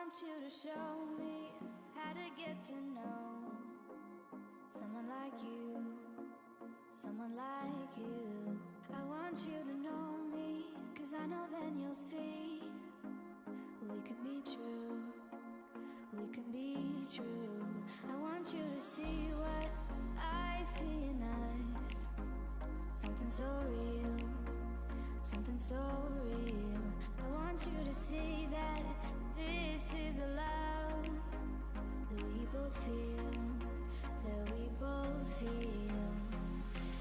want you to show me how to get to know someone like you, someone like you. I want you to know me, 'cause I know then you'll see we can be true, we can be true. I want you to see what I see in us, something so real, something so real. I want you to see that this is a love that we both feel, that we both feel.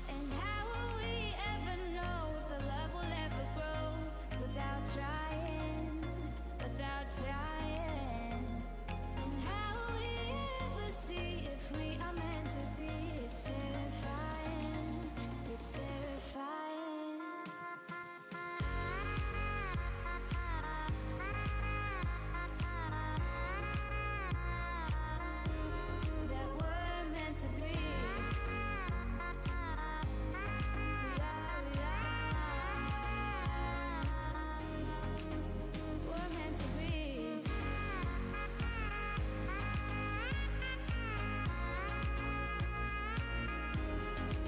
And how will we ever know if the love will ever grow without trying, without trying? And how will we ever see if we are meant to be? It's terrifying, it's terrifying. That we're meant to be. We're meant to be.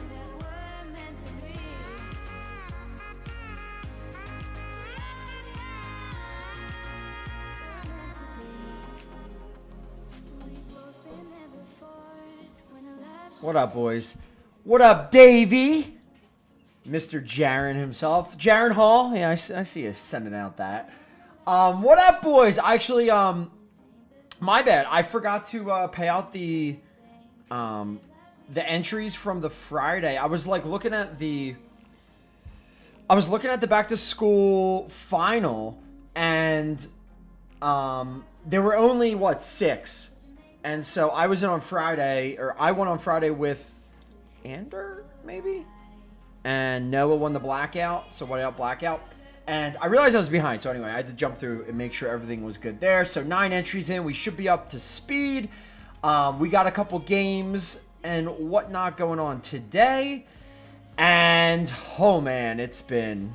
That we're meant to be. We're meant to be. We've both been there before. When a love What up, boys? What up, Davey? Mr. Jaron himself. Jaron Hall. Yeah, I see you sending out that. What up, boys? Actually, my bad. I forgot to pay out the entries from the Friday. I was like looking at the back to school final, and there were only 6. And so I was in on Friday, or I went on Friday with Ander, maybe? And Noah won the blackout, so what out blackout. And I realized I was behind, so anyway, I had to jump through and make sure everything was good there. So 9 entries in, we should be up to speed. We got a couple games and whatnot going on today. And, oh man, it's been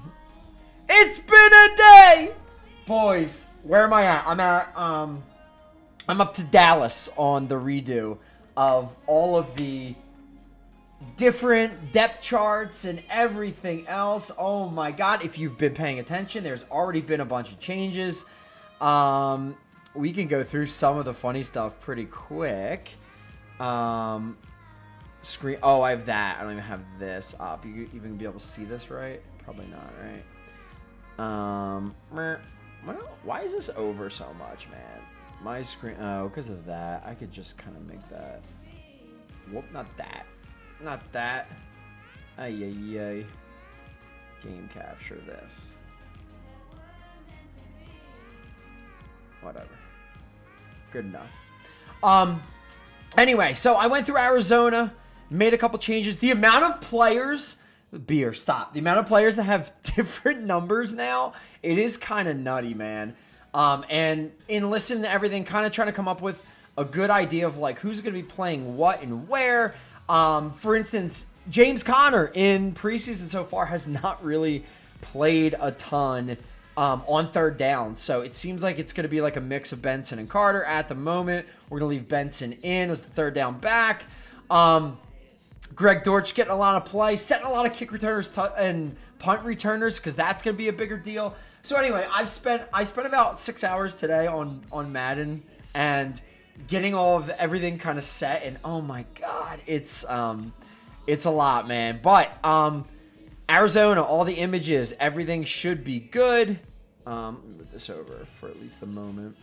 a day! Boys, where am I at? I'm up to Dallas on the redo of all of the different depth charts and everything else. Oh my god, if you've been paying attention, there's already been a bunch of changes. We can go through some of the funny stuff pretty quick. Screen. Oh, I have that. I don't even have this up. You even be able to see this, right? Probably not, right? Why is this over so much, man? My screen. Oh, because of that. I could just kind of make that. Whoop, not that. Not that. Ay, ay, ay. Game capture this. Whatever. Good enough. Anyway, so I went through Arizona, made a couple changes. The amount of players... Beer, stop. The amount of players that have different numbers now, it is kind of nutty, man. And in listening to everything, kind of trying to come up with a good idea of like who's going to be playing what and where. For instance, James Conner in preseason so far has not really played a ton on third down. So it seems like it's going to be like a mix of Benson and Carter at the moment. We're going to leave Benson in as the third down back. Greg Dortch getting a lot of play, setting a lot of kick returners and punt returners because that's going to be a bigger deal. So anyway, I spent about 6 hours today on Madden and getting all of everything kind of set, and oh my god, it's a lot, man. But Arizona, all the images, everything should be good. Let me move this over for at least the moment.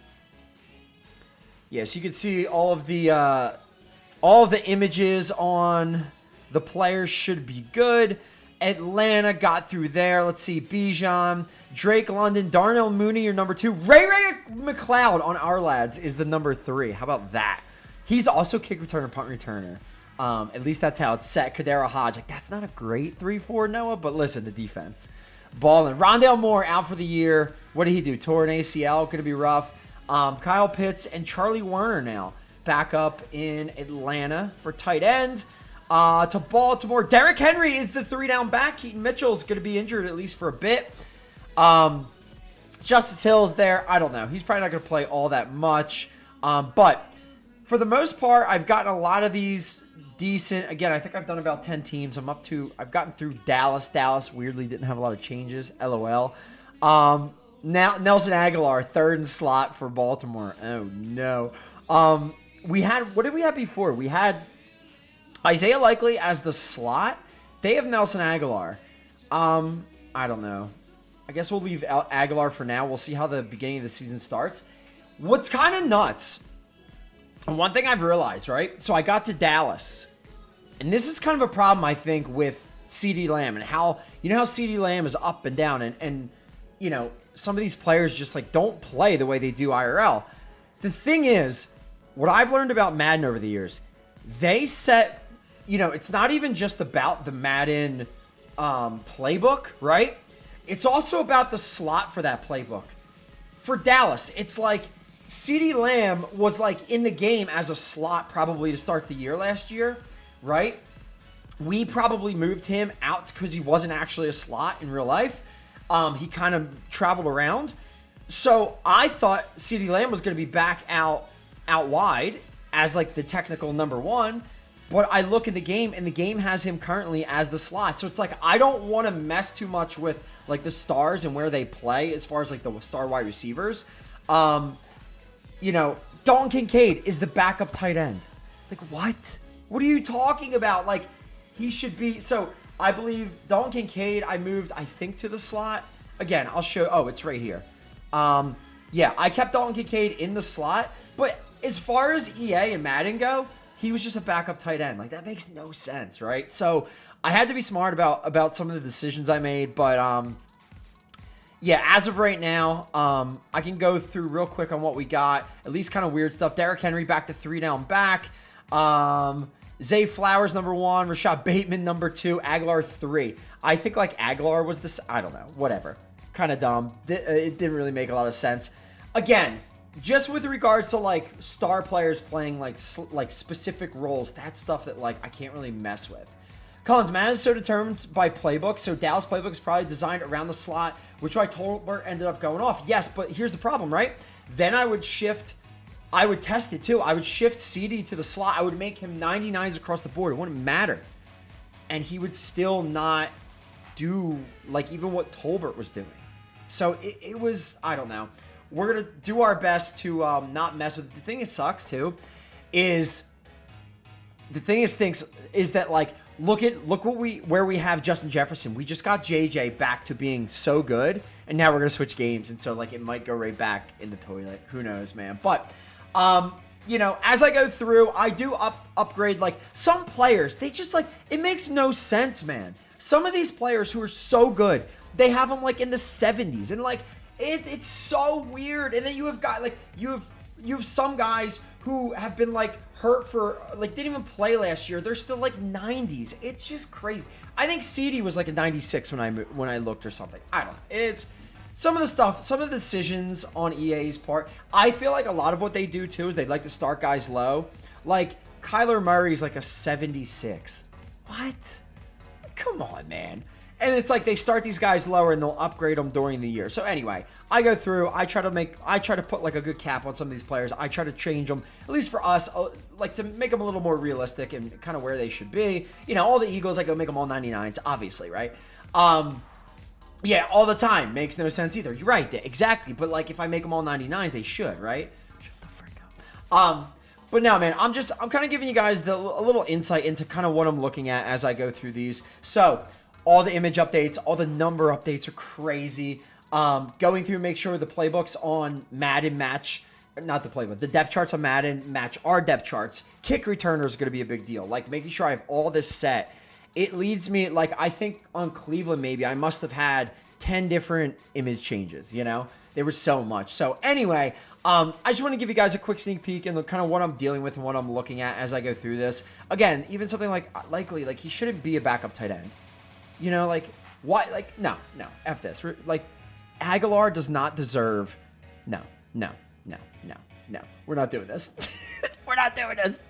Yes, you can see all of the images on the players should be good. Atlanta got through there. Let's see, Bijan, Drake London, Darnell Mooney, your number 2. Ray McLeod on our lads is the number 3. How about that? He's also kick returner, punt returner. At least that's how it's set. Kadera Hodge, like that's not a great 3-4 Noah, but listen, the defense. Ballin'. Rondale Moore out for the year. What did he do? Tore an ACL. Going to be rough. Kyle Pitts and Charlie Werner now back up in Atlanta for tight end. To Baltimore, Derrick Henry is the 3-down back. Keaton Mitchell is going to be injured at least for a bit. Justice Hill's there. I don't know. He's probably not going to play all that much. But for the most part, I've gotten a lot of these decent. Again, I think I've done about 10 teams. I've gotten through Dallas. Dallas weirdly didn't have a lot of changes. LOL. Now Nelson Aguilar, third in slot for Baltimore. Oh no. What did we have before? We had Isaiah Likely as the slot. They have Nelson Aguilar. I don't know. I guess we'll leave Aguilar for now. We'll see how the beginning of the season starts. What's kind of nuts, and one thing I've realized, right? So I got to Dallas, and this is kind of a problem, I think, with CeeDee Lamb and how, you know how CeeDee Lamb is up and down, and you know, some of these players just like don't play the way they do IRL. The thing is, what I've learned about Madden over the years, they set, you know, it's not even just about the Madden playbook, right? It's also about the slot for that playbook. For Dallas, it's like CeeDee Lamb was like in the game as a slot probably to start the year last year, right? We probably moved him out because he wasn't actually a slot in real life. He kind of traveled around. So I thought CeeDee Lamb was going to be back out wide as like the technical number one. But I look at the game, and the game has him currently as the slot. So it's like I don't want to mess too much with like the stars and where they play as far as like the star wide receivers. You know, Dalton Kincaid is the backup tight end. Like, what? What are you talking about? Like, he should be. So I believe Dalton Kincaid, I moved, I think, to the slot. Again, I'll show. Oh, it's right here. Yeah, I kept Dalton Kincaid in the slot. But as far as EA and Madden go, he was just a backup tight end. Like, that makes no sense, right? So I had to be smart about some of the decisions I made. But, yeah, as of right now, I can go through real quick on what we got. At least kind of weird stuff. Derrick Henry back to 3 down back. Zay Flowers, number 1. Rashad Bateman, number 2. Aguilar, 3. I think, like, Aguilar was this. I don't know. Whatever. Kind of dumb. It didn't really make a lot of sense. Again, just with regards to, like, star players playing, like specific roles, that's stuff that, like, I can't really mess with. Collins, Madden is so determined by playbook, so Dallas playbook is probably designed around the slot, which I told Bert ended up going off. Yes, but here's the problem, right? Then I would test it too. I would shift CD to the slot. I would make him 99s across the board. It wouldn't matter. And he would still not do, like, even what Tolbert was doing. So it was, I don't know. We're going to do our best to not mess with it. The thing that sucks too is that, like, look where we have Justin Jefferson. We just got JJ back to being so good, and now we're gonna switch games, and so, like, it might go right back in the toilet. Who knows, man? But you know, as I go through, I do upgrade, like, some players. They just, like, it makes no sense, man. Some of these players who are so good, they have them, like, in the 70s, and, like, it's so weird. And then you have got, like, you have some guys who have been, like, hurt for, like, didn't even play last year. They're still, like, 90s. It's just crazy. I think CD was, like, a 96 when I looked or something. I don't know. It's some of the stuff, some of the decisions on EA's part. I feel like a lot of what they do, too, is they like to start guys low. Like, Kyler Murray's, like, a 76. What? Come on, man. And it's like they start these guys lower and they'll upgrade them during the year. So anyway, I go through, I try to put, like, a good cap on some of these players. I try to change them, at least for us, like, to make them a little more realistic and kind of where they should be. You know, all the Eagles, I go make them all 99s, obviously, right? Yeah, all the time. Makes no sense either. You're right, exactly. But, like, if I make them all 99s, they should, right? Shut the frick up. But no, man, I'm kind of giving you guys a little insight into kind of what I'm looking at as I go through these. So, all the image updates, all the number updates are crazy. Going through, make sure the playbooks on Madden match, not the playbook, the depth charts on Madden match our depth charts. Kick returner is going to be a big deal. Like, making sure I have all this set. It leads me, like, I think on Cleveland maybe I must have had 10 different image changes, you know? There was so much. So anyway, I just want to give you guys a quick sneak peek and kind of what I'm dealing with and what I'm looking at as I go through this. Again, even something like Likely, like, he shouldn't be a backup tight end. You know, like, why? Like, no, F this. Like, Aguilar does not deserve. No. We're not doing this. We're not doing this.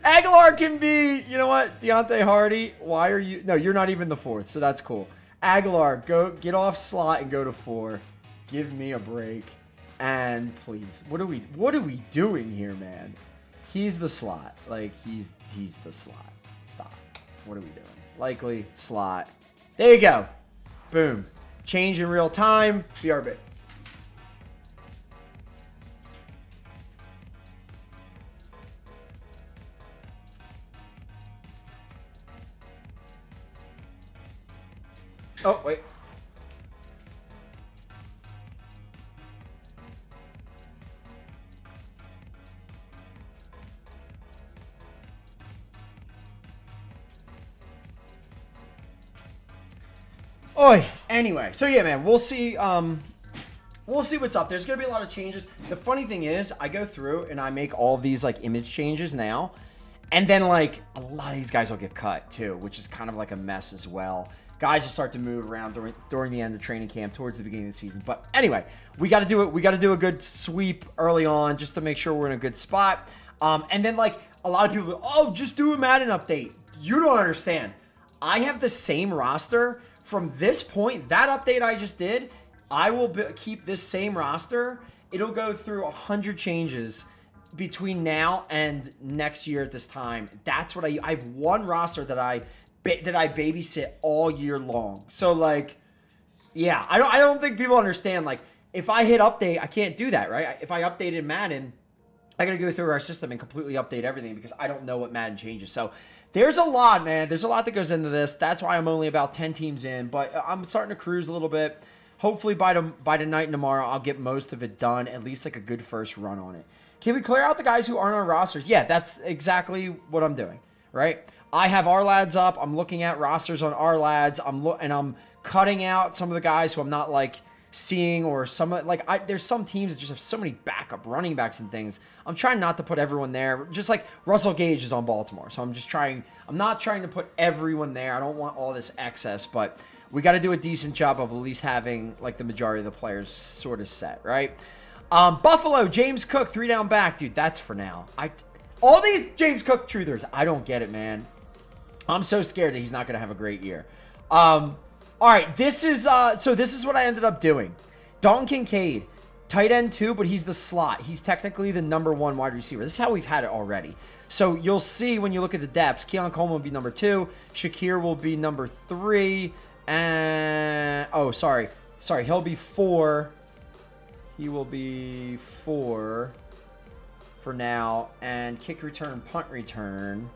Aguilar can be, you know what, Deontay Hardy. Why are you? No, you're not even the 4th, so that's cool. Aguilar, go get off slot and go to 4. Give me a break. And please, what are we doing here, man? He's the slot. Like, he's the slot. Stop. What are we doing? Likely slot. There you go. Boom. Change in real time. BRB. Oh, wait. Oi. Anyway, so yeah, man, we'll see. We'll see what's up. There's gonna be a lot of changes. The funny thing is, I go through and I make all of these like image changes now, and then like a lot of these guys will get cut too, which is kind of like a mess as well. Guys will start to move around during the end of training camp, towards the beginning of the season. But anyway, we got to do it. We got to do a good sweep early on just to make sure we're in a good spot. And then like a lot of people go, oh, just do a Madden update. You don't understand. I have the same roster from this point. That update I just did, I will keep this same roster. It'll go through 100 changes between now and next year at this time. That's what I have one roster that I babysit all year long. So like, yeah, I don't think people understand. Like, if I hit update, I can't do that, right? If I updated Madden, I got to go through our system and completely update everything because I don't know what Madden changes. So there's a lot, man. There's a lot that goes into this. That's why I'm only about 10 teams in, but I'm starting to cruise a little bit. Hopefully by tonight and tomorrow, I'll get most of it done, at least like a good first run on it. Can we clear out the guys who aren't on rosters? Yeah, that's exactly what I'm doing, right? I have our lads up. I'm looking at rosters on our lads. I'm cutting out some of the guys who I'm not like seeing, or some like there's some teams that just have so many backup running backs and things. I'm trying not to put everyone there. Just like Russell Gage is on Baltimore, so I'm not trying to put everyone there. I don't want all this excess, but we got to do a decent job of at least having like the majority of the players sort of set, right? Buffalo, James Cook, 3 down back, dude. That's for now. All these James Cook truthers, I don't get it, man. I'm so scared that he's not going to have a great year. All right, this is what I ended up doing. Dalton Kincaid, tight end 2, but he's the slot. He's technically the number 1 wide receiver. This is how we've had it already. So you'll see when you look at the depths, Keon Coleman will be number 2. Shakir will be number 3. And, oh, sorry, he'll be 4. He will be 4 for now. And kick return, punt return.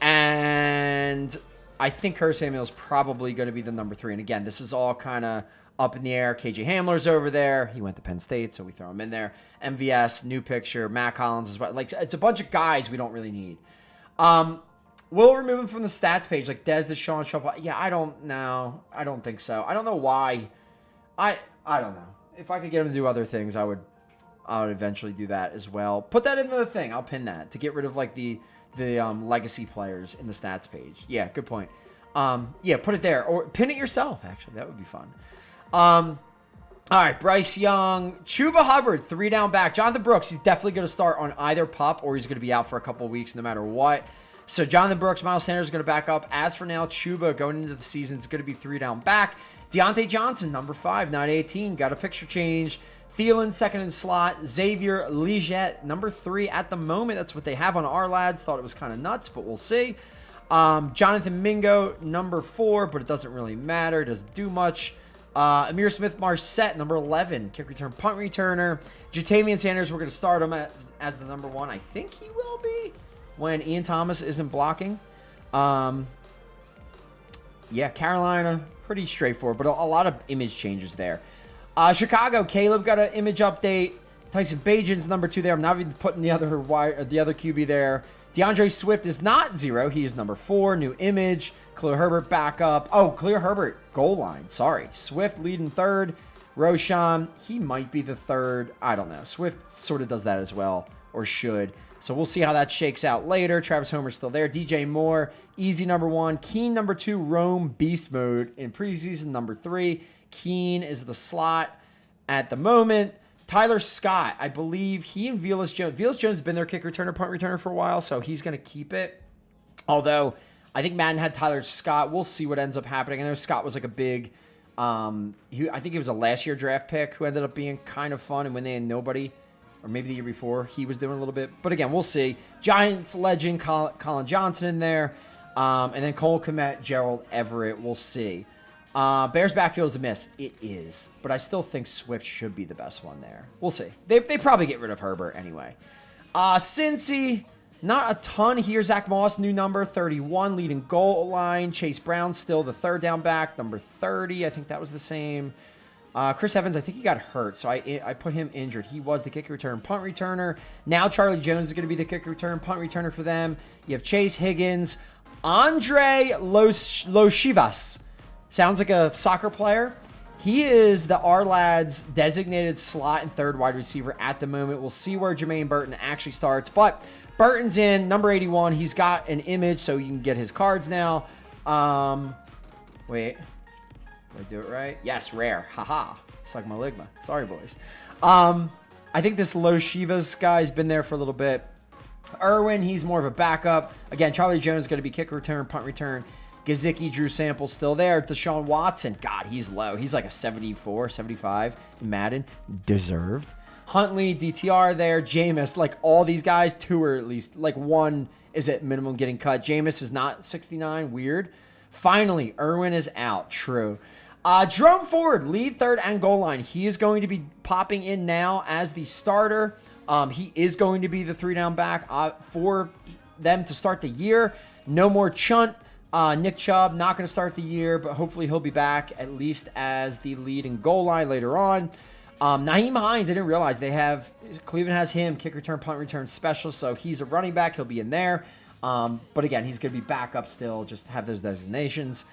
And I think Curtis Samuel's probably going to be the number 3. And again, this is all kind of up in the air. KJ Hamler's over there. He went to Penn State, so we throw him in there. MVS, new picture. Matt Collins as well. Like, it's a bunch of guys we don't really need. We'll remove him from the stats page, like Dez, Deshaun, Shuffle. Yeah, I don't know. I don't think so. I don't know why. I don't know. If I could get him to do other things, I would eventually do that as well. Put that into the thing. I'll pin that to get rid of like the legacy players in the stats page. Yeah, good point. Yeah, put it there. Or pin it yourself, actually. That would be fun. All right, Bryce Young. Chuba Hubbard, 3 down back. Jonathan Brooks, he's definitely going to start on either PUP or he's going to be out for a couple of weeks no matter what. So Jonathan Brooks, Miles Sanders is going to back up. As for now, Chuba going into the season is going to be 3 down back. Deontay Johnson, number 5, 9/18. Got a picture change. Thielen, second in slot. Xavier Legette, number 3 at the moment. That's what they have on our lads. Thought it was kind of nuts, but we'll see. Jonathan Mingo, number 4, but it doesn't really matter. It doesn't do much. Amir Smith-Marset, number 11. Kick return, punt returner. Jatavian Sanders, we're going to start him as the number 1. I think he will be when Ian Thomas isn't blocking. Yeah, Carolina, pretty straightforward, but a lot of image changes there. Chicago, Caleb got an image update. Tyson Bagent's number 2 there. I'm not even putting the other QB there. DeAndre Swift is not 0. He is number 4. New image. Khalil Herbert back up. Oh, Khalil Herbert, goal line. Sorry. Swift leading 3rd. Roshan, he might be the 3rd. I don't know. Swift sort of does that as well, or should. So we'll see how that shakes out later. Travis Homer's still there. DJ Moore, easy number 1. Keen number 2. Rome beast mode in preseason number 3. Keen is the slot at the moment. Tyler Scott, I believe he and Velus Jones. Velus Jones has been their kick returner, punt returner for a while, so he's going to keep it. Although, I think Madden had Tyler Scott. We'll see what ends up happening. I know Scott was like a big I think he was a last year draft pick who ended up being kind of fun, and when they had nobody, or maybe the year before, he was doing a little bit. But again, we'll see. Giants legend Colin Johnson in there, and then Cole Kmet, Gerald Everett. We'll see. Bears backfield is a miss. It is, but I still think Swift should be the best one there. We'll see. They probably get rid of Herbert anyway. Cincy, not a ton here. Zach Moss, new number 31, leading goal line. Chase Brown still the third down back, number 30. I think that was the same. Chris Evans, I think he got hurt, so I put him injured. He was the kick return punt returner. Now Charlie Jones is going to be the kick return punt returner for them. You have Chase Higgins, Andre Loshivas. Sounds like a soccer player. He is the R-Lads designated slot and third wide receiver at the moment. We'll see where Jermaine Burton actually starts, but Burton's in, number 81. He's got an image, so you can get his cards now. Wait. Did I do it right? Yes, rare. Haha. It's like my ligma. Sorry, boys. I think this Loshivas guy's been there for a little bit. Irwin, he's more of a backup. Again, Charlie Jones is going to be kick return, punt return. Gazicki, Drew Sample still there. Deshaun Watson, God, he's low. He's like a 74, 75 in Madden. Deserved. Huntley, DTR there. Jameis, like all these guys, two or at least, like one is at minimum getting cut. Jameis is not 69. Weird. Finally, Irwin is out. True. Jerome Ford, lead third and goal line. He is going to be popping in now as the starter. He is going to be the 3-down back for them to start the year. No more Chunt. Nick Chubb, not going to start the year, but hopefully he'll be back at least as the lead in goal line later on. Nyheim Hines, I didn't realize Cleveland has him, kick return, punt return specialist, so he's a running back. He'll be in there. But again, he's going to be back up still, just have those designations.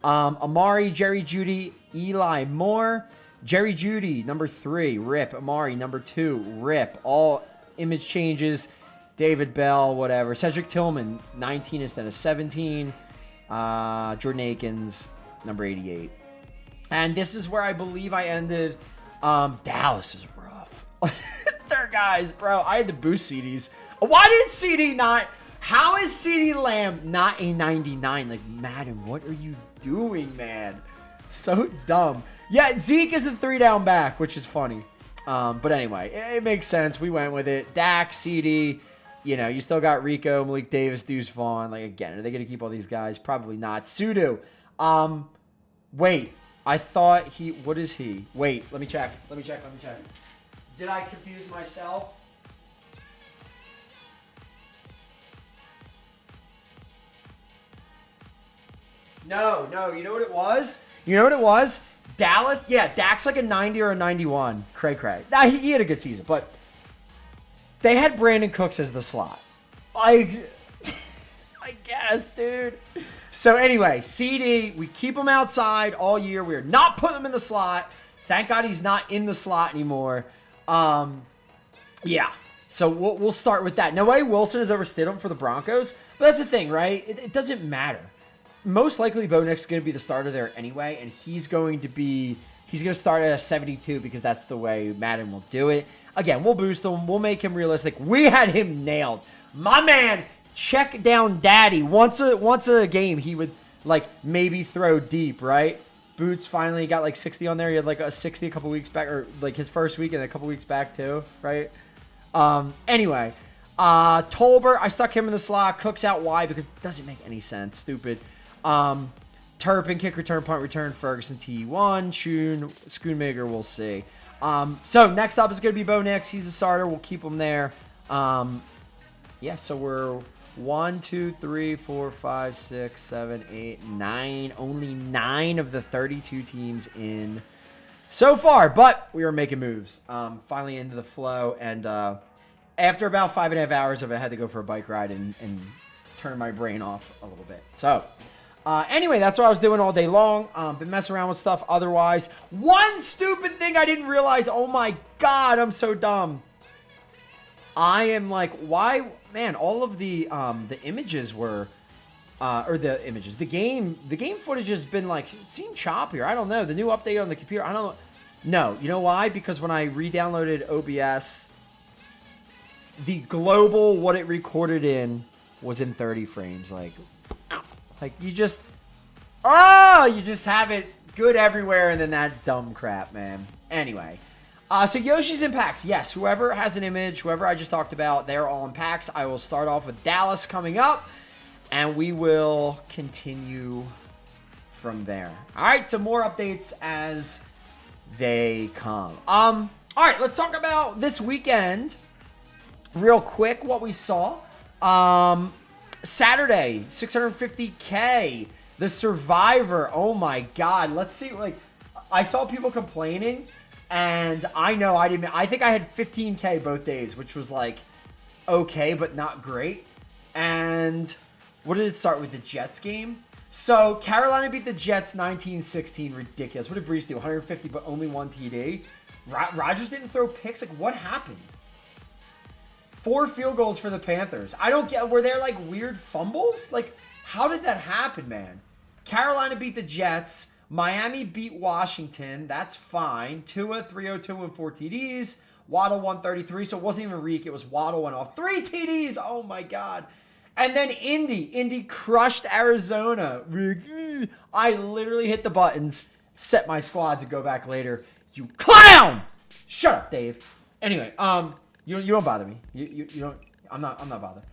Amari, Jerry Jeudy, Eli Moore. Jerry Jeudy, number 3, rip. Amari, number 2, rip. All image changes. David Bell, whatever. Cedric Tillman, 19 instead of 17. Jordan Akins, number 88. And this is where I believe I ended. Dallas is rough. Their guys, bro. I had to boost CDs. Why did CD not? How is CD Lamb not a 99? Like, Madden, what are you doing, man? So dumb. Yeah, Zeke is a 3-down back, which is funny. But anyway, it makes sense. We went with it. Dak, CD. You know, you still got Rico, Malik Davis, Deuce Vaughn. Like, again, are they going to keep all these guys? Probably not. Sudo. Wait. I thought he... What is he? Wait. Let me check. Did I confuse myself? No. You know what it was? Dallas? Yeah, Dak's like a 90 or a 91. Cray. Nah, he had a good season, but... They had Brandon Cooks as the slot. I guess, dude. So anyway, CD, we keep him outside all year. We're not putting him in the slot. Thank God he's not in the slot anymore. Yeah. So we'll start with that. No way Wilson has ever stood him for the Broncos. But that's the thing, right? It doesn't matter. Most likely Bo Nix is going to be the starter there anyway. And he's going to start at a 72 because that's the way Madden will do it. Again, we'll boost him. We'll make him realistic. We had him nailed. My man, check down daddy. Once a game, he would, like, maybe throw deep, right? Boots finally got, like, 60 on there. He had, like, a 60 a couple weeks back, or, like, his first week and a couple weeks back, too, right? Anyway, Tolbert, I stuck him in the slot. Cooks out wide because it doesn't make any sense. Stupid. Turpin, kick return, punt return. Ferguson, T1. Schoonmaker, we'll see. So next up is going to be Bo Nix. He's the starter. We'll keep him there. Yeah, so we're 1, 2, 3, 4, 5, 6, 7, 8, 9. Only 9 of the 32 teams in so far, but we were making moves. Finally into the flow, and after about 5.5 hours of it, I had to go for a bike ride and turn my brain off a little bit. So anyway, that's what I was doing all day long. Been messing around with stuff otherwise. One stupid thing I didn't realize. Oh my God, I'm so dumb. I am like, why, man, all of the images were, the game footage has been like, it seemed choppier. I don't know. The new update on the computer, I don't know. No, you know why? Because when I re-downloaded OBS, the global, what it recorded in was in 30 frames. Like you just have it good everywhere, and then that dumb crap, man. Anyway. So Yoshi's in packs. Yes, whoever has an image, whoever I just talked about, they're all in packs. I will start off with Dallas coming up, and we will continue from there. All right, so more updates as they come. All right, let's talk about this weekend real quick, what we saw. Saturday, 650K, the Survivor. Oh my God. Let's see. Like, I saw people complaining, and I know I didn't. I think I had 15K both days, which was like okay, but not great. And what did it start with? The Jets game? So Carolina beat the Jets 19-16. Ridiculous. What did Brees do? 150, but only one TD. Rodgers didn't throw picks. Like, what happened? 4 field goals for the Panthers. I don't get, were there like weird fumbles? Like, how did that happen, man? Carolina beat the Jets. Miami beat Washington. That's fine. Tua, 302 and 4 TDs. Waddle, 133. So it wasn't even Reek. It was Waddle went off. 3 TDs. Oh, my God. And then Indy crushed Arizona. I literally hit the buttons, set my squads, and go back later. You clown! Shut up, Dave. Anyway, you don't bother me. You don't. I'm not bothered.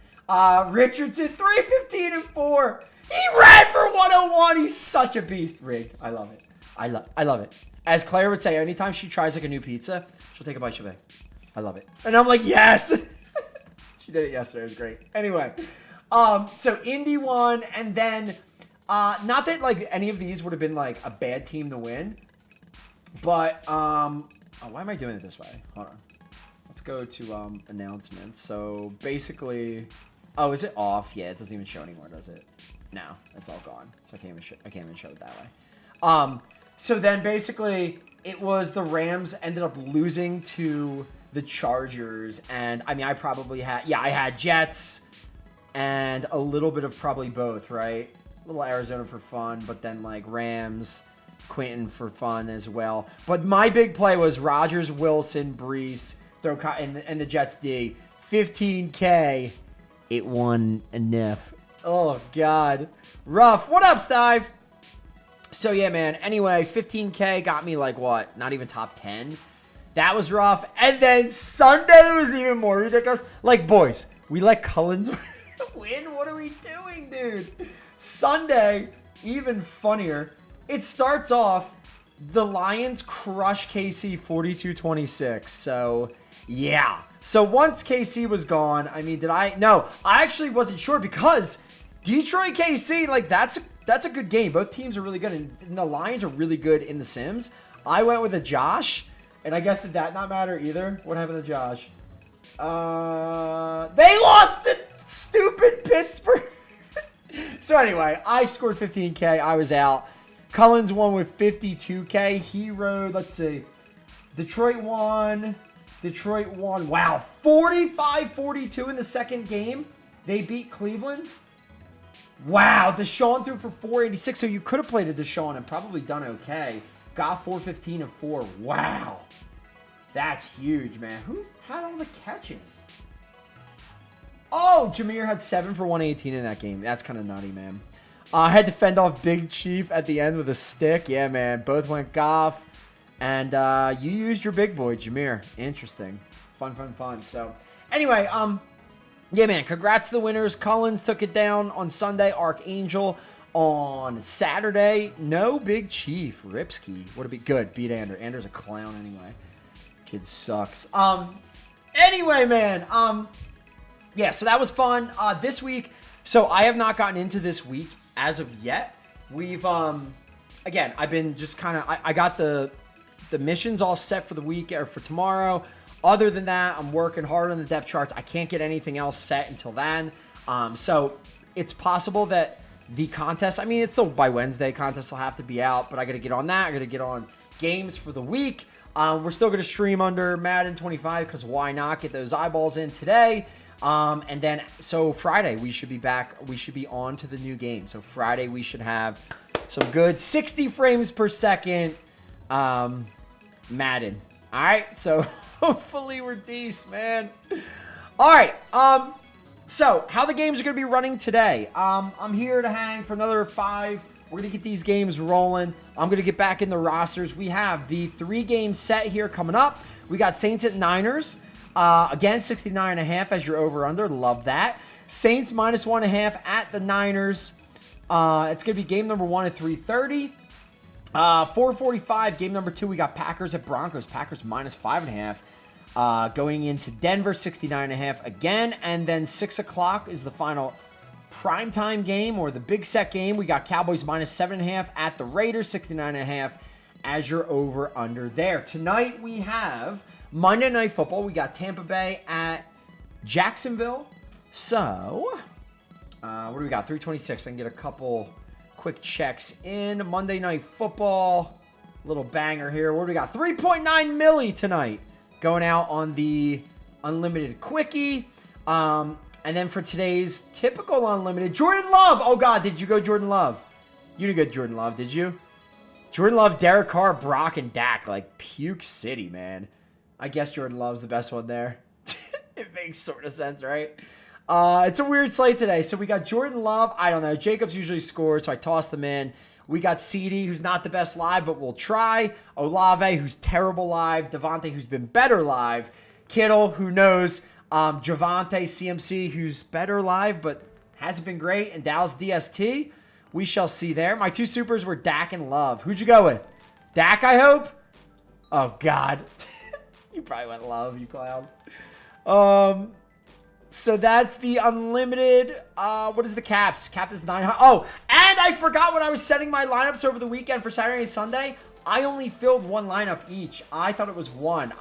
Richardson, 315 and 4. He ran for 101. He's such a beast. Rigged. I love it. I love it. As Claire would say, anytime she tries like a new pizza, she'll take a bite of it. I love it. And I'm like, yes. She did it yesterday. It was great. Anyway, so Indy won, and then not that like any of these would have been like a bad team to win, but oh, why am I doing it this way? Hold on. Let's go to announcements. So basically, oh, is it off? Yeah, it doesn't even show anymore, does it? No, it's all gone. So I can't even show it that way. So then basically it was the Rams ended up losing to the Chargers, and I mean I probably had I had Jets and a little bit of probably both, right? A little Arizona for fun, but then like Rams, Quentin for fun as well. But my big play was Rodgers, Wilson, Brees, and the Jets D. 15K. It won enough. Oh, God. Rough. What up, Stive? So, yeah, man. Anyway, 15K got me, like, what? Not even top 10. That was rough. And then Sunday was even more ridiculous. Like, boys, we let Cullens win? What are we doing, dude? Sunday, even funnier. It starts off, the Lions crush KC 42-26. So, yeah. So once KC was gone, I mean, no, I actually wasn't sure because Detroit KC, like that's a good game. Both teams are really good, and the Lions are really good in the Sims. I went with a Josh, and I guess did that not matter either? What happened to Josh? They lost to stupid Pittsburgh. So anyway, I scored 15K. I was out. Cullens won with 52K. He rode, let's see, Detroit won. Wow, 45-42 in the second game. They beat Cleveland. Wow, Deshaun threw for 486, so you could have played a Deshaun and probably done okay. Got 415 and 4. Wow. That's huge, man. Who had all the catches? Oh, Jameer had 7 for 118 in that game. That's kind of nutty, man. I had to fend off Big Chief at the end with a stick. Yeah, man. Both went Goff. And you used your big boy, Jameer. Interesting. Fun. So, anyway, yeah, man. Congrats to the winners. Cullens took it down on Sunday. Archangel on Saturday. No Big Chief. Ripsky. Would it be good? Beat Ander. Ander's a clown anyway. Kid sucks. Anyway, man. Yeah, so that was fun. This week, so I have not gotten into this week as of yet. We've, again, I've been just kind of, I got the missions all set for the week or for tomorrow. Other than that, I'm working hard on the depth charts. I can't get anything else set until then. So it's possible that the contest, I mean, it's still by Wednesday. Contest will have to be out, but I got to get on that. I got to get on games for the week. We're still going to stream under Madden 25 because why not get those eyeballs in today? And then, so Friday, we should be back. We should be on to the new game. So Friday, we should have some good 60 frames per second Madden. All right, so hopefully we're decent, man. All right, so how the games are going to be running today. I'm here to hang for another 5 We're going to get these games rolling. I'm going to get back in the rosters. We have the 3-game set here coming up. We got Saints at Niners. Again, 69.5 as your over-under. Love that. Saints minus 1.5 at the Niners. It's going to be game number 1 at 3:30. 4:45, game number 2, we got Packers at Broncos. Packers minus 5.5. Going into Denver, 69.5 again. And then 6 o'clock is the final primetime game, or the big set game. We got Cowboys minus 7.5 at the Raiders, 69.5 as your over-under there. Tonight we have Monday Night Football. We got Tampa Bay at Jacksonville. So, what do we got? 3:26. I can get a couple quick checks in. Monday Night Football. Little banger here. What do we got? 3.9 milli tonight. Going out on the Unlimited Quickie. And then for today's typical Unlimited, Jordan Love. Oh, God, did you go Jordan Love? You didn't go Jordan Love, did you? Jordan Love, Derek Carr, Brock, and Dak. Like, puke city, man. I guess Jordan Love's the best one there. It makes sort of sense, right? It's a weird slate today. So we got Jordan Love. I don't know. Jacobs usually scores, so I tossed them in. We got CD, who's not the best live, but we'll try. Olave, who's terrible live. Devontae, who's been better live. Kittle, who knows. Javonte, CMC, who's better live, but hasn't been great. And Dallas DST. We shall see there. My 2 supers were Dak and Love. Who'd you go with? Dak, I hope? Oh, God. You probably went Love, you clown. So that's the Unlimited. What is the caps? Cap is 900. Oh, and I forgot when I was setting my lineups over the weekend for Saturday and Sunday. I only filled 1 lineup each. I thought it was 1.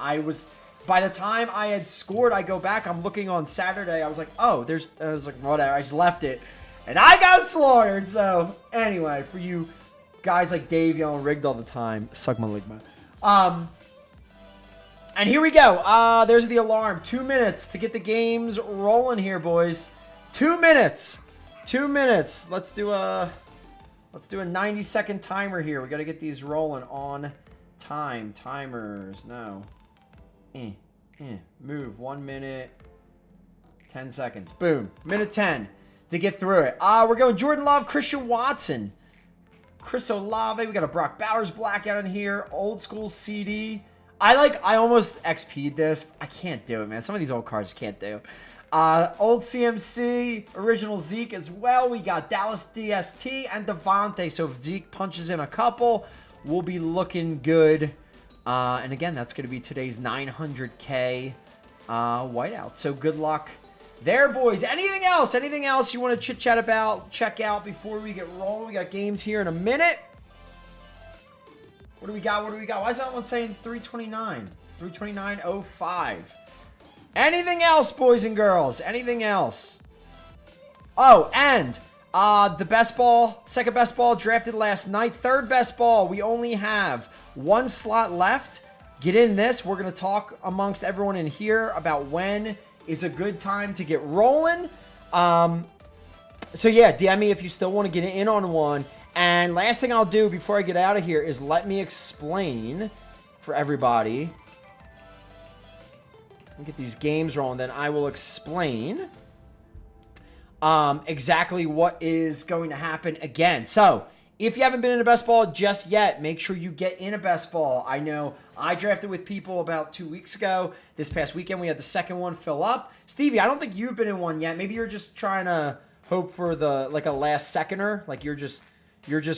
By the time I had scored, I go back. I'm looking on Saturday. I was like, oh, I was like, whatever. I just left it. And I got slaughtered. So, anyway, for you guys like Dave yelling rigged all the time, suck my leg, man. And here we go. There's the alarm. 2 minutes to get the games rolling here, boys. 2 minutes. 2 minutes. Let's do a 90-second timer here. We got to get these rolling on time. Timers. No. Move. 1 minute. 10 seconds. Boom. Minute 10 to get through it. We're going Jordan Love, Christian Watson, Chris Olave. We got a Brock Bowers blackout in here. Old school CD. I almost XP'd this. I can't do it, man. Some of these old cards can't do. Old CMC, original Zeke as well. We got Dallas DST and Devontae. So if Zeke punches in a couple, we'll be looking good. And again, that's going to be today's 900K whiteout. So good luck there, boys. Anything else? Anything else you want to chit-chat about, check out before we get rolling? We got games here in a minute. What do we got? What do we got? Why is that one saying 329? 329.05. Anything else, boys and girls? Anything else? Oh, and the best ball, second best ball drafted last night. Third best ball, we only have 1 slot left. Get in this. We're going to talk amongst everyone in here about when is a good time to get rolling. So yeah, DM me if you still want to get in on one. And last thing I'll do before I get out of here is let me explain for everybody. Let me get these games rolling, then I will explain exactly what is going to happen again. So, if you haven't been in a best ball just yet, make sure you get in a best ball. I know I drafted with people about 2 weeks ago. This past weekend, we had the second one fill up. Stevie, I don't think you've been in one yet. Maybe you're just trying to hope for a last seconder. Like you're just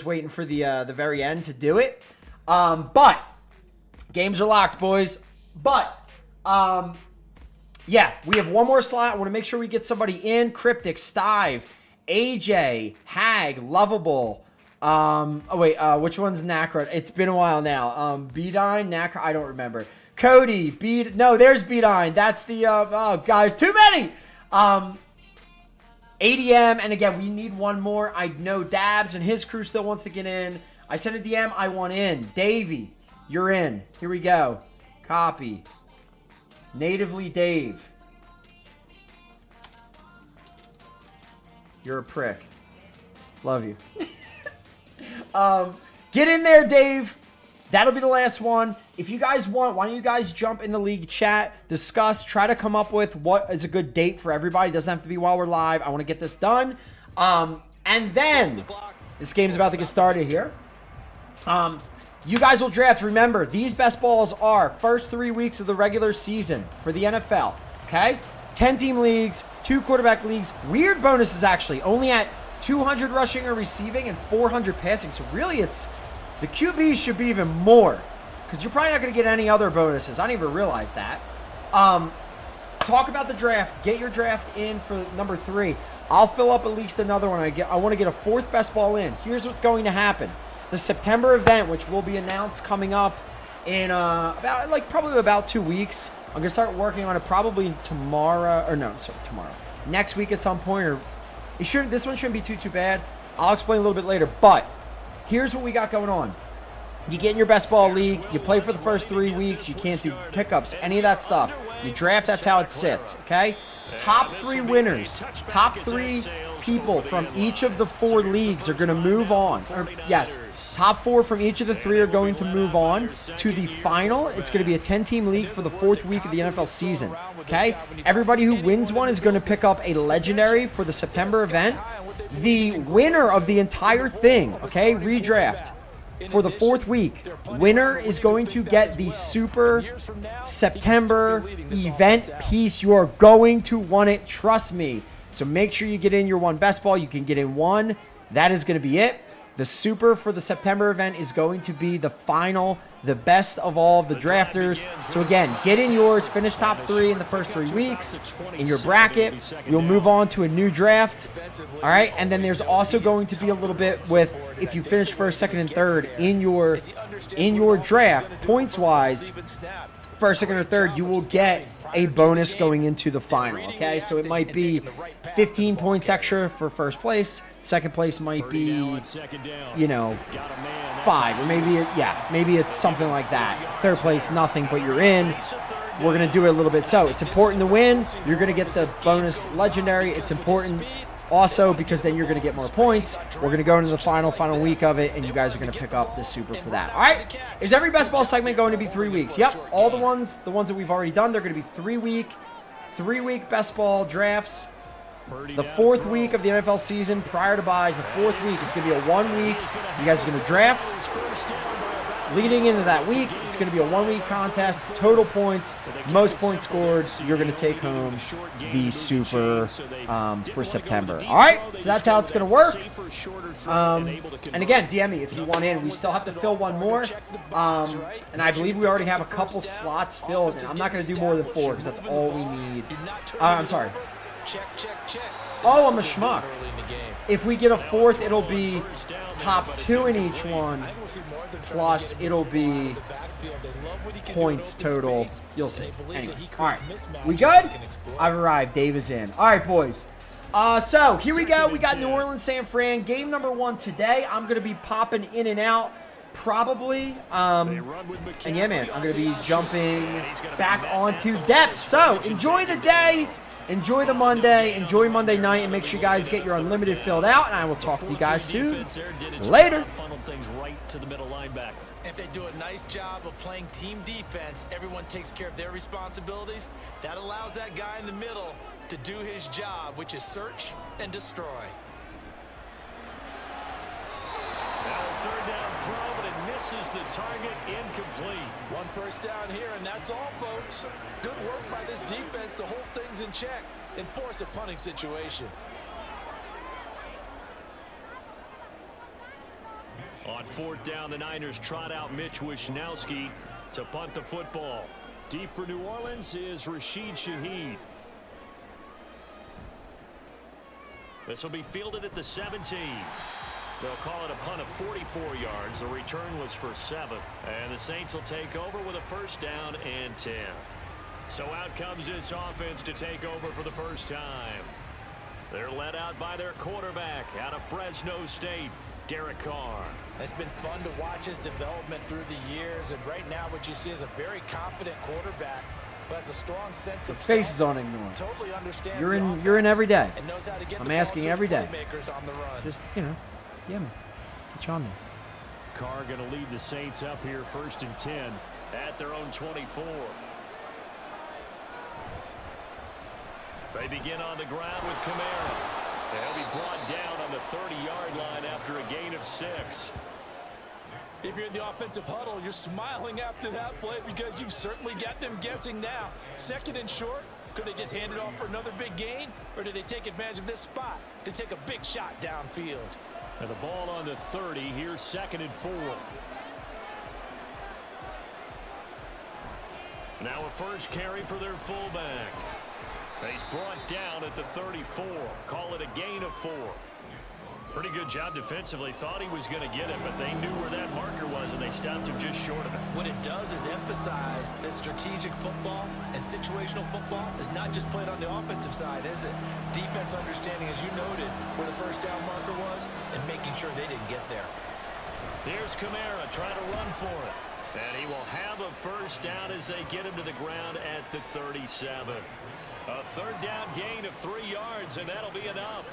waiting for the very end to do it. But games are locked, boys. But yeah, we have one more slot. I want to make sure we get somebody in. Cryptic, Stive, AJ, Hag, Lovable. Which one's Nacra? It's been a while now. Bedine, Nacra, I don't remember. Cody, no, there's Bedine. That's the, guys, too many. ADM, and again, we need one more. I know Dabs and his crew still wants to get in. I sent a DM, I want in. Davey, you're in. Here we go. Copy. Natively Dave. You're a prick. Love you. Get in there, Dave. That'll be the last one. If you guys want, why don't you guys jump in the league chat, discuss, try to come up with what is a good date for everybody. It doesn't have to be while we're live. I want to get this done. And then This game's about to get started here. You guys will draft. Remember, these best balls are first 3 weeks of the regular season for the NFL. Okay? 10-team leagues, 2 quarterback leagues. Weird bonuses, actually. Only at 200 rushing or receiving and 400 passing. So really, it's the QBs should be even more because you're probably not going to get any other bonuses. I didn't even realize that. Talk about the draft. Get your draft in for number 3. I'll fill up at least another one. I want to get a 4th best ball in. Here's what's going to happen. The September event, which will be announced coming up in probably about 2 weeks. I'm going to start working on it probably tomorrow. Next week at some point. Or this one shouldn't be too bad. I'll explain a little bit later. But here's what we got going on. You get in your best ball league. You play for the first 3 weeks. You can't do pickups, any of that stuff. You draft, that's how it sits, okay? Top 3 winners, top 3 people from each of the 4 leagues are going to move on. Top 4 from each of the 3 are going to move on to the final. It's going to be a 10-team league for the 4th week of the NFL season, okay? Everybody who wins one is going to pick up a legendary for the September event. The winner of the entire thing, okay, redraft, for the 4th week, winner is going to get the Super September event piece. You are going to want it, trust me. So make sure you get in your 1 best ball. You can get in 1. That is going to be it. The Super for the September event is going to be the final, the best of all of the drafters. So again, get in yours, finish top 3 in the first 3 weeks in your bracket. You'll move on to a new draft. All right, and then there's also going to be a little bit with if you finish 1st, 2nd, and 3rd in your draft, points-wise, 1st, 2nd, or 3rd, you will get a bonus going into the final, okay? So it might be 15 points extra for 1st place. 2nd place might be, 5, or maybe it's something like that. 3rd place, nothing, but you're in. We're going to do it a little bit. So it's important to win. You're going to get the bonus legendary. It's important also because then you're going to get more points. We're going to go into the final week of it, and you guys are going to pick up the Super for that. All right? Is every best ball segment going to be 3 weeks? Yep. All the ones that we've already done, they're going to be 3 week best ball drafts. The 4th week of the NFL season prior to buys, the 4th week is going to be a 1 week. You guys are going to draft. Leading into that week, it's going to be a 1 week contest. Total points, most points scored. You're going to take home the Super for September. All right, so that's how it's going to work. And again, DM me if you want in. We still have to fill 1 more. And I believe we already have a couple slots filled. And I'm not going to do more than 4 because that's all we need. I'm sorry. Oh, I'm a schmuck. If we get a 4th, it'll be top 2 in each one, plus it'll be points total. You'll see. Anyway, all right. We good? I've arrived. Dave is in. All right, boys. So here we go. We got New Orleans, San Fran. Game number 1 today. I'm going to be popping in and out probably. And yeah, man, I'm going to be jumping back onto depth. So enjoy the day. Enjoy the Monday. Enjoy Monday night. And make sure you guys get your unlimited filled out. And I will talk to you guys soon. Later. If they do a nice job of playing team defense, everyone takes care of their responsibilities. That allows that guy in the middle to do his job, which is search and destroy. Now a 3rd down throw, but it misses the target, incomplete. 1 first down here, and that's all, folks. Good work by this defense to hold things in check and force a punting situation. On 4th down, the Niners trot out Mitch Wishnowski to punt the football. Deep for New Orleans is Rashid Shaheed. This will be fielded at the 17. They'll call it a punt of 44 yards. The return was for 7. And the Saints will take over with a 1st down and 10. So out comes this offense to take over for the first time. They're led out by their quarterback out of Fresno State, Derek Carr. It's been fun to watch his development through the years, and right now what you see is a very confident quarterback who has a strong sense of face is on ignore. Totally understands you're in every day. and knows how to get I'm the ball asking to his every day. playmakers on the run. Just, yeah, man. Get you on there. Carr going to lead the Saints up here 1st and 10 at their own 24. They begin on the ground with Kamara. They'll be brought down on the 30-yard line after a gain of of 6. If you're in the offensive huddle, you're smiling after that play because you've certainly got them guessing now. 2nd and short, could they just hand it off for another big gain? Or did they take advantage of this spot to take a big shot downfield? And the ball on the 30. Here's 2nd and 4. Now a first carry for their fullback. He's brought down at the 34. Call it a gain of 4. Pretty good job defensively. Thought he was going to get it, but they knew where that marker was, and they stopped him just short of it. What it does is emphasize that strategic football and situational football is not just played on the offensive side, is it? Defense understanding, as you noted, where the first down marker was and making sure they didn't get there. Here's Kamara trying to run for it. And he will have a first down as they get him to the ground at the 37. A 3rd down gain of 3 yards, and that'll be enough.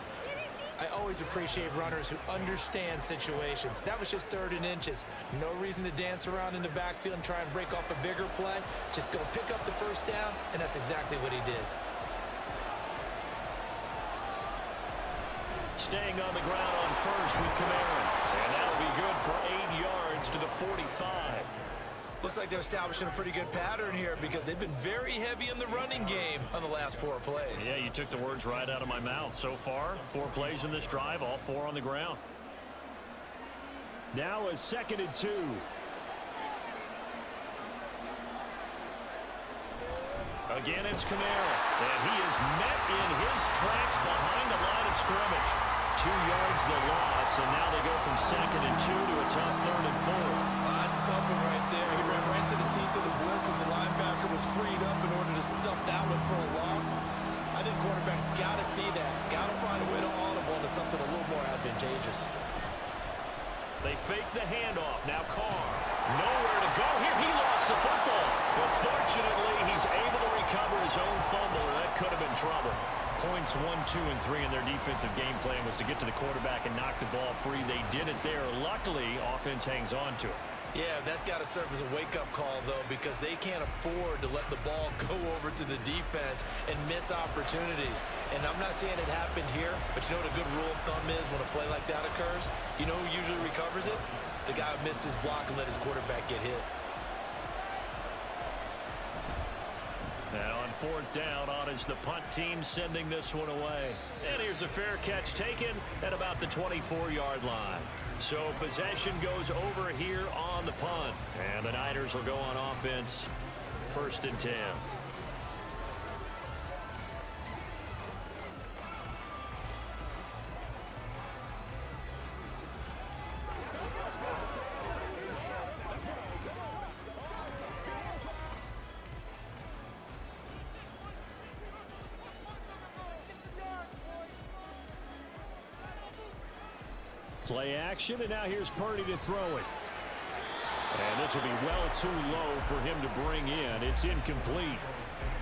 I always appreciate runners who understand situations. That was just 3rd and inches. No reason to dance around in the backfield and try and break off a bigger play. Just go pick up the first down, and that's exactly what he did. Staying on the ground on first with Kamara. And that'll be good for 8 yards to the 45. Looks like they're establishing a pretty good pattern here because they've been very heavy in the running game on the last 4 plays. Yeah, you took the words right out of my mouth. So far, 4 plays in this drive, all 4 on the ground. Now a 2nd and 2. Again, it's Kamara. And he is met in his tracks behind the line of scrimmage. 2 yards the loss, and now they go from 2nd and 2 to a tough 3rd and 4. That's a tough one right there. He ran right to the teeth of the blitz as the linebacker was freed up in order to stuff that one for a loss. I think quarterbacks got to see that. Got to find a way to audible into something a little more advantageous. They fake the handoff. Now Carr. Nowhere to go here. He lost the football. But fortunately, he's able to recover his own fumble, or that could have been trouble. Points 1, 2, and 3 in their defensive game plan was to get to the quarterback and knock the ball free. They did it there. Luckily, offense hangs on to it. Yeah, that's got to serve as a wake-up call, though, because they can't afford to let the ball go over to the defense and miss opportunities. And I'm not saying it happened here, but you know what a good rule of thumb is when a play like that occurs? You know who usually recovers it? The guy who missed his block and let his quarterback get hit. Now on 4th down, on is the punt team sending this one away. And here's a fair catch taken at about the 24-yard line. So possession goes over here on the punt. And the Niners will go on offense. 1st and 10. Play action, and now here's Purdy to throw it. And this will be well too low for him to bring in. It's incomplete.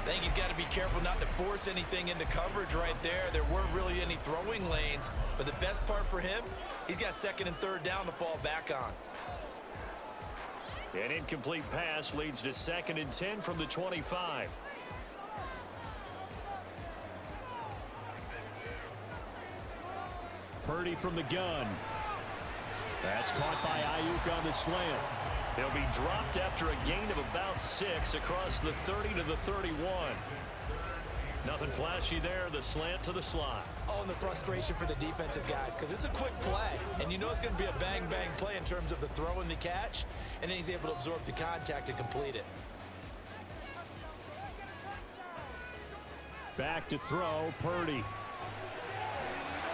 I think he's got to be careful not to force anything into coverage right there. There weren't really any throwing lanes, but the best part for him, he's got 2nd and 3rd down to fall back on. An incomplete pass leads to 2nd and 10 from the 25. Purdy from the gun. That's caught by Ayuk on the slant. He'll be dropped after a gain of about 6 across the 30 to the 31. Nothing flashy there. The slant to the slot. Oh, and the frustration for the defensive guys, because it's a quick play, and you know it's going to be a bang-bang play in terms of the throw and the catch, and then he's able to absorb the contact and complete it. Back to throw, Purdy.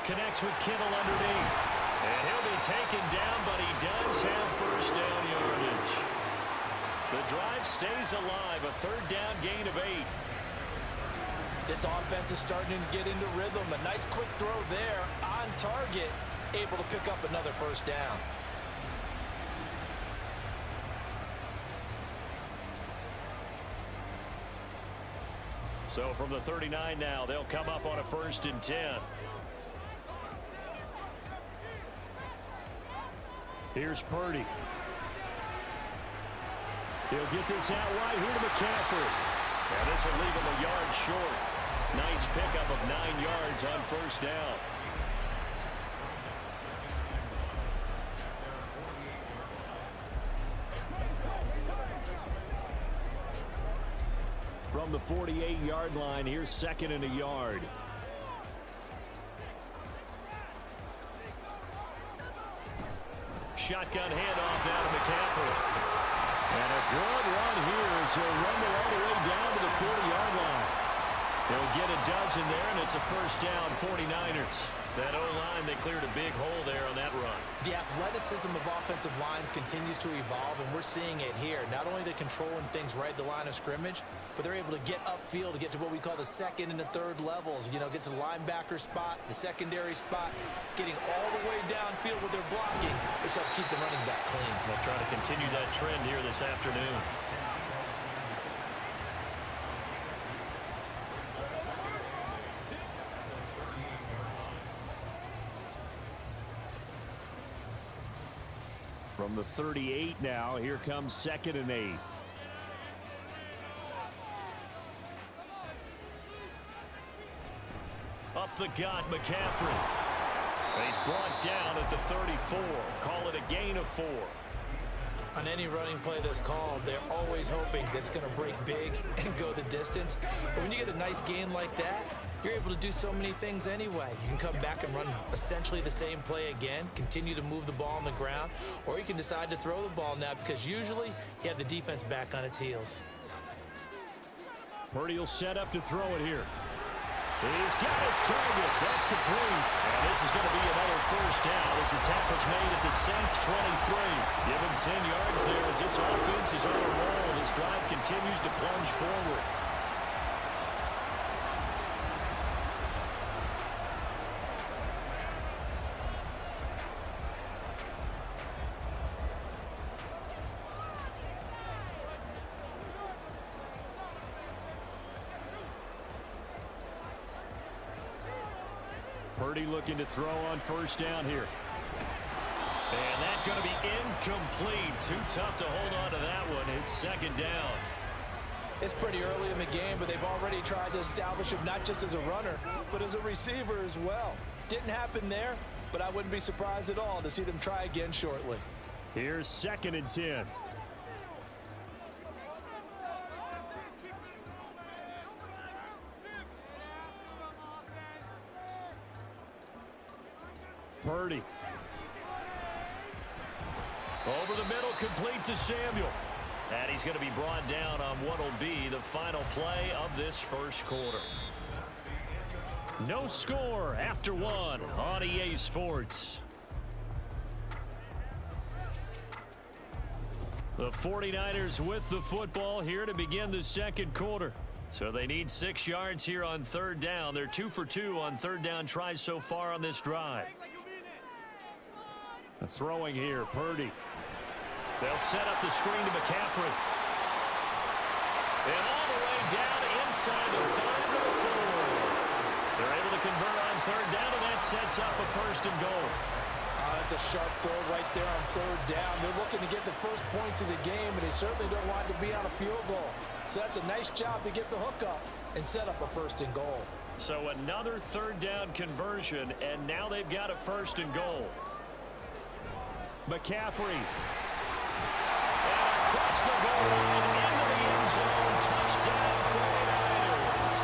Connects with Kittle underneath. And he'll be taken down, but he does have first down yardage. The drive stays alive. A 3rd down gain of 8. This offense is starting to get into rhythm. A nice quick throw there on target, able to pick up another first down. So from the 39 now, they'll come up on a 1st and 10. Here's Purdy. He'll get this out right here to McCaffrey. And this will leave him a yard short. Nice pickup of 9 yards on 1st down. the 48-yard line. Here's 2nd and a yard. Shotgun handoff down to McCaffrey. And a good run here as he'll rumble all the way down to the 40-yard line. He'll get a dozen there, and it's a first down, 49ers. That O-line, they cleared a big hole there on that run. The athleticism of offensive lines continues to evolve, and we're seeing it here. Not only they're controlling things right at the line of scrimmage, but they're able to get upfield to get to what we call the second and the third levels. You know, get to the linebacker spot, the secondary spot, getting all the way downfield with their blocking, which helps keep the running back clean. They'll try to continue that trend here this afternoon. From the 38 now, here comes 2nd and 8. Up the gut, McCaffrey. He's brought down at the 34. Call it a gain of 4. On any running play that's called, they're always hoping that it's going to break big and go the distance. But when you get a nice gain like that, you're able to do so many things anyway. You can come back and run essentially the same play again, continue to move the ball on the ground, or you can decide to throw the ball now because usually you have the defense back on its heels. Purdy will set up to throw it here. He's got his target. That's complete. And this is going to be another first down as the tackle's made at the Saints 23. Give him 10 yards there as this offense is on a roll. This drive continues to plunge forward. Purdy looking to throw on first down here. And that's going to be incomplete. Too tough to hold on to that one. It's 2nd down. It's pretty early in the game, but they've already tried to establish him not just as a runner, but as a receiver as well. Didn't happen there, but I wouldn't be surprised at all to see them try again shortly. Here's 2nd and 10. Purdy. Over the middle, complete to Samuel. And he's going to be brought down on what will be the final play of this first quarter. No score after 1 on EA Sports. The 49ers with the football here to begin the second quarter. So they need 6 yards here on 3rd down. They're 2 for 2 on 3rd down tries so far on this drive. Throwing here, Purdy. They'll set up the screen to McCaffrey. And all the way down inside the 5 to the 4. They're able to convert on 3rd down, and that sets up a 1st and goal. That's a sharp throw right there on 3rd down. They're looking to get the first points of the game, and they certainly don't want to be on a field goal. So that's a nice job to get the hook up and set up a 1st and goal. So another 3rd down conversion, and now they've got a 1st and goal. McCaffrey. And across the goal line into the end zone. Touchdown 49ers.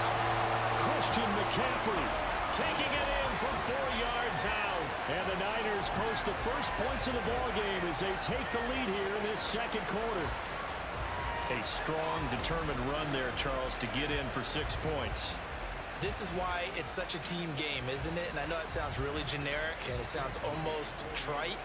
Christian McCaffrey taking it in from 4 yards out. And the Niners post the first points of the ball game as they take the lead here in this second quarter. A strong, determined run there, Charles, to get in for 6 points. This is why it's such a team game, isn't it? And I know it sounds really generic and it sounds almost trite,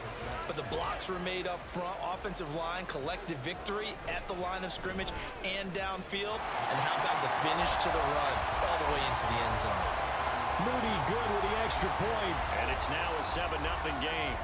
but the blocks were made up front, offensive line, collective victory at the line of scrimmage and downfield. And how about the finish to the run all the way into the end zone? Moody good with the extra point, and it's now a 7-0 game.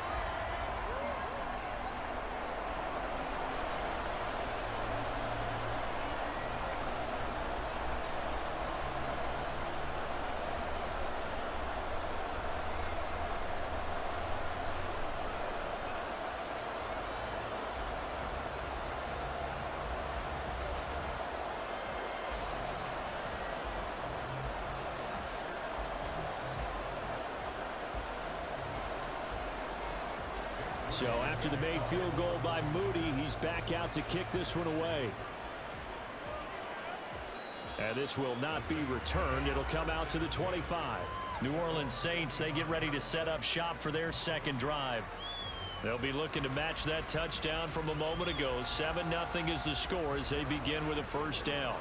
So after the made field goal by Moody, he's back out to kick this one away. And this will not be returned. It'll come out to the 25. New Orleans Saints, they get ready to set up shop for their second drive. They'll be looking to match that touchdown from a moment ago. 7-0 is the score as they begin with a first down.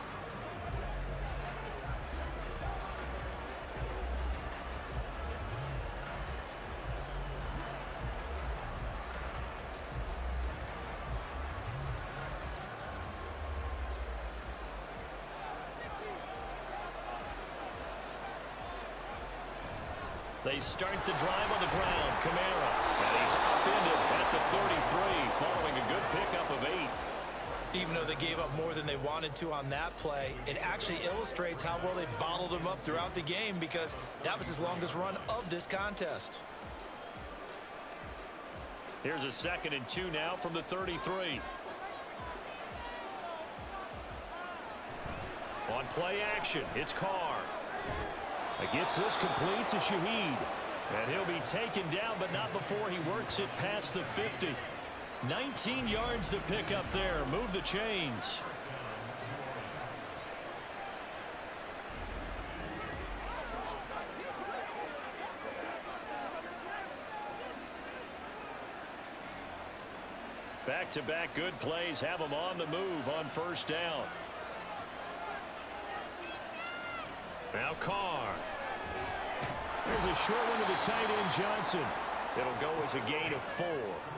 They start the drive on the ground. Kamara. And he's upended at the 33 following a good pickup of 8. Even though they gave up more than they wanted to on that play, it actually illustrates how well they bottled him up throughout the game because that was his longest run of this contest. Here's a 2nd and 2 now from the 33. On play action, it's Carr. Gets this complete to Shaheed. And he'll be taken down, but not before he works it past the 50. 19 yards to pick up there. Move the chains. Back-to-back good plays have him on the move on first down. Now Carr. There's a short one to the tight end, Johnson. It'll go as a gain of 4,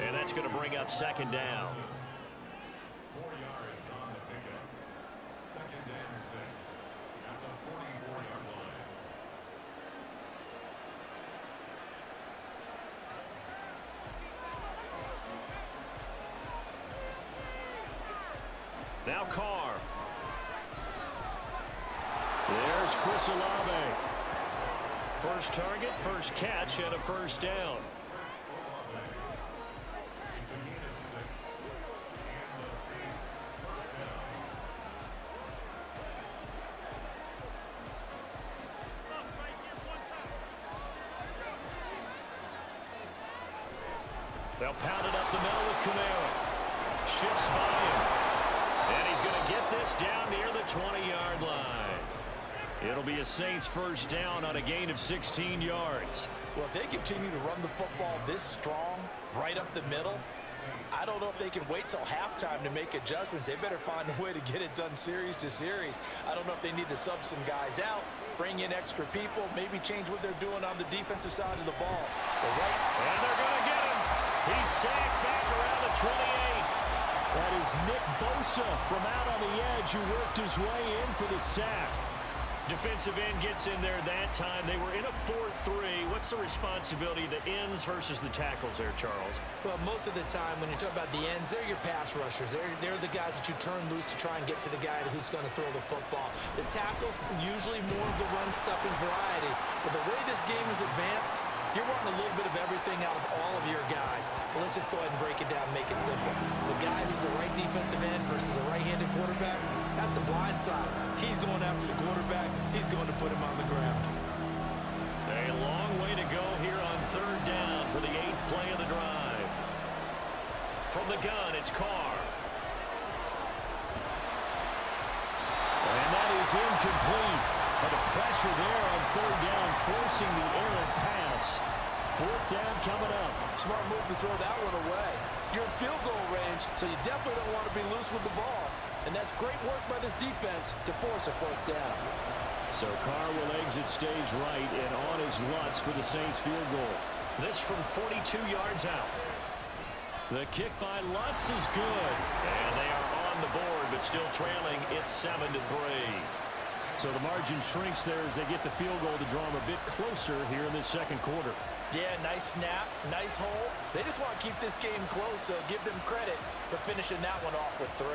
and that's going to bring up 2nd down. 4 yards on the pickup. 2nd and 6 at the 44-yard line. Now Carr. There's Chris Olave. First target, first catch, and a first down. They'll pound it up the middle with Kamara. Shifts by him. And he's going to get this down near the 20-yard line. It'll be a Saints first down on a gain of 16 yards. Well, if they continue to run the football this strong, right up the middle, I don't know if they can wait till halftime to make adjustments. They better find a way to get it done series to series. I don't know if they need to sub some guys out, bring in extra people, maybe change what they're doing on the defensive side of the ball. And they're going to get him. He's sacked back around the 28. That is Nick Bosa from out on the edge who worked his way in for the sack. Defensive end gets in there that time. They were in a 4-3. What's the responsibility of the ends versus the tackles there, Charles? Well, most of the time when you talk about the ends, they're your pass rushers. They're the guys that you turn loose to try and get to the guy who's going to throw the football. The tackles, usually more of the run-stuffing variety. But the way this game is advanced, you're wanting a little bit of everything out of all of your guys. But let's just go ahead and break it down and make it simple. The guy who's a right defensive end versus a right-handed quarterback, that's the blind side. He's going after the quarterback. He's going to put him on the ground. A long way to go here on 3rd down for the 8th play of the drive. From the gun, it's Carr. And that is incomplete. But the pressure there on 3rd down, forcing the errant pass. 4th down coming up. Smart move to throw that one away. You're in field goal range, so you definitely don't want to be loose with the ball. And that's great work by this defense to force a 4th down. So Carr will exit stage right and on his Lutz for the Saints field goal. This from 42 yards out. The kick by Lutz is good. And they are on the board, but still trailing. It's 7-3. So the margin shrinks there as they get the field goal to draw them a bit closer here in this 2nd quarter. Yeah, nice snap, nice hole. They just want to keep this game close, so give them credit for finishing that one off with 3.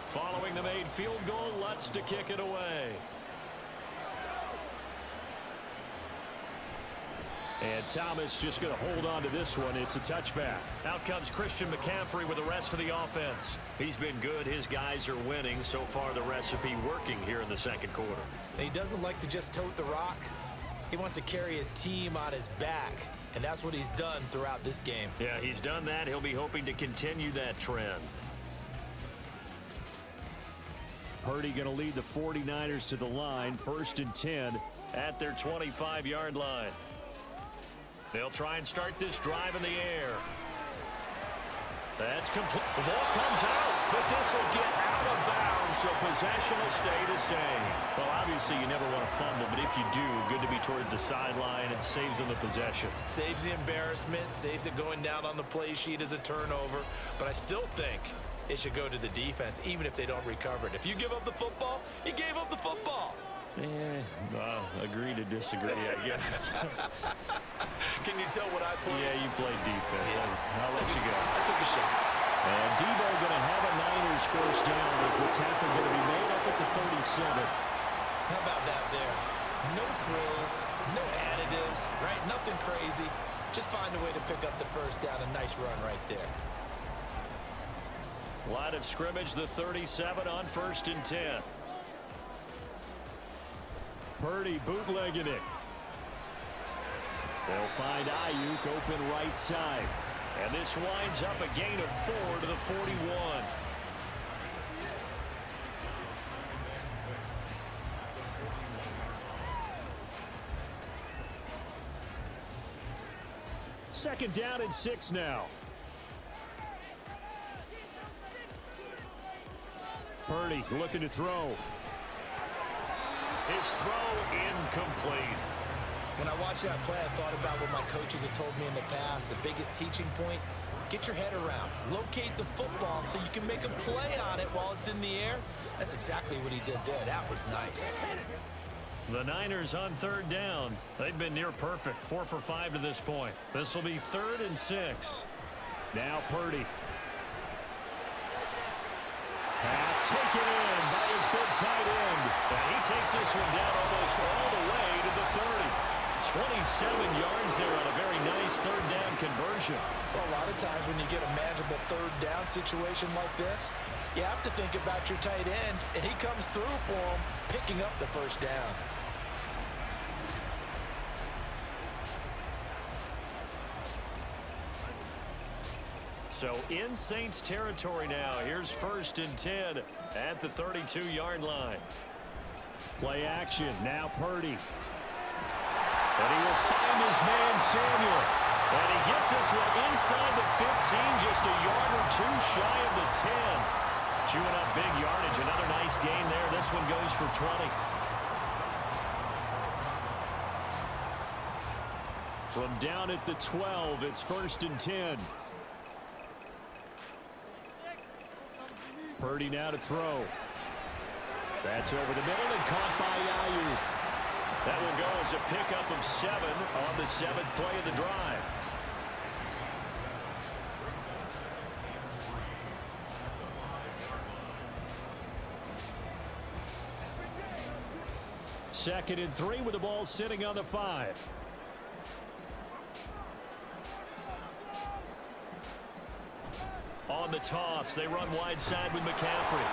Following the made field goal, Lutz to kick it away. And Thomas just going to hold on to this one. It's a touchback. Out comes Christian McCaffrey with the rest of the offense. He's been good. His guys are winning. So far, the recipe working here in the second quarter. And he doesn't like to just tote the rock. He wants to carry his team on his back. And that's what he's done throughout this game. Yeah, he's done that. He'll be hoping to continue that trend. Purdy going to lead the 49ers to the line. 1st and 10 at their 25-yard line. They'll try and start this drive in the air. That's complete. The ball comes out, but this will get out of bounds, so possession will stay the same. Well, obviously, you never want to fumble, but if you do, good to be towards the sideline. It saves them the possession. Saves the embarrassment, saves it going down on the play sheet as a turnover. But I still think it should go to the defense, even if they don't recover it. If you give up the football, you gave up the football. Agree to disagree, I guess. Can you tell what I played? Yeah, you played defense. Yeah. I'll let you go. I took a shot. And Debo going to have a Niners first down as the tackle going to be made up at the 37. How about that there? No frills, no additives, right? Nothing crazy. Just find a way to pick up the first down. A nice run right there. Line of scrimmage, the 37 on 1st and 10. Purdy bootlegging it. They'll find Ayuk open right side. And this winds up a gain of 4 to the 41. Second down and 6 now. Purdy looking to throw. His throw incomplete. When I watched that play, I thought about what my coaches had told me in the past. The biggest teaching point, get your head around. Locate the football so you can make a play on it while it's in the air. That's exactly what he did there. That was nice. The Niners on 3rd down. They've been near perfect. 4 for 5 to this point. This will be 3rd and 6. Now Purdy. Pass taken in by his big tight end. And he takes this one down almost all the way to the 30. 27 yards there on a very nice 3rd down conversion. Well, a lot of times when you get a manageable 3rd down situation like this, you have to think about your tight end, and he comes through for him, picking up the first down. So in Saints territory now. Here's 1st and 10 at the 32-yard line. Play action. Now Purdy. And he will find his man Samuel. And he gets this one inside the 15, just a yard or 2 shy of the 10. Chewing up big yardage. Another nice gain there. This one goes for 20. From down at the 12, it's 1st and 10. Purdy now to throw. That's over the middle and caught by Ayuk. That will go as a pickup of 7 on the 7th play of the drive. Second and 3 with the ball sitting on the 5. On the toss, they run wide side with McCaffrey.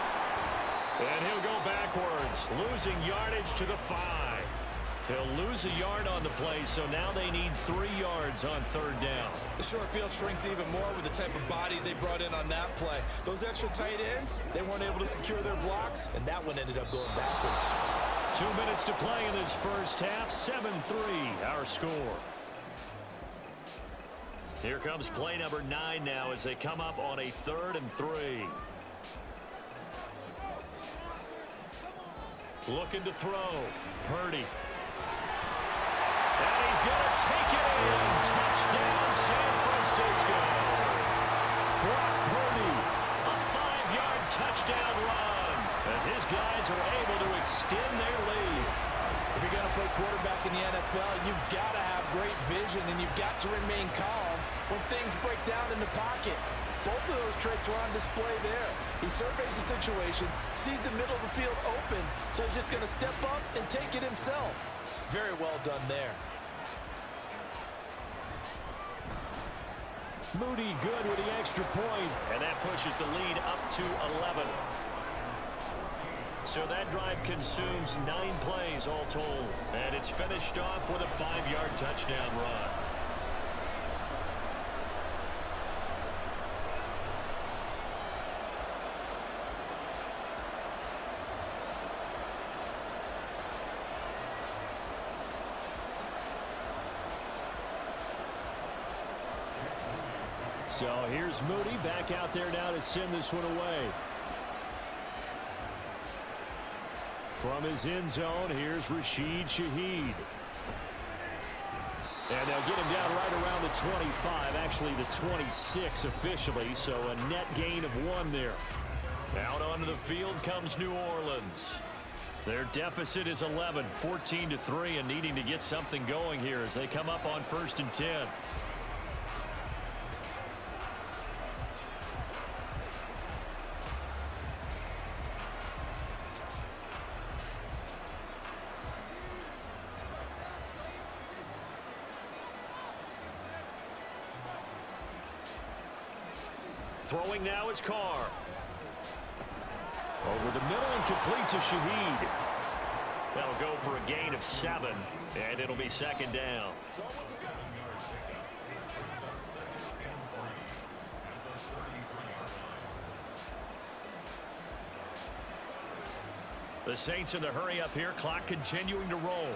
And he'll go backwards, losing yardage to the 5. He'll lose a yard on the play, so now they need 3 yards on 3rd down. The short field shrinks even more with the type of bodies they brought in on that play. Those extra tight ends, they weren't able to secure their blocks, and that one ended up going backwards. 2 minutes to play in this first half. 7-3, our score. Here comes play number 9 now as they come up on a 3rd and 3. Looking to throw. Purdy. And he's going to take it in. Touchdown, San Francisco. Brock Purdy, a 5-yard touchdown run as his guys are able to extend their lead. If you're going to play quarterback in the NFL, you've got to have great vision, and you've got to remain calm when things break down in the pocket. Both of those traits were on display there. He surveys the situation, sees the middle of the field open, so he's just going to step up and take it himself. Very well done there. Moody good with the extra point, and that pushes the lead up to 11. So that drive consumes 9 plays all told, and it's finished off with a 5-yard touchdown run. So here's Moody back out there now to send this one away. From his end zone, here's Rashid Shaheed. And they'll get him down right around the 25, actually the 26 officially, so a net gain of 1 there. Out onto the field comes New Orleans. Their deficit is 11, 14-3, and needing to get something going here as they come up on 1st and 10. Throwing now is Carr. Over the middle and complete to Shaheed. That'll go for a gain of 7, and it'll be 2nd down. The Saints in the hurry up here, clock continuing to roll.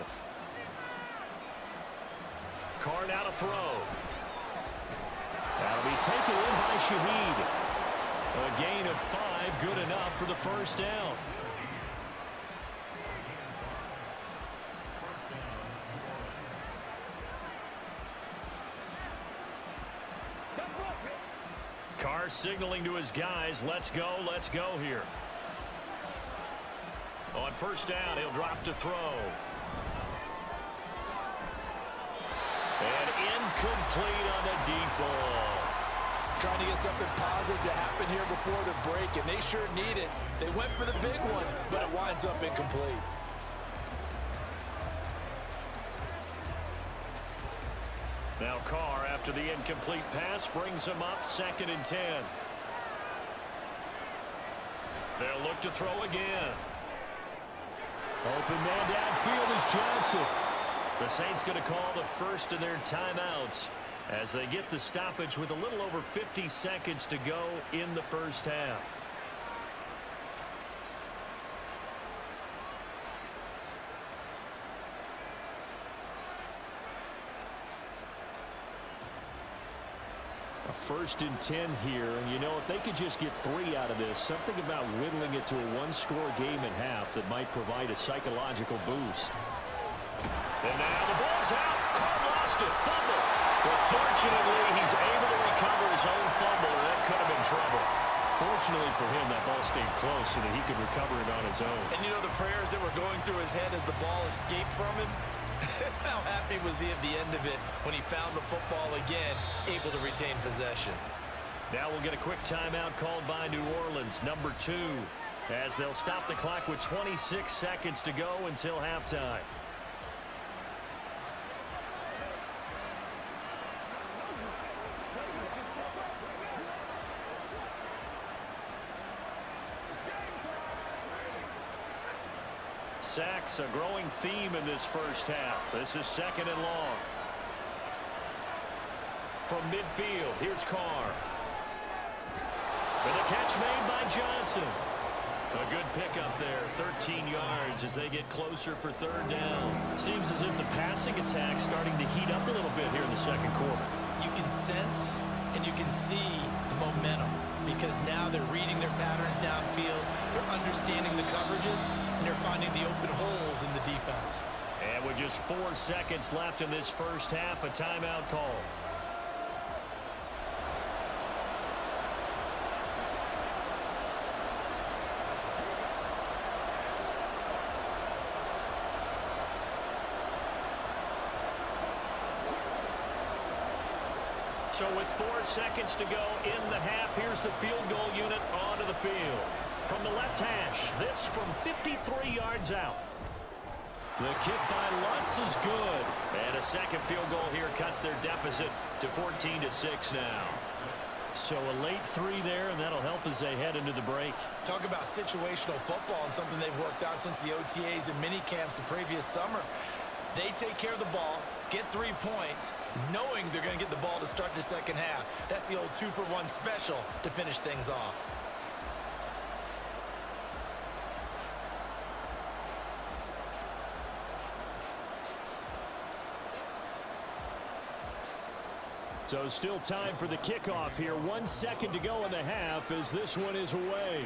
Carr now to throw. That'll be taken in by Shaheed. A gain of 5, good enough for the 1st down. Carr signaling to his guys, let's go here. On 1st down, he'll drop to throw. And incomplete on the deep ball. Trying to get something positive to happen here before the break, and they sure need it. They went for the big one, but it winds up incomplete. Now Carr, after the incomplete pass, brings him up 2nd and 10. They'll look to throw again. Open man downfield is Johnson. The Saints going to call the first of their timeouts as they get the stoppage with a little over 50 seconds to go in the 1st half. A 1st and 10 here, and you know, if they could just get 3 out of this, something about whittling it to a 1-score game at half that might provide a psychological boost. And now the ball's out. Carr lost it. Fumble. But fortunately, he's able to recover his own fumble, and that could have been trouble. Fortunately for him, that ball stayed close so that he could recover it on his own. And you know the prayers that were going through his head as the ball escaped from him? How happy was he at the end of it when he found the football again, able to retain possession? Now we'll get a quick timeout called by New Orleans, number 2, as they'll stop the clock with 26 seconds to go until halftime. Sacks, a growing theme in this 1st half. This is 2nd and long. From midfield, here's Carr. And the catch made by Johnson. A good pickup there, 13 yards as they get closer for 3rd down. Seems as if the passing attack's starting to heat up a little bit here in the 2nd quarter. You can sense and you can see the momentum because now they're reading their patterns downfield, they're understanding the coverages, and they're finding the open holes in the defense. And with just 4 seconds left in this 1st half, a timeout call. So with 4 seconds to go in the half, here's the field goal unit onto the field. From the left hash, this from 53 yards out. The kick by Lutz is good. And a second field goal here cuts their deficit to 14-6 now. So a late 3 there, and that'll help as they head into the break. Talk about situational football and something they've worked out since the OTAs and mini camps the previous summer. They take care of the ball, get 3 points, knowing they're going to get the ball to start the second half. That's the old 2-for-1 special to finish things off. So still time for the kickoff here. 1 second to go in the half as this one is away.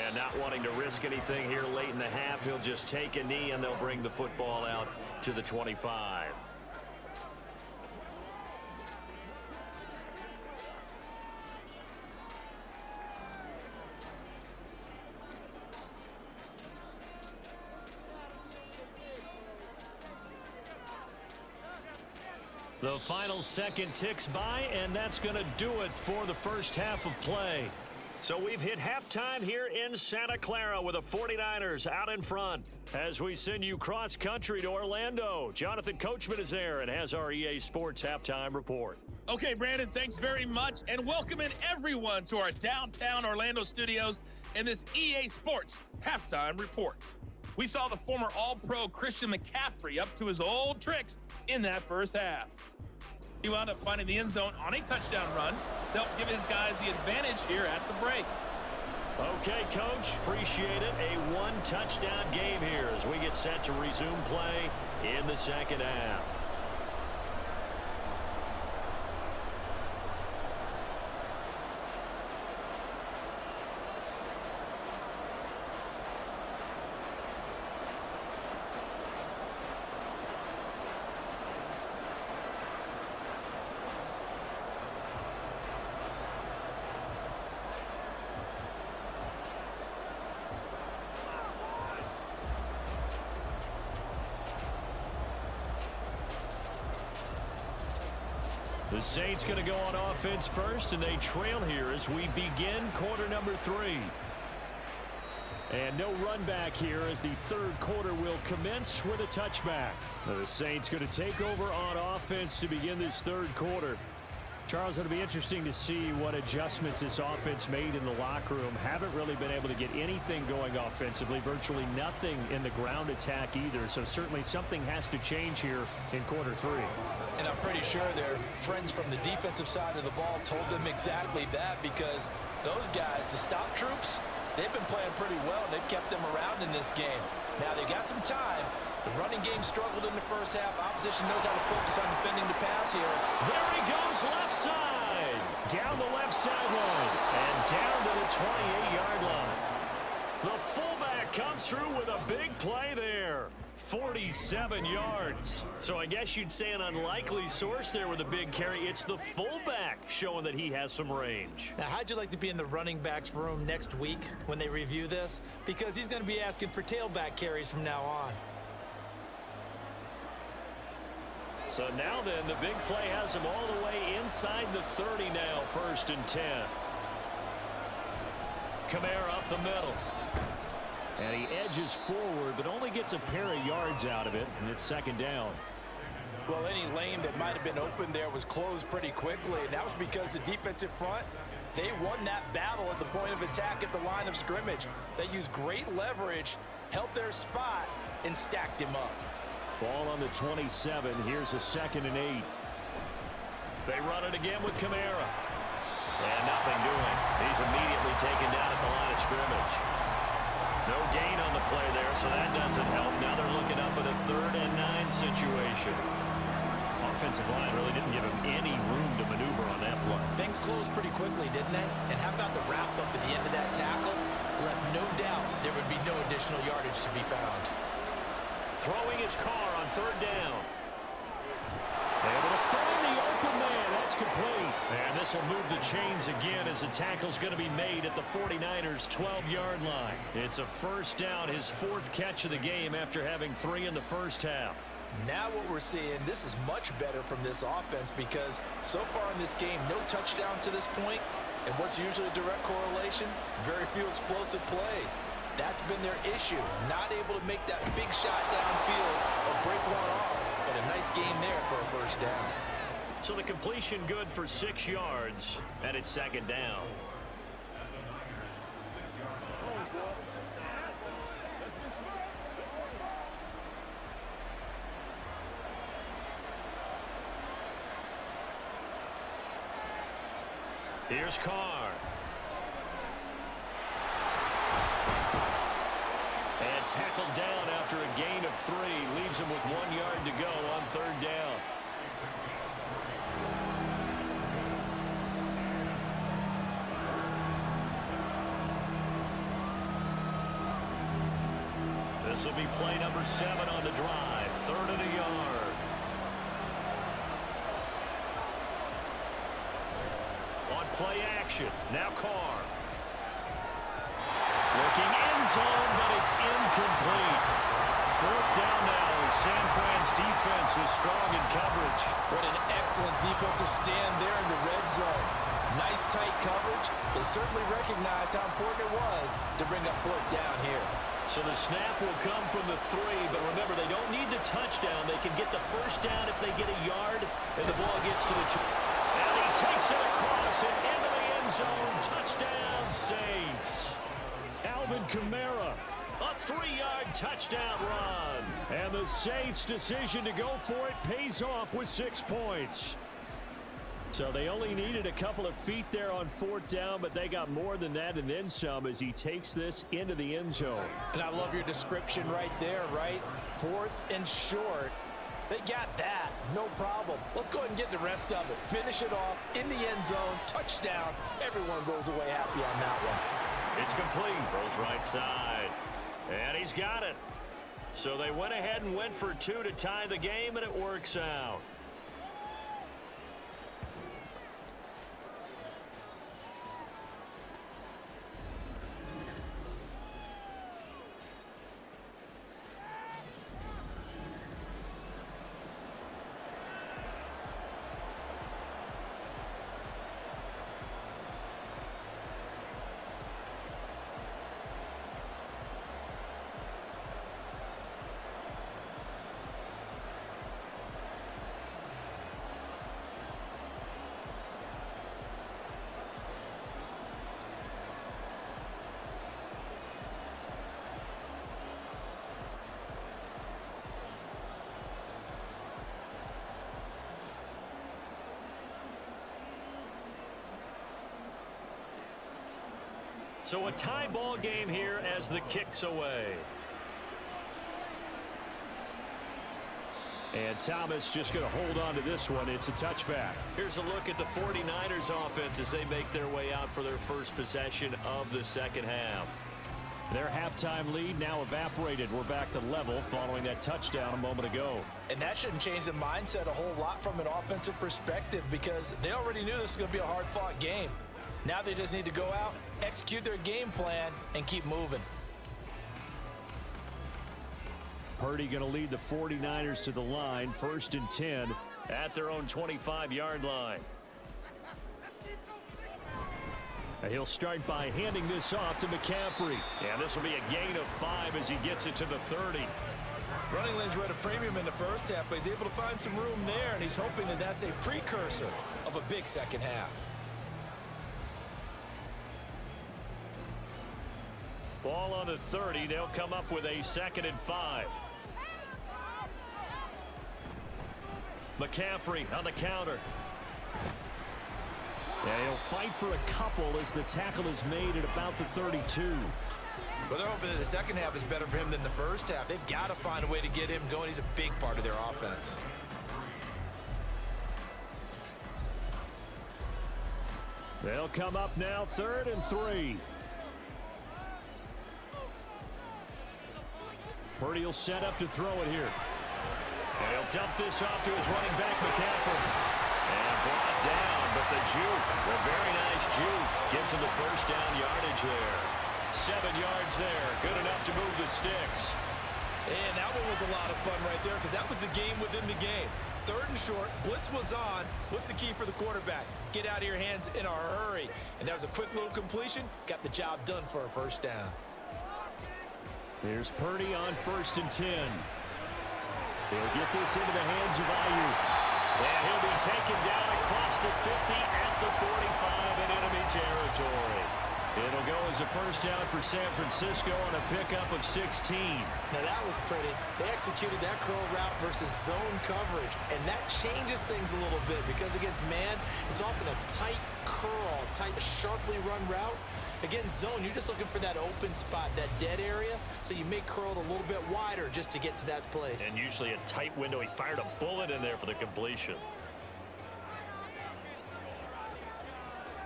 And not wanting to risk anything here late in the half, he'll just take a knee and they'll bring the football out to the 25. The final second ticks by, and that's going to do it for the first half of play. So we've hit halftime here in Santa Clara with the 49ers out in front. As we send you cross-country to Orlando, Jonathan Coachman is there and has our EA Sports halftime report. Okay, Brandon, thanks very much, and welcome in everyone to our downtown Orlando studios in this EA Sports halftime report. We saw the former All-Pro Christian McCaffrey up to his old tricks in that first half. He wound up finding the end zone on a touchdown run to help give his guys the advantage here at the break. Okay, Coach, appreciate it. A one-touchdown game here as we get set to resume play in the second half. The Saints going to go on offense first, and they trail here as we begin quarter number 3. And no run back here as the third quarter will commence with a touchback. The Saints going to take over on offense to begin this third quarter. Charles, it'll be interesting to see what adjustments this offense made in the locker room. Haven't really been able to get anything going offensively, virtually nothing in the ground attack either. So certainly something has to change here in quarter 3. And I'm pretty sure their friends from the defensive side of the ball told them exactly that, because those guys, the stop troops, they've been playing pretty well, and they've kept them around in this game. Now, they got some time. The running game struggled in the first half. Opposition knows how to focus on defending the pass here. There he goes left side. Down the left sideline and down to the 28-yard line. The fullback comes through with a big play there. 47 yards. So I guess you'd say an unlikely source there with a big carry. It's the fullback showing that he has some range. Now, how'd you like to be in the running backs room next week when they review this? Because he's going to be asking for tailback carries from now on. So now then, the big play has him all the way inside the 30 now, 1st and 10. Kamara up the middle. And he edges forward, but only gets a pair of yards out of it, and it's 2nd down. Well, any lane that might have been open there was closed pretty quickly, and that was because the defensive front, they won that battle at the point of attack at the line of scrimmage. They used great leverage, held their spot, and stacked him up. Ball on the 27. Here's a 2nd and 8. They run it again with Kamara. And nothing doing. He's immediately taken down at the line of scrimmage. No gain on the play there, so that doesn't help. Now they're looking up at a 3rd and 9 situation. Offensive line really didn't give him any room to maneuver on that play. Things closed pretty quickly, didn't they? And how about the wrap-up at the end of that tackle? Left no doubt there would be no additional yardage to be found. Throwing his car on 3rd down. Able to find the open man. That's complete. And this will move the chains again as the tackle's going to be made at the 49ers' 12-yard line. It's a 1st down, his 4th catch of the game after having 3 in the first half. Now what we're seeing, this is much better from this offense, because so far in this game, no touchdown to this point. And what's usually a direct correlation? Very few explosive plays. That's been their issue. Not able to make that big shot downfield or break one off. But a nice game there for a first down. So the completion good for 6 yards, and it's second down. Here's Carr. And tackled down after a gain of 3. Leaves him with 1 yard to go on third down. This will be play number 7 on the drive. 3rd and a yard. On play action. Now Carr. Looking end zone, but it's incomplete. 4th down now as San Fran's defense is strong in coverage. What an excellent defensive stand there in the red zone. Nice tight coverage. They certainly recognized how important it was to bring up 4th down here. So the snap will come from the 3, but remember, they don't need the touchdown. They can get the first down if they get a yard, and the ball gets to the 2. And he takes it across and into the end zone. Touchdown, Saints. Alvin Kamara, a 3-yard touchdown run. And the Saints' decision to go for it pays off with 6 points. So they only needed a couple of feet there on 4th down, but they got more than that and then some as he takes this into the end zone. And I love your description right there, right? 4th and short. They got that. No problem. Let's go ahead and get the rest of it. Finish it off in the end zone. Touchdown. Everyone goes away happy on that one. It's complete. Goes right side. And he's got it. So they went ahead and went for 2 to tie the game, and it works out. So a tie ball game here as the kick's away. And Thomas just going to hold on to this one. It's a touchback. Here's a look at the 49ers offense as they make their way out for their first possession of the second half. Their halftime lead now evaporated. We're back to level following that touchdown a moment ago. And that shouldn't change the mindset a whole lot from an offensive perspective because they already knew this was going to be a hard-fought game. Now they just need to go out, execute their game plan, and keep moving. Purdy going to lead the 49ers to the line, 1st and 10 at their own 25-yard line. And he'll start by handing this off to McCaffrey. And this will be a gain of 5 as he gets it to the 30. Running lanes were at a premium in the first half, but he's able to find some room there, and he's hoping that that's a precursor of a big second half. Ball on the 30. They'll come up with a 2nd and 5. McCaffrey on the counter. And he'll fight for a couple as the tackle is made at about the 32. Well, they're hoping that the second half is better for him than the first half. They've got to find a way to get him going. He's a big part of their offense. They'll come up now 3rd and 3. Purdy will set up to throw it here. And he'll dump this off to his running back, McCaffrey. And brought down, but the juke, a very nice juke, gives him the first down yardage there. 7 yards there, good enough to move the sticks. And that one was a lot of fun right there because that was the game within the game. 3rd and short, blitz was on. What's the key for the quarterback? Get out of your hands in a hurry. And that was a quick little completion, got the job done for a first down. Here's Purdy on 1st and 10. He'll get this into the hands of Ayuk. And he'll be taken down across the 50 at the 45 in enemy territory. It'll go as a first down for San Francisco on a pickup of 16. Now that was pretty. They executed that curl route versus zone coverage, and that changes things a little bit because against man, it's often a tight curl, tight, sharply run route. Against zone, you're just looking for that open spot, that dead area, so you make curl a little bit wider just to get to that place. And usually a tight window. He fired a bullet in there for the completion.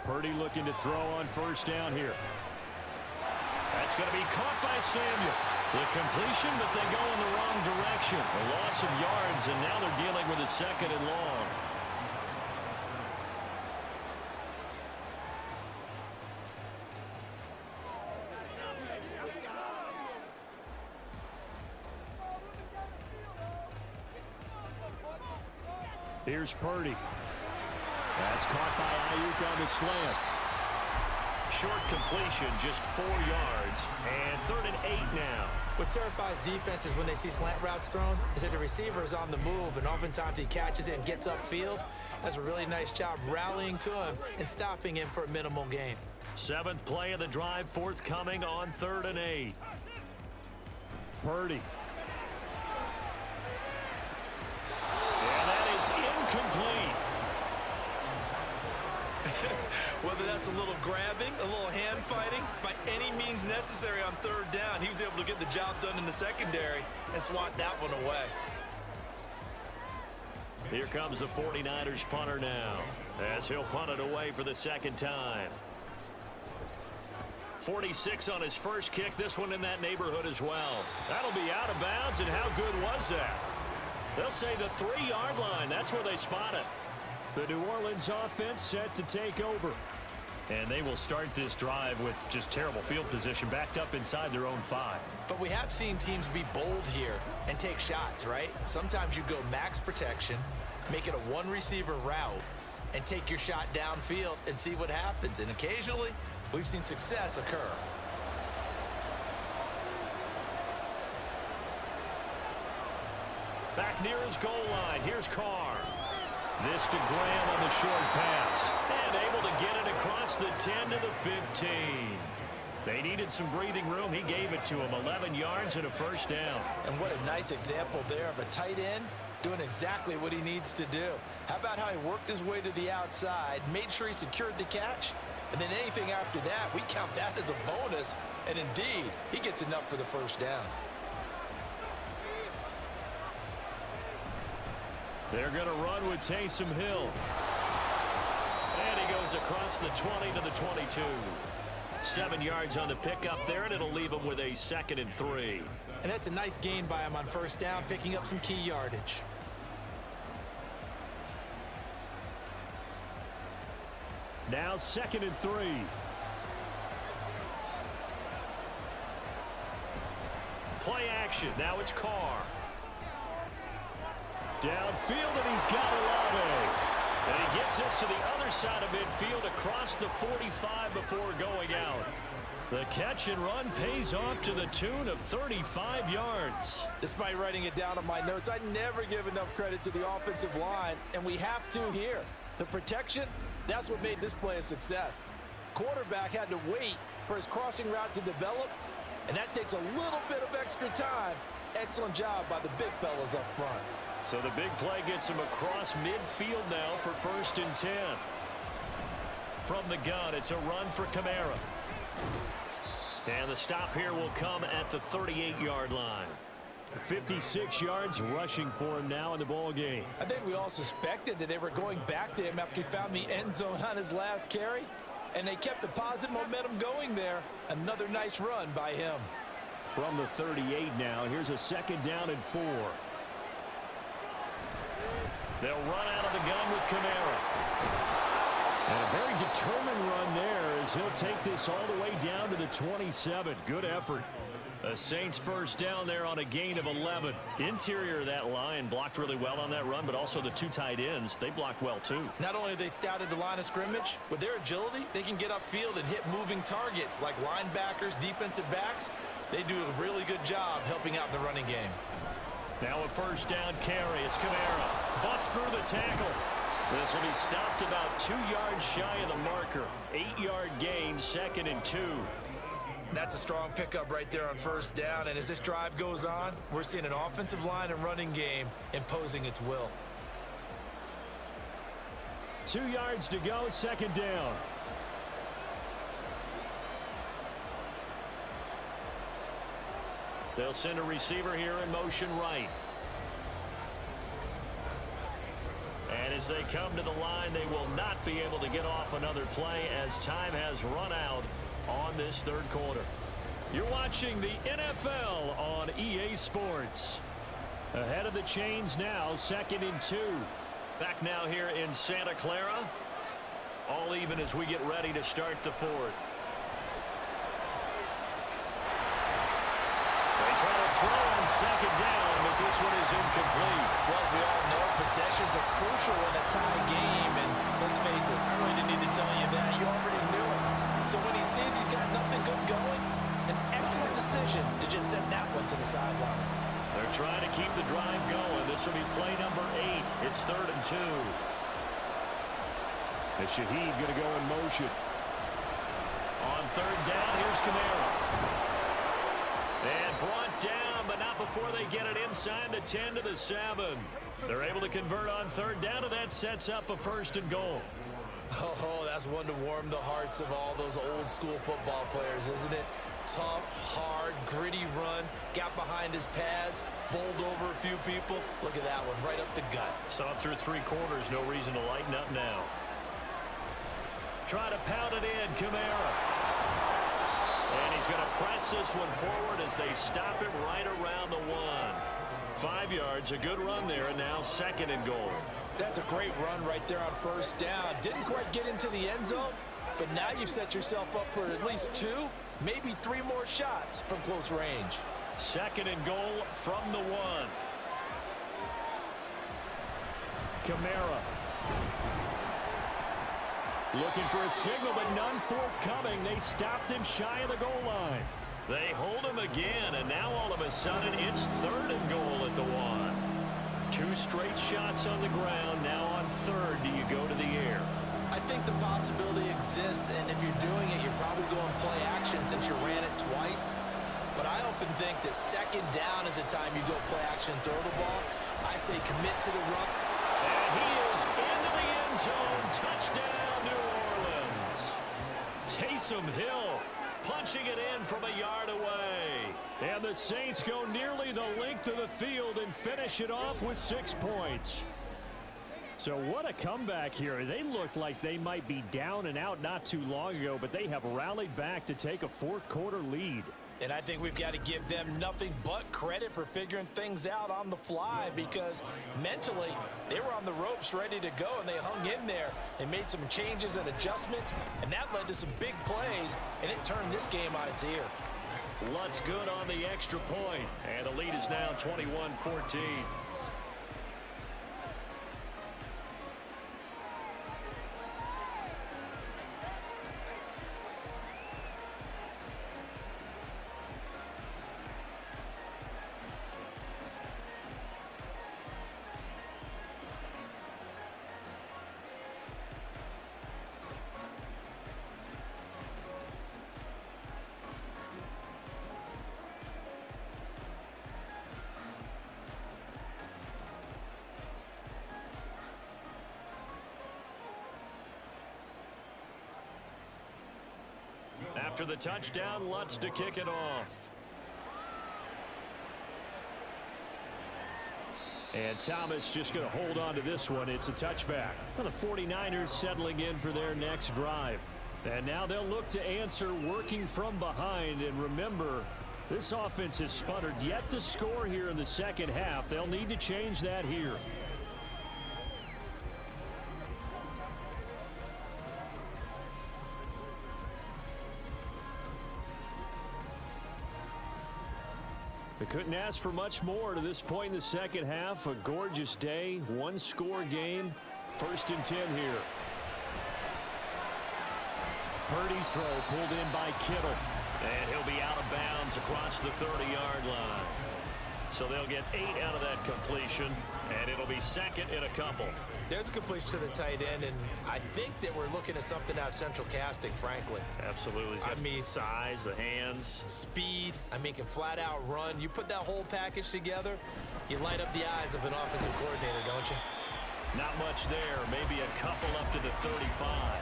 Purdy looking to throw on 1st down here. That's going to be caught by Samuel. The completion, but they go in the wrong direction. A loss of yards, and now they're dealing with a 2nd and long. Here's Purdy. That's caught by Ayuk on the slant. Short completion, just 4 yards, and 3rd and 8 now. What terrifies defenses when they see slant routes thrown is that the receiver is on the move, and oftentimes he catches it and gets upfield. Does a really nice job rallying to him and stopping him for a minimal gain. 7th play of the drive, forthcoming on 3rd and 8. Purdy. And that is incomplete. Whether that's a little grabbing, a little hand fighting, by any means necessary on 3rd down, he was able to get the job done in the secondary and swat that one away. Here comes the 49ers punter now, as he'll punt it away for the 2nd time. 46 on his first kick, this one in that neighborhood as well. That'll be out of bounds, and how good was that? They'll say the 3-yard line. That's where they spot it. The New Orleans offense set to take over. And they will start this drive with just terrible field position, backed up inside their own 5. But we have seen teams be bold here and take shots, right? Sometimes you go max protection, make it a 1-receiver route, and take your shot downfield and see what happens. And occasionally, we've seen success occur. Back near his goal line, here's Carr. This to Graham on the short pass. And able to get it across the 10 to the 15. They needed some breathing room. He gave it to him. 11 yards and a first down. And what a nice example there of a tight end doing exactly what he needs to do. How about how he worked his way to the outside, made sure he secured the catch, and then anything after that, we count that as a bonus. And indeed, he gets enough for the first down. They're going to run with Taysom Hill. And he goes across the 20 to the 22. 7 yards on the pickup there, and it'll leave him with a 2nd and 3. And that's a nice gain by him on first down, picking up some key yardage. Now 2nd and 3. Play action. Now it's Carr. Downfield, and he's got Olave. And he gets us to the other side of midfield across the 45 before going out. The catch and run pays off to the tune of 35 yards. Despite writing it down on my notes, I never give enough credit to the offensive line, and we have to here. The protection, that's what made this play a success. Quarterback had to wait for his crossing route to develop, and that takes a little bit of extra time. Excellent job by the big fellas up front. So the big play gets him across midfield now for 1st and 10. From the gun, it's a run for Kamara. And the stop here will come at the 38-yard line. 56 yards rushing for him now in the ball game. I think we all suspected that they were going back to him after he found the end zone on his last carry, and they kept the positive momentum going there. Another nice run by him. From the 38 now, here's a 2nd down and 4. They'll run out of the gun with Kamara. And a very determined run there as he'll take this all the way down to the 27. Good effort. The Saints first down there on a gain of 11. Interior of that line blocked really well on that run, but also the 2 tight ends, they blocked well too. Not only have they scouted the line of scrimmage, with their agility, they can get upfield and hit moving targets like linebackers, defensive backs. They do a really good job helping out in the running game. Now a first down carry. It's Kamara. Busts through the tackle. This will be stopped about 2 yards shy of the marker. 8-yard gain, 2nd and 2. That's a strong pickup right there on first down. And as this drive goes on, we're seeing an offensive line and running game imposing its will. 2 yards to go, 2nd down. They'll send a receiver here in motion right. And as they come to the line, they will not be able to get off another play as time has run out on this 3rd quarter. You're watching the NFL on EA Sports. Ahead of the chains now, 2nd and 2. Back now here in Santa Clara. All even as we get ready to start the 4th. They try to throw on 2nd down, but this one is incomplete. Well, we all know possessions are crucial in a tie game, and let's face it, I really didn't need to tell you that. You already knew it. So when he sees he's got nothing good going, an excellent decision to just send that one to the sideline. They're trying to keep the drive going. This will be play number 8. It's 3rd and 2. And Shaheed going to go in motion. On 3rd down, here's Kamara. And brought down, but not before they get it inside the 10 to the 7. They're able to convert on 3rd down, and that sets up a 1st and goal. Oh, that's one to warm the hearts of all those old school football players, isn't it? Tough, hard, gritty run, got behind his pads, bowled over a few people. Look at that one, right up the gut. Saw through 3 quarters, no reason to lighten up now. Try to pound it in, Kamara. And he's going to press this one forward as they stop him right around the 1. 5 yards, a good run there, and now 2nd and goal. That's a great run right there on first down. Didn't quite get into the end zone, but now you've set yourself up for at least 2, maybe 3 more shots from close range. 2nd and goal from the 1. Kamara. Looking for a signal, but none forthcoming. They stopped him shy of the goal line. They hold him again, and now all of a sudden it's 3rd and goal at the 1. 2 straight shots on the ground. Now on 3rd, do you go to the air? I think the possibility exists, and if you're doing it, you're probably going play action since you ran it twice. But I often think that 2nd down is a time you go play action and throw the ball. I say commit to the run. And he is into the end zone. Touchdown, New Orleans. Taysom Hill punching it in from a yard away. And the Saints go nearly the length of the field and finish it off with 6 points. So what a comeback here. They looked like they might be down and out not too long ago, but they have rallied back to take a 4th quarter lead. And I think we've got to give them nothing but credit for figuring things out on the fly, because mentally they were on the ropes ready to go, and they hung in there. They made some changes and adjustments, and that led to some big plays, and it turned this game on its ear. Lutz good on the extra point, and the lead is now 21-14. After the touchdown, Lutz to kick it off. And Thomas just going to hold on to this one. It's a touchback. Well, the 49ers settling in for their next drive. And now they'll look to answer working from behind. And remember, this offense has sputtered yet to score here in the 2nd half. They'll need to change that here. They couldn't ask for much more to this point in the 2nd half. A gorgeous day, 1-score game. 1st and 10 here. Purdy's throw pulled in by Kittle. And he'll be out of bounds across the 30-yard line. So they'll get 8 out of that completion, and it'll be second in a couple. There's a completion to the tight end, and I think that we're looking at something out of Central Casting, frankly. Absolutely. I mean, size, the hands. Speed, I mean, can flat out run. You put that whole package together, you light up the eyes of an offensive coordinator, don't you? Not much there. Maybe a couple up to the 35.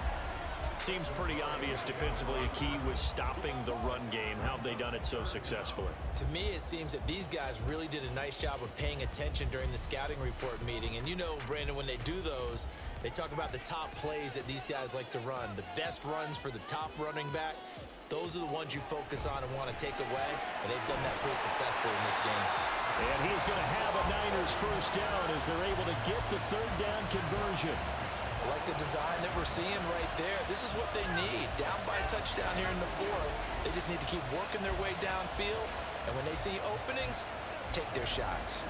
Seems pretty obvious defensively a key was stopping the run game. How have they done it so successfully? To me, it seems that these guys really did a nice job of paying attention during the scouting report meeting. And you know, Brandon, when they do those, they talk about the top plays that these guys like to run. The best runs for the top running back, those are the ones you focus on and want to take away. And they've done that pretty successfully in this game. And he's going to have a Niners first down as they're able to get the third down conversion. I like the design that we're seeing right there. This is what they need. Down by a touchdown here in the fourth. They just need to keep working their way downfield. And when they see openings, take their shots.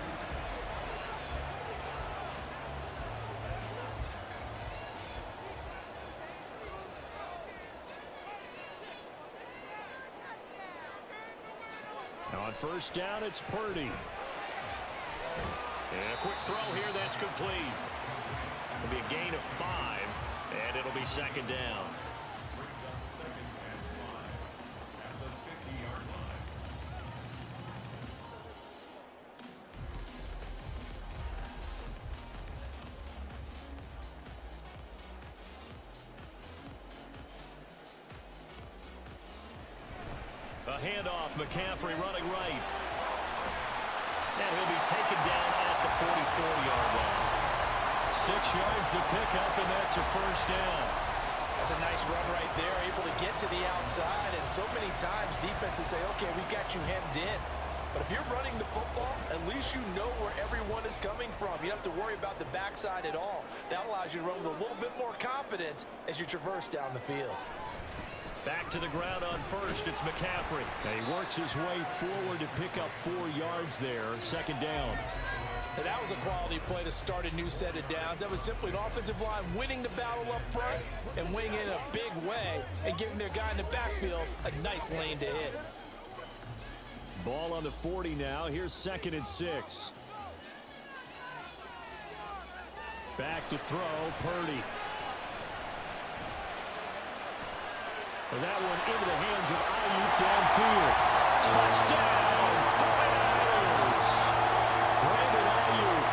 Now on first down, it's Purdy. And a quick throw here, that's complete. It'll be a gain of 5, and it'll be second down. Brings up second and 5 at the 50-yard line. A handoff, McCaffrey running right. And he'll be taken down at the 44-yard line. 6 yards the pickup, and that's a first down. That's a nice run right there, able to get to the outside. And so many times defenses say, okay, we got you hemmed in. But if you're running the football, at least you know where everyone is coming from. You don't have to worry about the backside at all. That allows you to run with a little bit more confidence as you traverse down the field. Back to the ground on first, it's McCaffrey. And he works his way forward to pick up 4 yards there, second down. And that was a quality play to start a new set of downs. That was simply an offensive line winning the battle up front and winning it in a big way and giving their guy in the backfield a nice lane to hit. Ball on the 40 now. Here's second and 6. Back to throw, Purdy. And that one into the hands of Ayuk downfield. Touchdown, 49ers. Brandon Ayuk,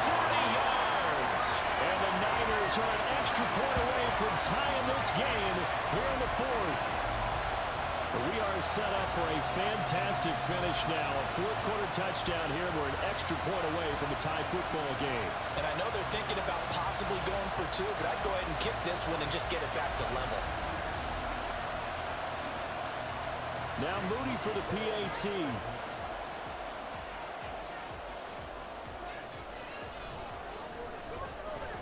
40 yards. And the Niners are an extra point away from tying this game here in the fourth. But we are set up for a fantastic finish now. A fourth-quarter touchdown here. We're an extra point away from a tie football game. And I know they're thinking about possibly going for 2, but I'd go ahead and kick this one and just get it back to level. Now Moody for the PAT.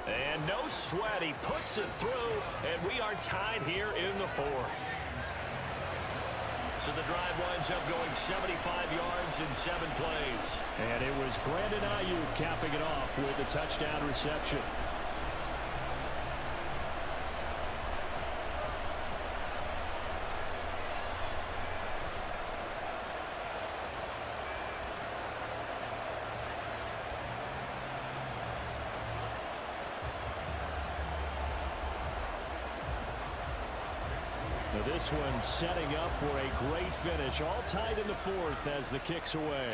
And no sweat. He puts it through, and we are tied here in the fourth. So the drive winds up going 75 yards in 7 plays. And it was Brandon Ayuk capping it off with a touchdown reception. Now this one setting up for a great finish. All tied in the fourth as the kick's away.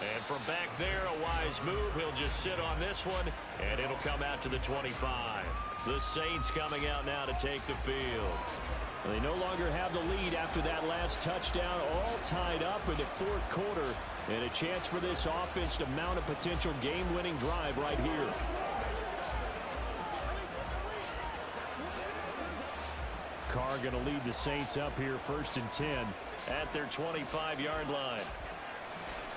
And from back there, a wise move. He'll just sit on this one, and it'll come out to the 25. The Saints coming out now to take the field. They no longer have the lead after that last touchdown. All tied up in the fourth quarter, and a chance for this offense to mount a potential game-winning drive right here. Carr going to lead the Saints up here first and 10 at their 25-yard line.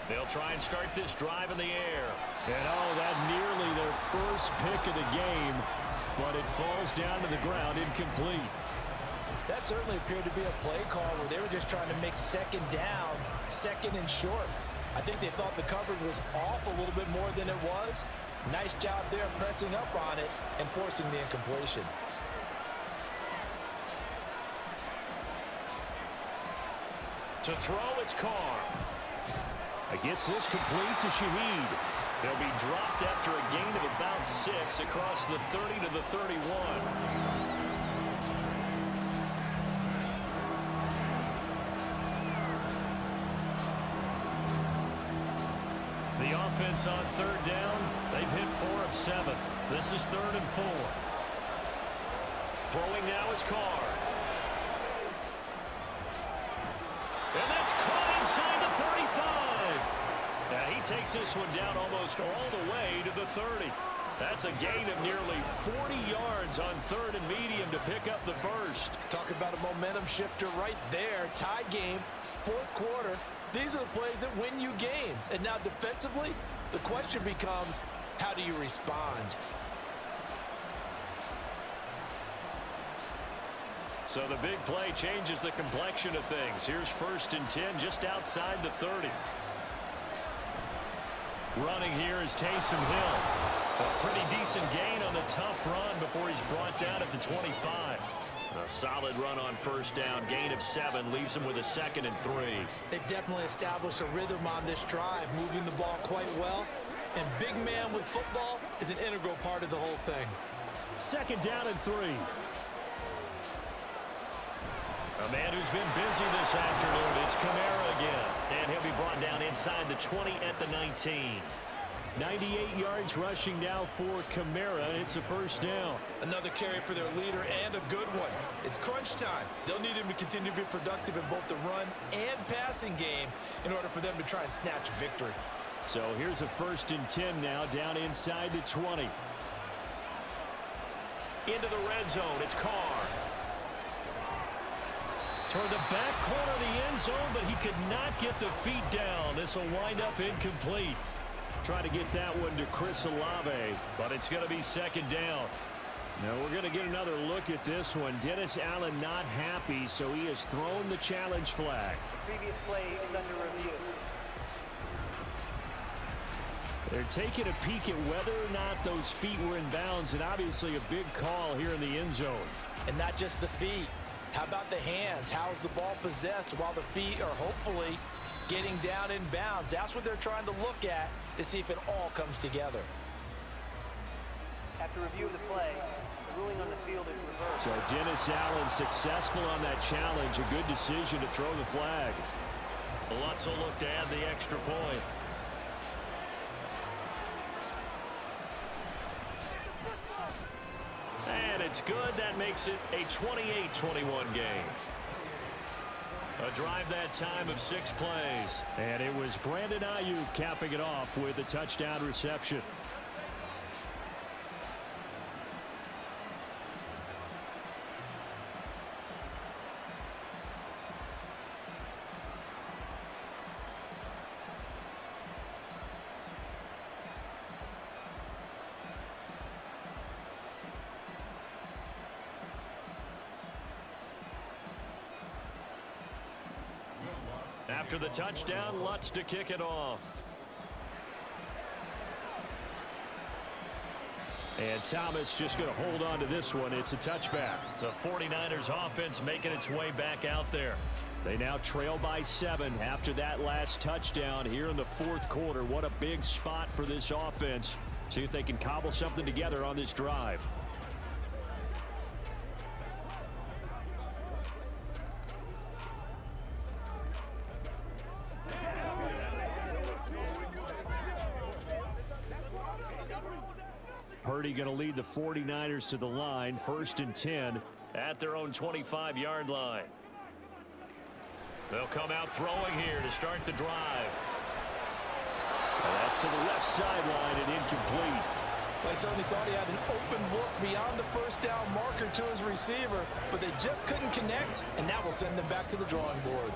They'll try and start this drive in the air. And oh, that nearly their first pick of the game, but it falls down to the ground incomplete. That certainly appeared to be a play call where they were just trying to make second down, second and short. I think they thought the coverage was off a little bit more than it was. Nice job there pressing up on it and forcing the incompletion. To throw, it's Carr. Gets this complete to Shaheed. He'll be dropped after a gain of about 6 across the 30 to the 31. The offense on 3rd down. They've hit 4 of 7. This is 3rd and 4. Throwing now is Carr. And that's caught inside the 35. Now he takes this one down almost all the way to the 30. That's a gain of nearly 40 yards on 3rd and medium to pick up the first. Talk about a momentum shifter right there. Tie game, 4th quarter. These are the plays that win you games. And now defensively, the question becomes, how do you respond? So the big play changes the complexion of things. Here's 1st and 10 just outside the 30. Running here is Taysom Hill. A pretty decent gain on the tough run before he's brought down at the 25. A solid run on 1st down. Gain of 7 leaves him with a 2nd and 3. They've definitely established a rhythm on this drive, moving the ball quite well. And big man with football is an integral part of the whole thing. 2nd down and 3. A man who's been busy this afternoon. It's Kamara again. And he'll be brought down inside the 20 at the 19. 98 yards rushing now for Kamara, and it's a 1st down. Another carry for their leader and a good one. It's crunch time. They'll need him to continue to be productive in both the run and passing game in order for them to try and snatch a victory. So here's a 1st and 10 now down inside the 20. Into the red zone. It's Carr. Toward the back corner of the end zone, but he could not get the feet down. This will wind up incomplete. Try to get that one to Chris Olave, but it's going to be 2nd down. Now we're going to get another look at this one. Dennis Allen not happy, so he has thrown the challenge flag. The previous play is under review. They're taking a peek at whether or not those feet were in bounds, and obviously a big call here in the end zone. And not just the feet. How about the hands? How's the ball possessed while the feet are hopefully getting down in bounds? That's what they're trying to look at to see if it all comes together. After review of the play, the ruling on the field is reversed. So Dennis Allen successful on that challenge. A good decision to throw the flag. Lutz will look to add the extra point. And it's good. That makes it a 28-21 game. A drive that time of 6 plays. And it was Brandon Ayuk capping it off with a touchdown reception. After the touchdown, Lutz to kick it off. And Thomas just going to hold on to this one. It's a touchback. The 49ers offense making its way back out there. They now trail by 7 after that last touchdown here in the 4th quarter. What a big spot for this offense. See if they can cobble something together on this drive. Purdy going to lead the 49ers to the line. 1st and 10 at their own 25-yard line. They'll come out throwing here to start the drive. And that's to the left sideline and incomplete. Well, he certainly thought he had an open look beyond the 1st down marker to his receiver, but they just couldn't connect, and that will send them back to the drawing board.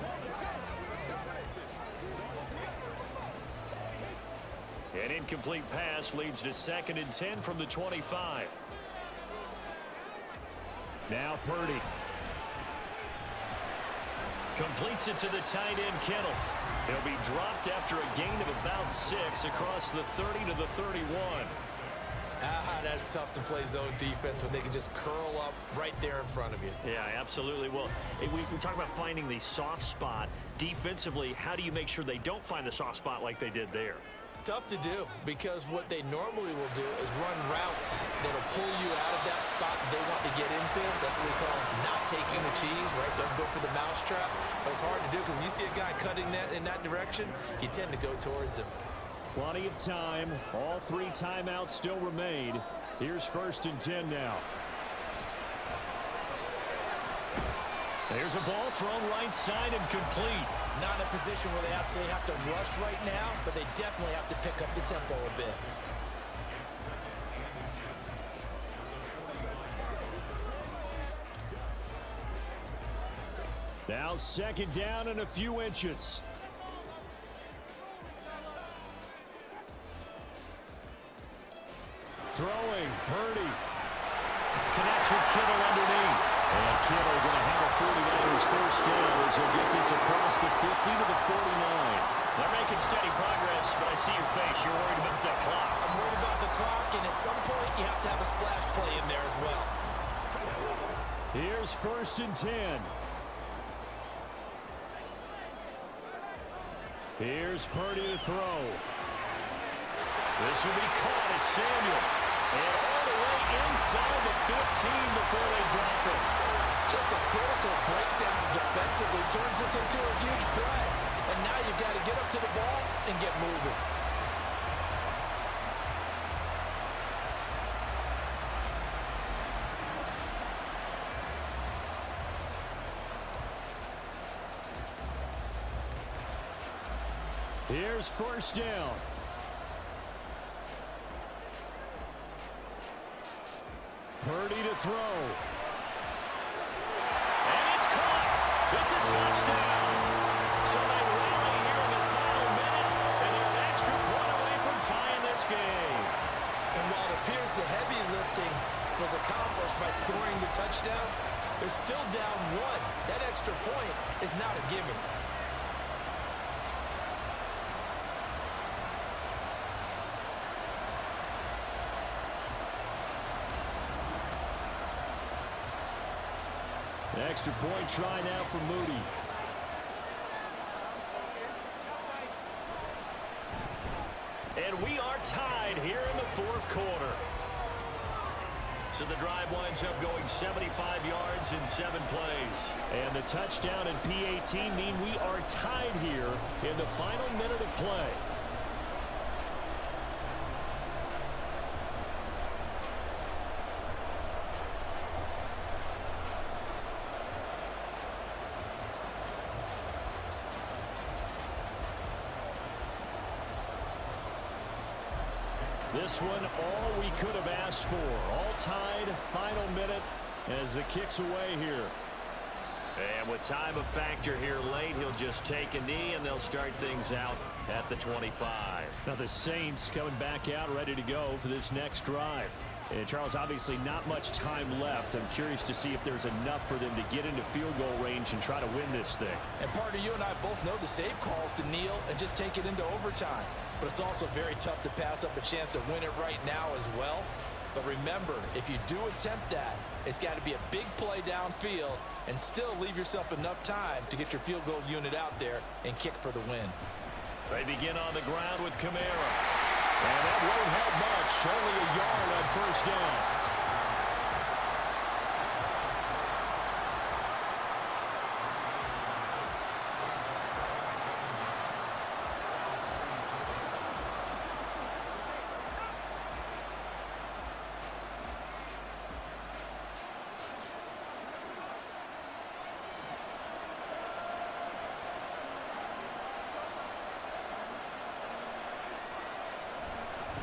An incomplete pass leads to 2nd and 10 from the 25. Now Purdy. Completes it to the tight end Kittle. He'll be dropped after a gain of about 6 across the 30 to the 31. That's tough to play zone defense when they can just curl up right there in front of you. Yeah, absolutely. Well, we talk about finding the soft spot. Defensively, how do you make sure they don't find the soft spot like they did there? Tough to do, because what they normally will do is run routes that'll pull you out of that spot that they want to get into. That's what we call not taking the cheese, right? Don't go for the mousetrap. But it's hard to do because when you see a guy cutting that in that direction, you tend to go towards him. Plenty of time. All 3 timeouts still remain. Here's 1st and 10 now. There's a ball thrown right side and complete. Not in a position where they absolutely have to rush right now, but they definitely have to pick up the tempo a bit. Now 2nd down and a few inches. Throwing, Purdy. Connects with Kittle underneath. And Kittle going to have a 49ers first down as he'll get this across the 50 to the 49. They're making steady progress, but I see your face. You're worried about that clock. I'm worried about the clock, and at some point you have to have a splash play in there as well. Here's 1st and 10. Here's Purdy to throw. This will be caught at Samuel. And all the way inside the 15 before they drop it. Just a critical breakdown defensively turns this into a huge play. And now you've got to get up to the ball and get moving. Here's 1st down. Purdy to throw. And it's caught. It's a touchdown. So they rally here in the final minute, and they're an extra point away from tying this game. And while it appears the heavy lifting was accomplished by scoring the touchdown, they're still down 1. That extra point is not a gimme. Extra point try now for Moody. And we are tied here in the 4th quarter. So the drive winds up going 75 yards in 7 plays. And the touchdown and PAT mean we are tied here in the final minute of play. This one, all we could have asked for. All tied, final minute as it kicks away here. And with time a factor here late, he'll just take a knee and they'll start things out at the 25. Now the Saints coming back out ready to go for this next drive. And Charles, obviously not much time left. I'm curious to see if there's enough for them to get into field goal range and try to win this thing. And partner, you and I both know the save calls to kneel and just take it into overtime. But it's also very tough to pass up a chance to win it right now as well. But remember, if you do attempt that, it's got to be a big play downfield and still leave yourself enough time to get your field goal unit out there and kick for the win. They begin on the ground with Kamara. And that won't help much. Only a yard on 1st down.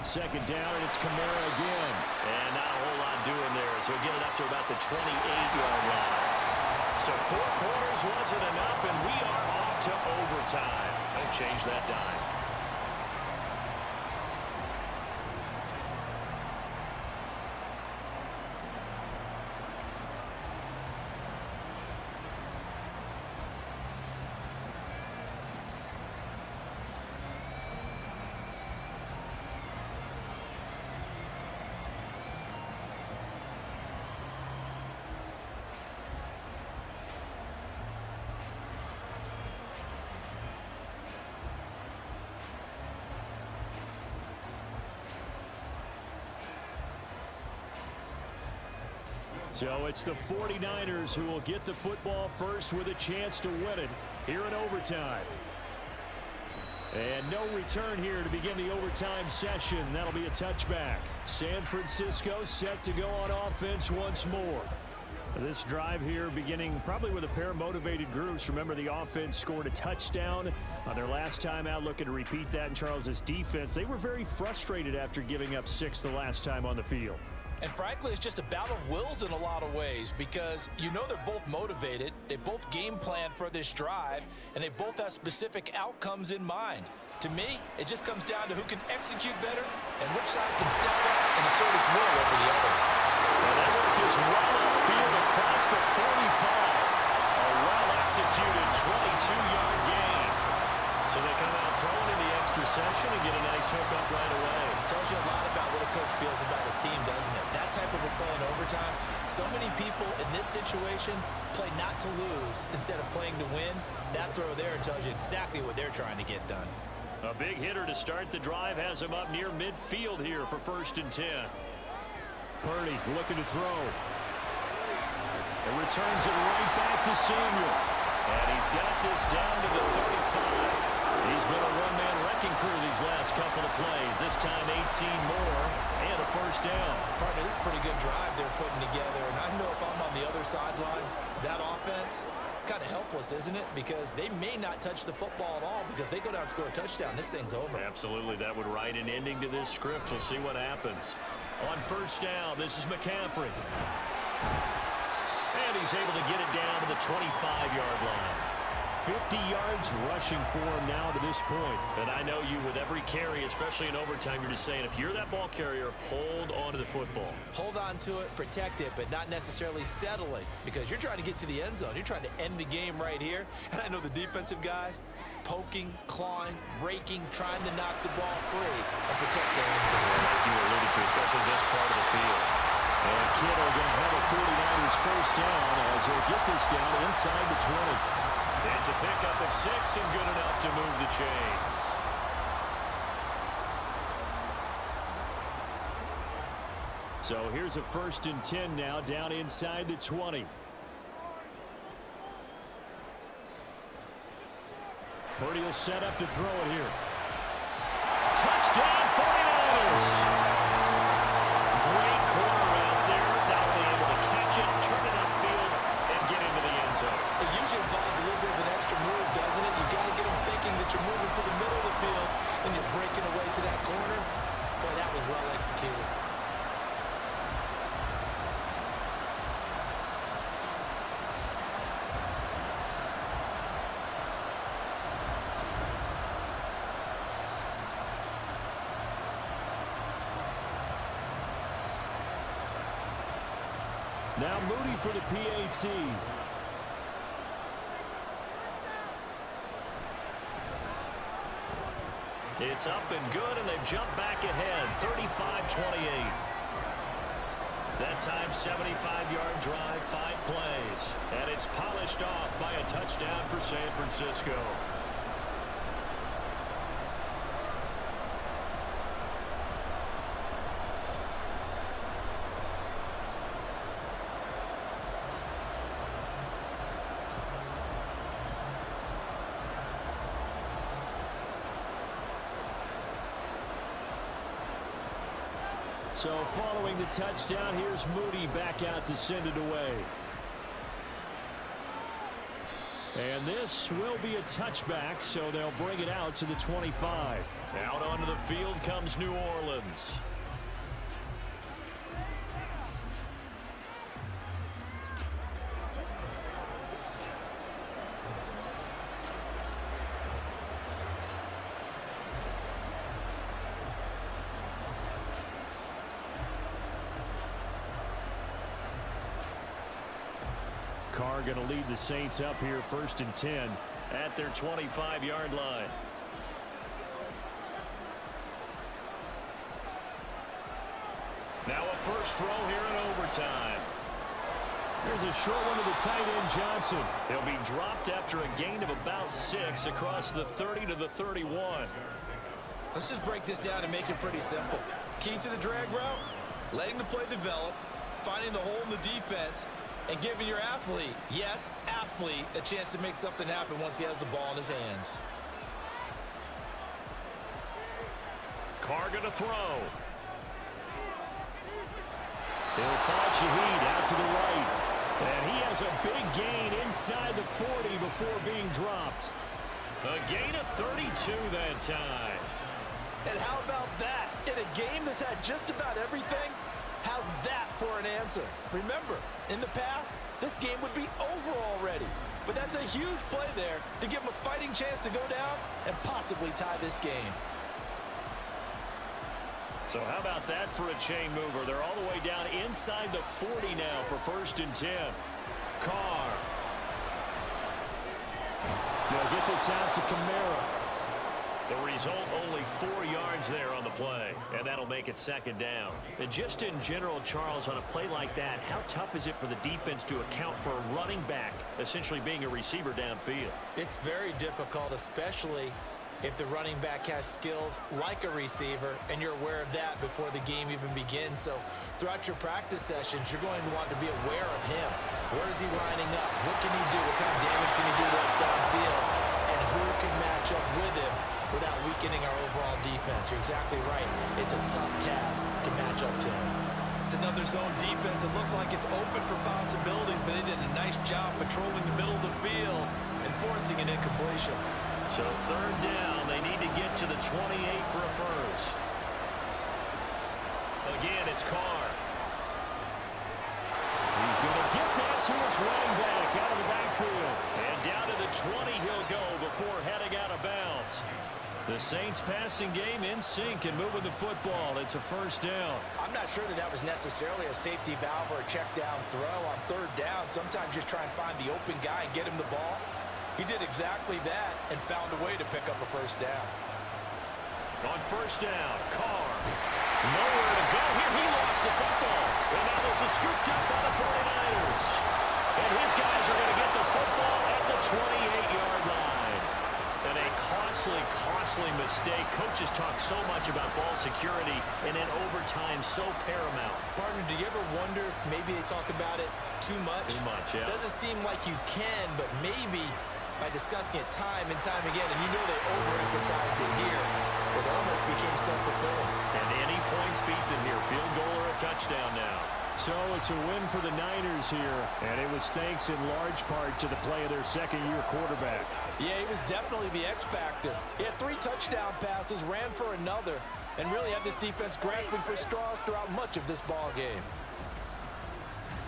Second down, and it's Kamara again. And not a whole lot doing there as he'll get it up to about the 28-yard line. So 4 quarters wasn't enough, and we are off to overtime. Don't change that dime. So it's the 49ers who will get the football first with a chance to win it here in overtime. And no return here to begin the overtime session. That'll be a touchback. San Francisco set to go on offense once more. This drive here beginning probably with a pair of motivated groups. Remember, the offense scored a touchdown on their last time out, looking to repeat that in Charles's defense. They were very frustrated after giving up 6 the last time on the field. And frankly, it's just a battle of wills in a lot of ways because you know they're both motivated, they both game plan for this drive, and they both have specific outcomes in mind. To me, it just comes down to who can execute better and which side can step up and assert its will over the other. And that work is right upfield across the 45. A well-executed 22-yard gain. So they come out throwing in the extra session and get a nice hook up right away. Tells you a lot about what a coach feels about his team, doesn't it? That type of a play in overtime. So many people in this situation play not to lose instead of playing to win. That throw there tells you exactly what they're trying to get done. A big hitter to start the drive has him up near midfield here for 1st and 10. Purdy looking to throw. And returns it right back to Samuel. And he's got this down to the 35. He's been a one-man wrecking crew these last couple of plays. This time 18 more and a 1st down. Partner, this is a pretty good drive they're putting together. And I know if I'm on the other sideline, that offense, kind of helpless, isn't it? Because they may not touch the football at all, because if they go down and score a touchdown, this thing's over. Absolutely. That would write an ending to this script. We'll see what happens. On 1st down, this is McCaffrey. And he's able to get it down to the 25-yard line. 50 yards rushing for him now to this point. And I know you, with every carry, especially in overtime, you're just saying, if you're that ball carrier, hold on to the football. Hold on to it, protect it, but not necessarily settle it, because you're trying to get to the end zone. You're trying to end the game right here. And I know the defensive guys poking, clawing, raking, trying to knock the ball free and protect their end zone. Like you alluded to, especially this part of the field. And Kittle going to have a 49ers 1st down as he'll get this down inside the 20. It's a pickup of 6 and good enough to move the chains. So here's a 1st and 10 now down inside the 20. Purdy will set up to throw it here. Touchdown 49ers! Great corner out there. Not only able to catch it, turn it upfield, and get into the end zone. It usually involves a little bit of an extra move, doesn't it? You've got to get them thinking that you're moving to the middle of the field and you're breaking away to that corner. Boy, that was well executed. Now Moody for the PAT. It's up and good, and they've jumped back ahead, 35-28. That time, 75-yard drive, 5 plays. And it's polished off by a touchdown for San Francisco. So following the touchdown, here's Moody back out to send it away. And this will be a touchback, so they'll bring it out to the 25. Out onto the field comes New Orleans. Carr going to lead the Saints up here 1st and 10 at their 25-yard line. Now a first throw here in overtime. There's a short one to the tight end, Johnson. He'll be dropped after a gain of about 6 across the 30 to the 31. Let's just break this down and make it pretty simple. Key to the drag route, letting the play develop, finding the hole in the defense and giving your athlete, yes, athlete, a chance to make something happen once he has the ball in his hands. Carr gonna throw. He'll find Shaheed out to the right. And he has a big gain inside the 40 before being dropped. A gain of 32 that time. And how about that? In a game that's had just about everything, how's that for an answer? Remember, in the past, this game would be over already. But that's a huge play there to give him a fighting chance to go down and possibly tie this game. So how about that for a chain mover? They're all the way down inside the 40 now for 1st and 10. Carr. They'll get this out to Kamara. The result, only 4 yards there on the play, and that'll make it 2nd down. And just in general, Charles, on a play like that, how tough is it for the defense to account for a running back essentially being a receiver downfield? It's very difficult, especially if the running back has skills like a receiver, and you're aware of that before the game even begins. So throughout your practice sessions, you're going to want to be aware of him. Where is he lining up? What can he do? What kind of damage can he do to us downfield? And who can match up with him without weakening our overall defense? You're exactly right. It's a tough task to match up to him. It's another zone defense. It looks like it's open for possibilities, but they did a nice job patrolling the middle of the field and forcing an incompletion. So 3rd down, they need to get to the 28 for a first. Again, it's Carr. He's going to get that to his running back out of the backfield. And down to the 20 he'll go before heading out of bounds. The Saints passing game in sync and moving the football. It's a 1st down. I'm not sure that was necessarily a safety valve or a check down throw on 3rd down. Sometimes just try and find the open guy and get him the ball. He did exactly that and found a way to pick up a 1st down. On 1st down, Carr. Nowhere to go here. He lost the football. And now this is scooped up by the 49ers. And his guys are going to get the football at the 28-yard line. And a costly mistake. Coaches talk so much about ball security and in overtime so paramount. Partner, do you ever wonder if maybe they talk about it too much? Too much, yeah. Doesn't seem like you can, but maybe by discussing it time and time again, and you know they overemphasized it here, it almost became self-fulfilling. And any points beat them here. Field goal or a touchdown now. So it's a win for the Niners here, and it was thanks in large part to the play of their 2nd-year quarterback. Yeah, he was definitely the X factor. He had 3 touchdown passes, ran for another, and really had this defense grasping for straws throughout much of this ball game.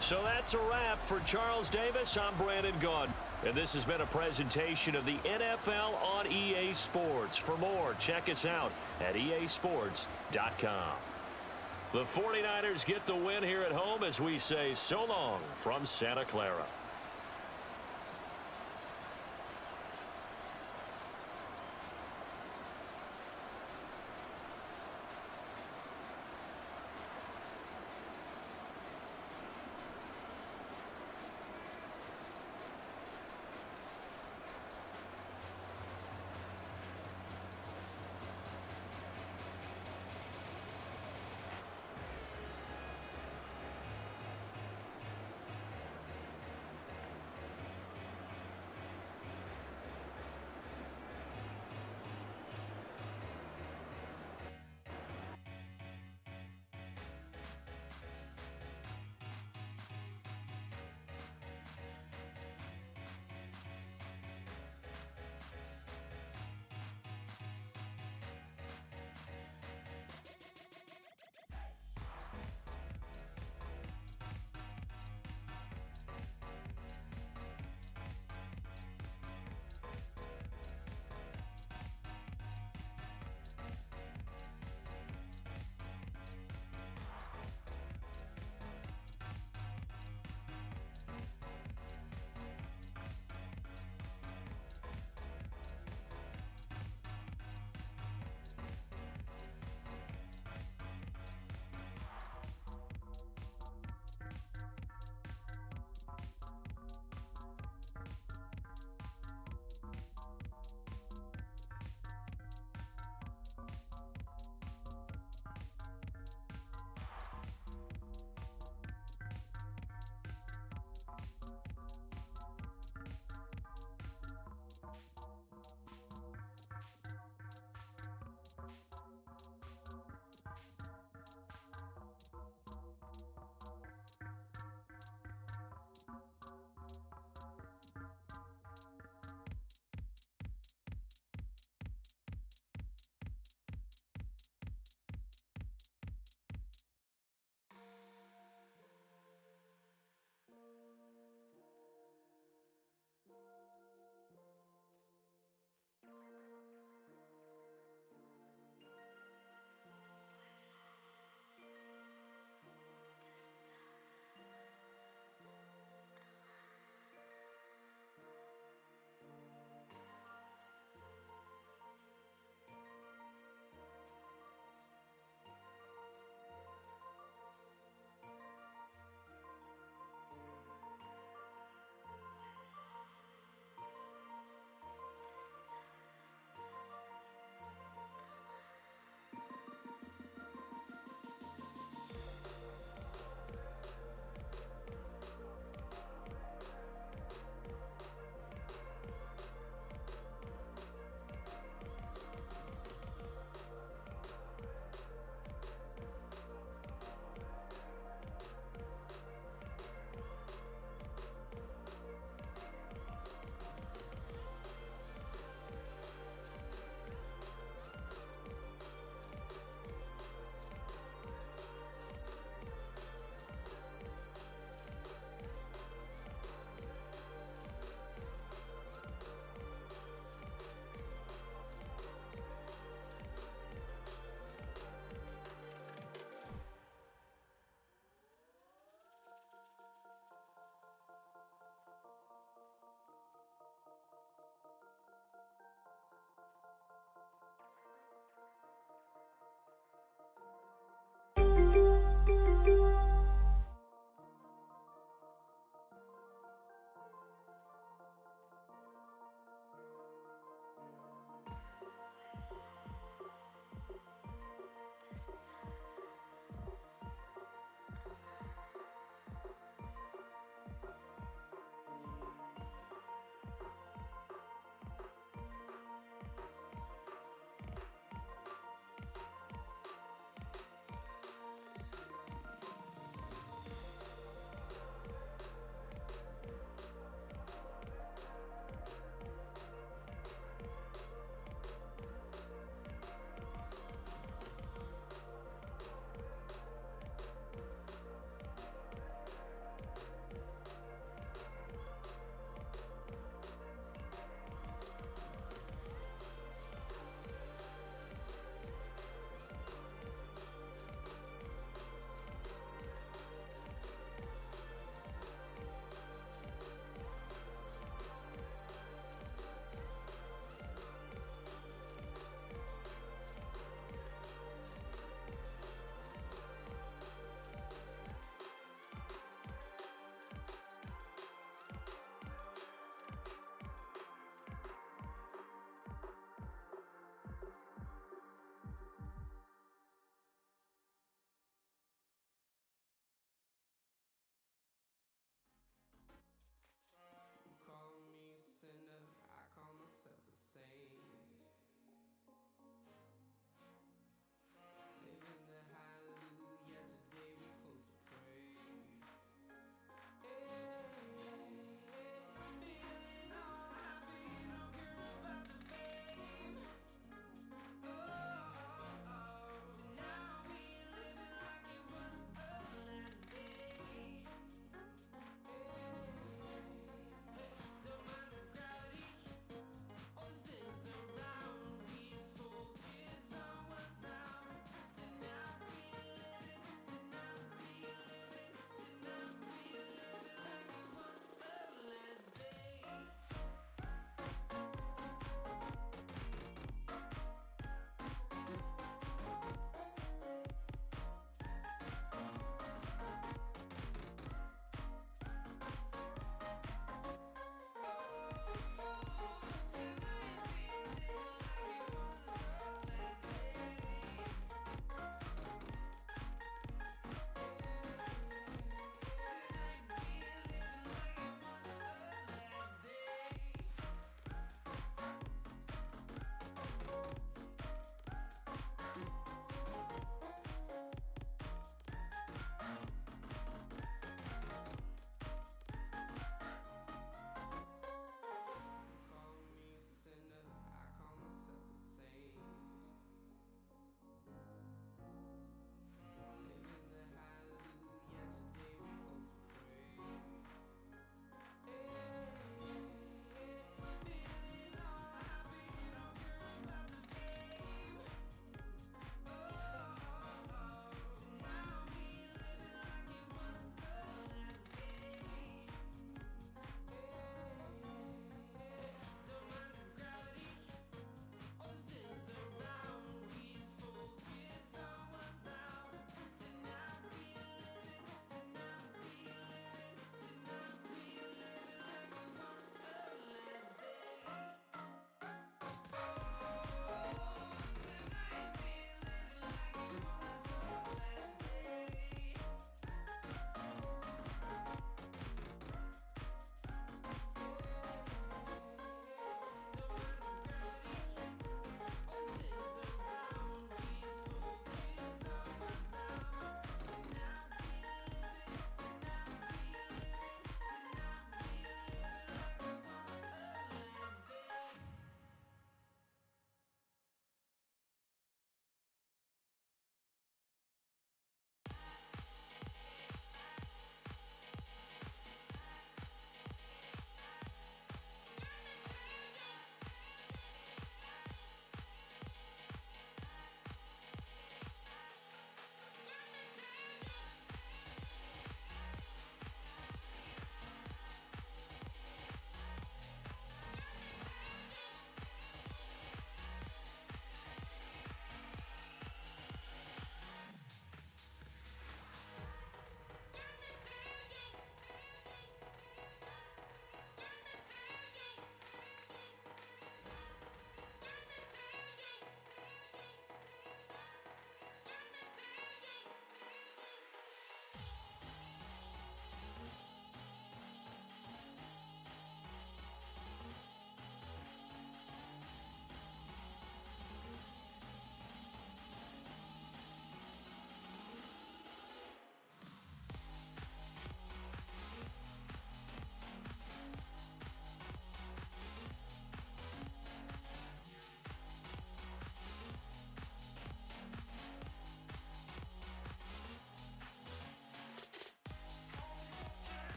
So that's a wrap for Charles Davis. I'm Brandon Gaudin. And this has been a presentation of the NFL on EA Sports. For more, check us out at easports.com. The 49ers get the win here at home as we say so long from Santa Clara.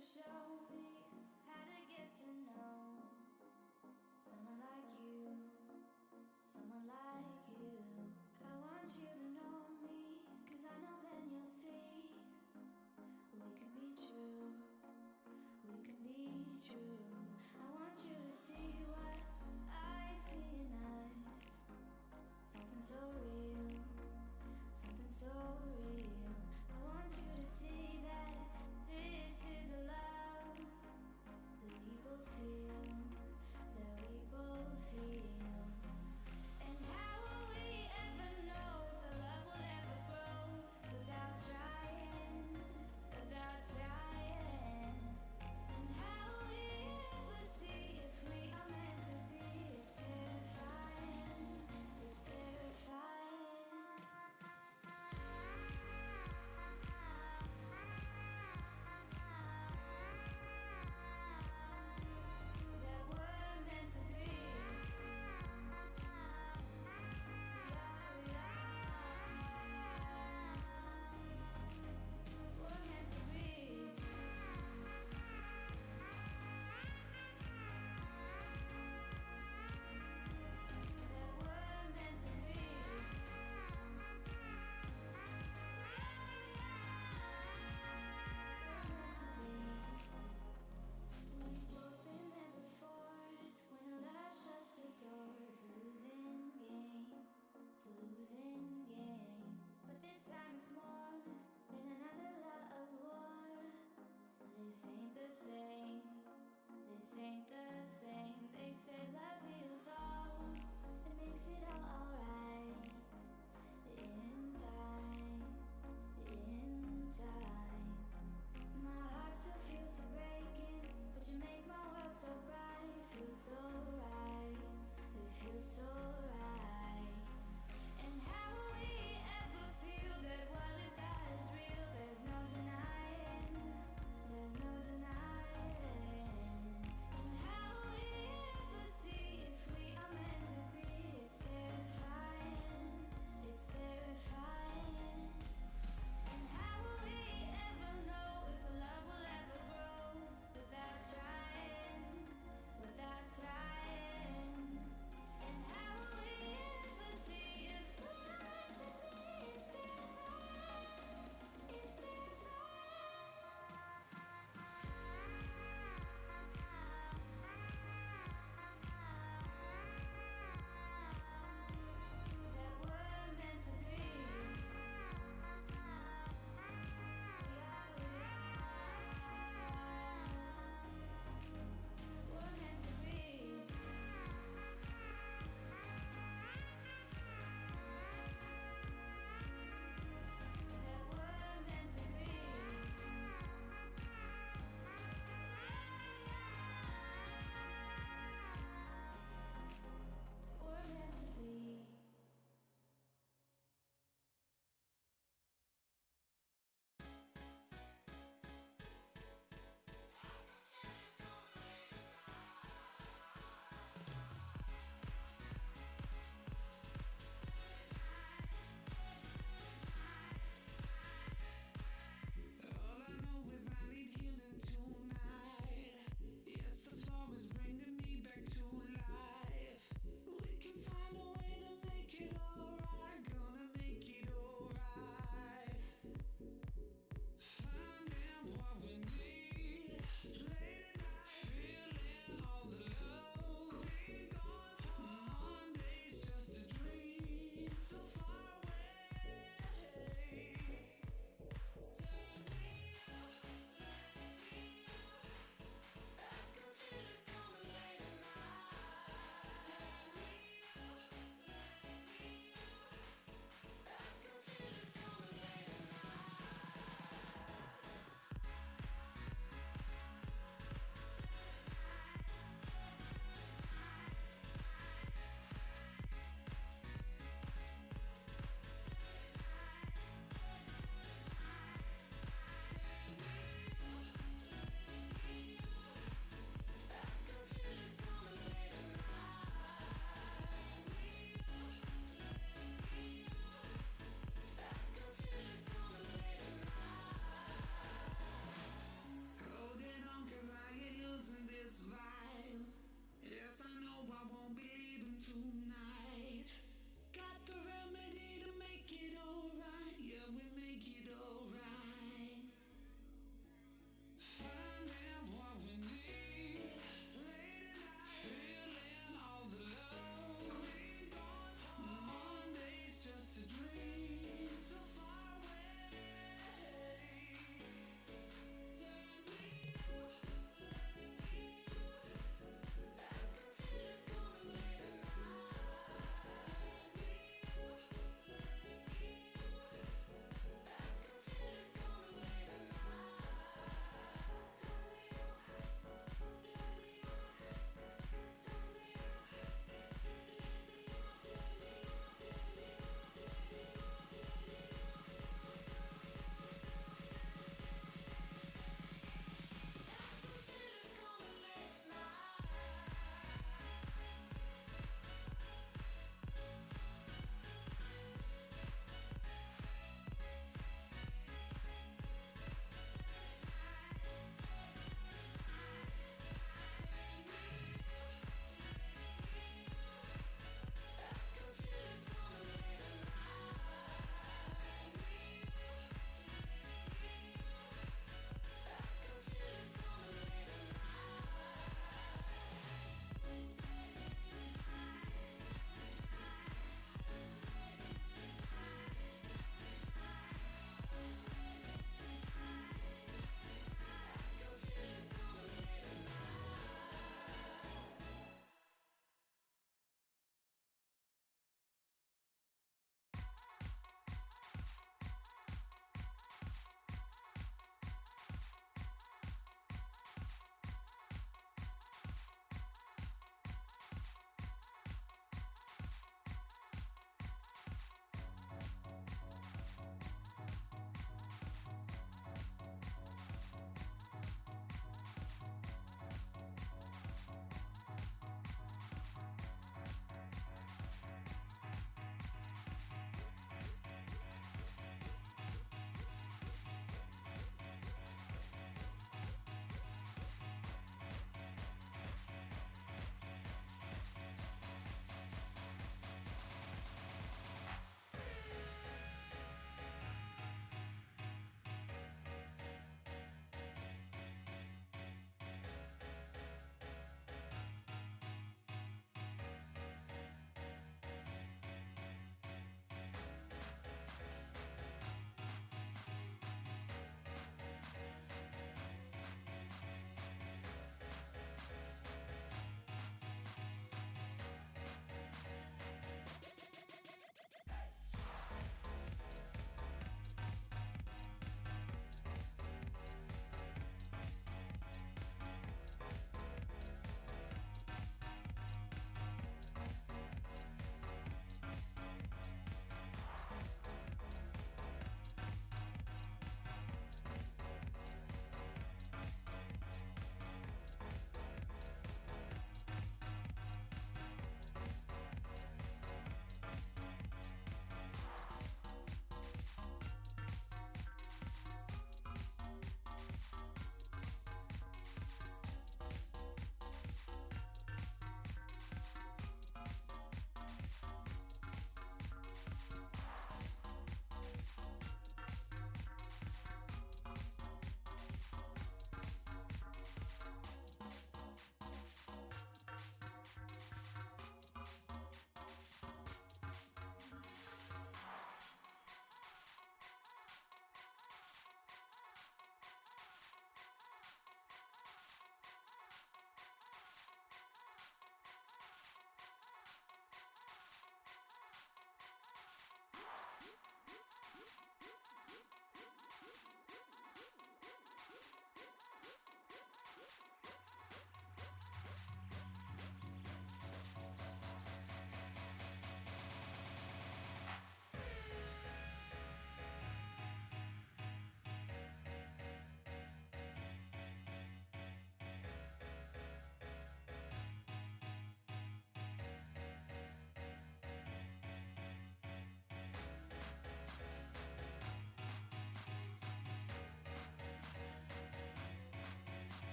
to show me how to get to know someone like you, someone like you. I want you to know me, 'cause I know then you'll see we could be true, we could be true. I want you to see what I see in us, something so real, something so real. I want you to see that this is a love that we both feel, that we both feel. And how will we ever know if the love will ever grow without trying, without trying? And how will we ever see if we are meant to be? It's terrifying, it's terrifying. That we're meant to be. We're meant to be. That we're meant to be. We've both been there before. When love shuts the door, it's a losing game. It's a losing game. But this time it's more than another love of war. This ain't the same. This ain't the same. They say love heals all. It makes it all alright. In time. In time. My heart still feels the breaking, but you make my world so bright. It feels so right. It feels so right. And how will we ever feel that what we got is real? There's no denying. There's no denying. And how will we ever see if we are meant to be? It's terrifying.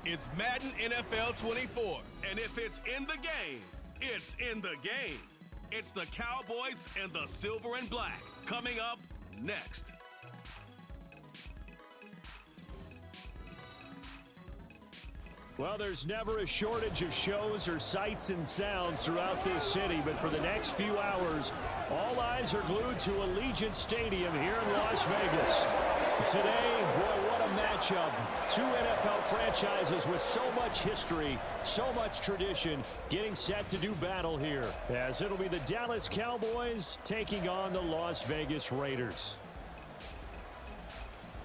It's Madden NFL 24. And if it's in the game, it's in the game. It's the Cowboys and the Silver and Black. Coming up next. Well, there's never a shortage of shows or sights and sounds throughout this city, but for the next few hours, all eyes are glued to Allegiant Stadium here in Las Vegas. Today, boy, what a matchup. Two NFL franchises with so much history, so much tradition, getting set to do battle here, as it'll be the Dallas Cowboys taking on the Las Vegas Raiders.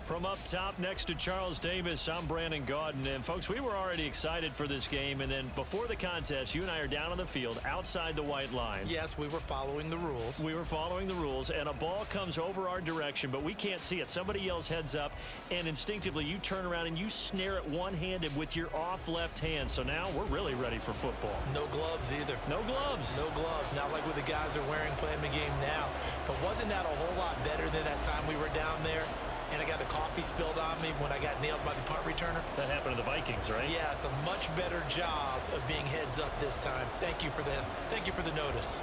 From up top next to Charles Davis, I'm Brandon Gaudin. And, folks, we were already excited for this game. And then before the contest, you and I are down on the field outside the white lines. Yes, we were following the rules. We were following the rules, and a ball comes over our direction, but we can't see it. Somebody yells heads up, and instinctively you turn around and you snare it one-handed with your off left hand. So now we're really ready for football. No gloves either. No gloves. No gloves. Not like what the guys are wearing playing the game now. But wasn't that a whole lot better than that time we were down there? And I got the coffee spilled on me when I got nailed by the punt returner. That happened to the Vikings, right? Yes, a much better job of being heads up this time. Thank you for the notice.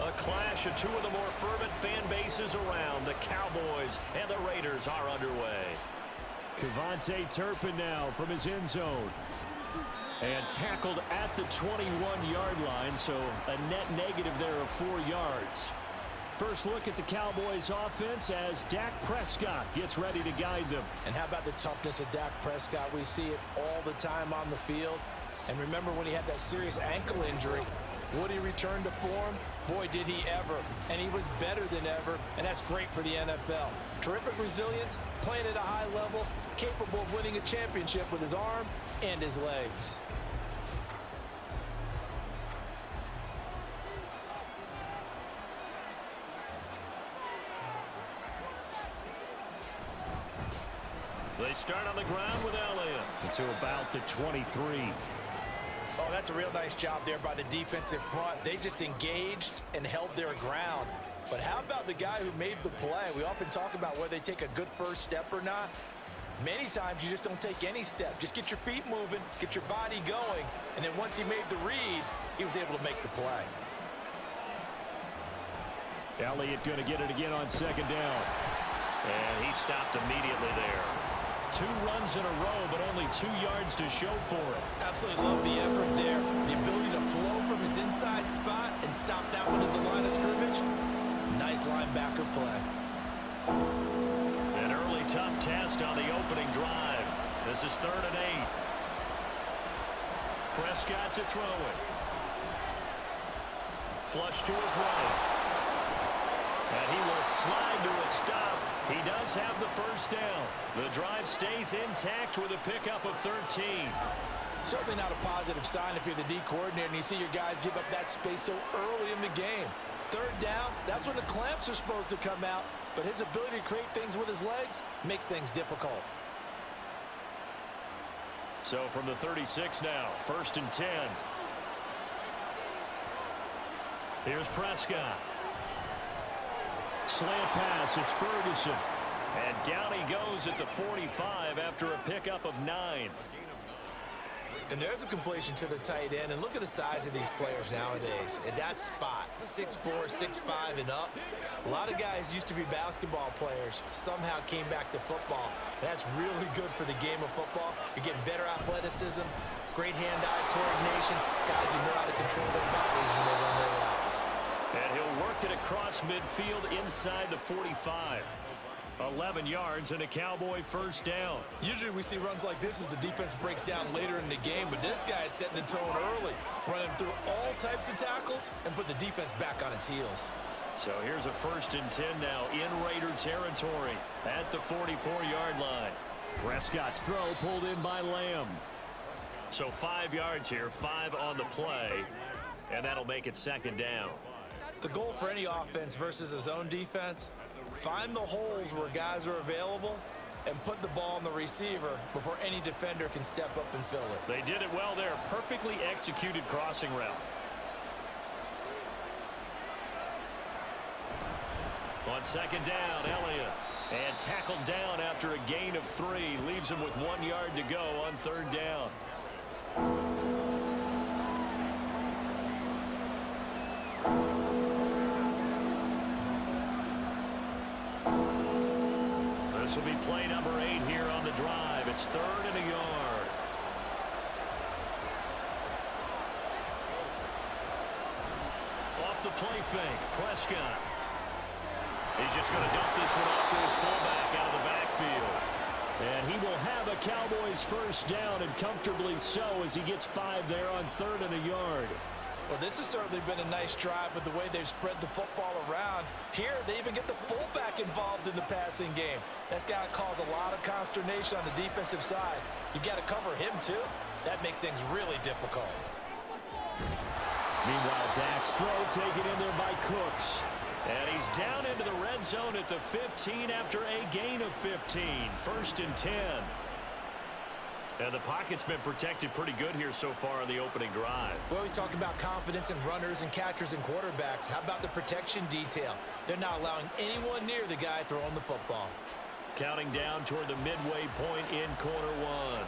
A clash of two of the more fervent fan bases around. The Cowboys and the Raiders are underway. Kevontae Turpin now from his end zone. And tackled at the 21-yard line, so a net negative there of 4 yards. First look at the Cowboys offense as Dak Prescott gets ready to guide them. And how about the toughness of Dak Prescott? We see it all the time on the field. And remember when he had that serious ankle injury, would he return to form? Boy, did he ever. And he was better than ever, and that's great for the NFL. Terrific resilience, playing at a high level, capable of winning a championship with his arm and his legs. They start on the ground with Elliott to about the 23. Oh, that's a real nice job there by the defensive front. They just engaged and held their ground. But how about the guy who made the play? We often talk about whether they take a good first step or not. Many times you just don't take any step. Just get your feet moving, get your body going, and then once he made the read, he was able to make the play. Elliott going to get it again on second down. And he stopped immediately there. 2 runs in a row, but only 2 yards to show for it. Absolutely love the effort there. The ability to flow from his inside spot and stop that one at the line of scrimmage. Nice linebacker play. An early tough test on the opening drive. This is 3rd and 8. Prescott to throw it. Flush to his right. And he will slide to a stop. He does have the first down. The drive stays intact with a pickup of 13. Certainly not a positive sign if you're the D coordinator and you see your guys give up that space so early in the game. 3rd down, that's when the clamps are supposed to come out, but his ability to create things with his legs makes things difficult. So from the 36 now, 1st and 10. Here's Prescott. Slant pass, it's Ferguson. And down he goes at the 45 after a pickup of 9. And there's a completion to the tight end. And look at the size of these players nowadays. At that spot, 6'4", 6'5", and up. A lot of guys used to be basketball players, somehow came back to football. And that's really good for the game of football. You're getting better athleticism, great hand-eye coordination, guys who know how to control their bodies when they run their routes. And he'll work it across midfield inside the 45. 11 yards and a Cowboy first down. Usually we see runs like this as the defense breaks down later in the game, but this guy is setting the tone early, running through all types of tackles and put the defense back on its heels. So here's a 1st and 10 now in Raider territory at the 44-yard line. Prescott's throw pulled in by Lamb. So 5 yards here, 5 on the play, and that'll make it 2nd down. The goal for any offense versus his own defense, find the holes where guys are available and put the ball on the receiver before any defender can step up and fill it. They did it well there. Perfectly executed crossing route. On second down, Elliott. And tackled down after a gain of 3. Leaves him with 1 yard to go on third down. This will be play number 8 here on the drive. It's 3rd and a yard. Off the play fake, Prescott. He's just going to dump this one off to his fullback out of the backfield. And he will have a Cowboys first down, and comfortably so, as he gets 5 there on 3rd and a yard. Well, this has certainly been a nice drive with the way they've spread the football around. Here, they even get the fullback involved in the passing game. That's got to cause a lot of consternation on the defensive side. You've got to cover him, too. That makes things really difficult. Meanwhile, Dak's throw taken in there by Cooks. And he's down into the red zone at the 15 after a gain of 15. 1st and 10. And the pocket's been protected pretty good here so far on the opening drive. We always talk about confidence in runners and catchers and quarterbacks. How about the protection detail? They're not allowing anyone near the guy throwing the football. Counting down toward the midway point in quarter 1.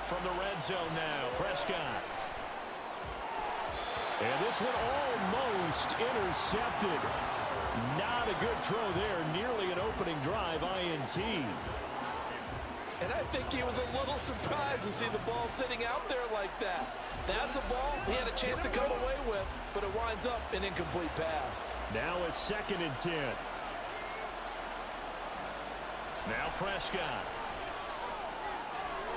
From the red zone now, Prescott. And this one almost intercepted. Not a good throw there. Nearly an opening drive INT. And I think he was a little surprised to see the ball sitting out there like that. That's a ball he had a chance to come away with, but it winds up an incomplete pass. Now a 2nd and 10. Now Prescott.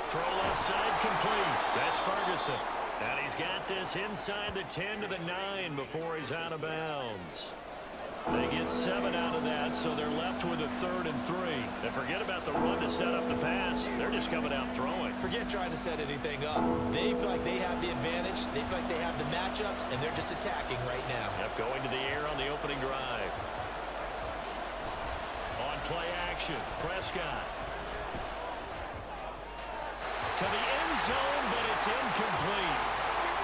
Throw left side complete. That's Ferguson. And he's got this inside the 10 to the 9 before he's out of bounds. They get 7 out of that, so they're left with a 3rd and 3. And forget about the run to set up the pass. They're just coming out throwing. Forget trying to set anything up. They feel like they have the advantage. They feel like they have the matchups, and they're just attacking right now. Yep, going to the air on the opening drive. On play action, Prescott. To the end zone, but it's incomplete.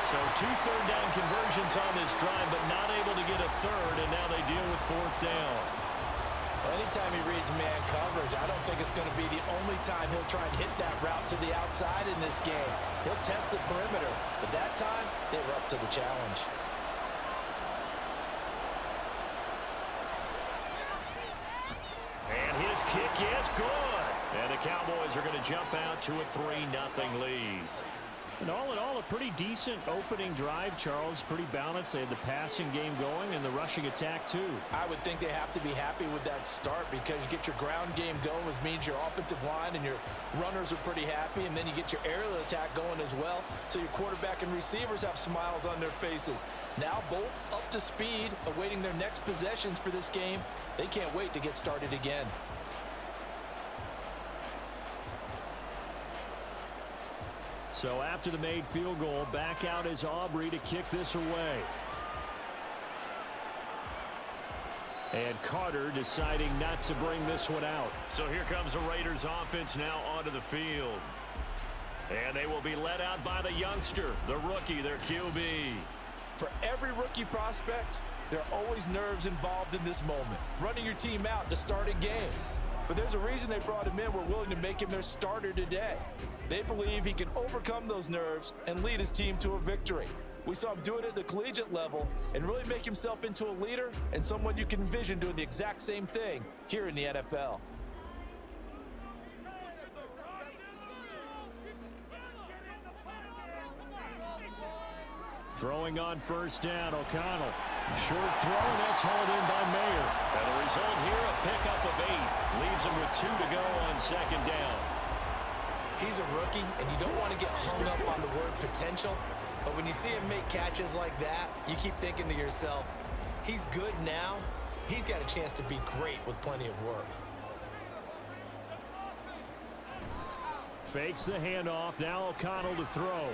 So 2 third-down conversions on this drive, but not able to get a 3rd, and now they deal with 4th down. Anytime he reads man coverage, I don't think it's going to be the only time he'll try and hit that route to the outside in this game. He'll test the perimeter, but that time, they were up to the challenge. And his kick is good. And the Cowboys are going to jump out to a 3-0 lead. And all in all, a pretty decent opening drive, Charles. Pretty balanced. They had the passing game going and the rushing attack, too. I would think they have to be happy with that start because you get your ground game going, which means your offensive line and your runners are pretty happy, and then you get your aerial attack going as well, so your quarterback and receivers have smiles on their faces. Now both up to speed, awaiting their next possessions for this game. They can't wait to get started again. So after the made field goal, back out is Aubrey to kick this away. And Carter deciding not to bring this one out. So here comes the Raiders offense now onto the field. And they will be led out by the youngster, the rookie, their QB. For every rookie prospect, there are always nerves involved in this moment. Running your team out to start a game. But there's a reason they brought him in. We're willing to make him their starter today. They believe he can overcome those nerves and lead his team to a victory. We saw him do it at the collegiate level and really make himself into a leader and someone you can envision doing the exact same thing here in the NFL. Throwing on first down, O'Connell. Short throw, and that's hauled in by Mayer. And the result here, a pickup of 8. Leaves him with 2 to go on second down. He's a rookie, and you don't want to get hung up on the word potential. But when you see him make catches like that, you keep thinking to yourself, he's good now. He's got a chance to be great with plenty of work. Fakes the handoff. Now O'Connell to throw.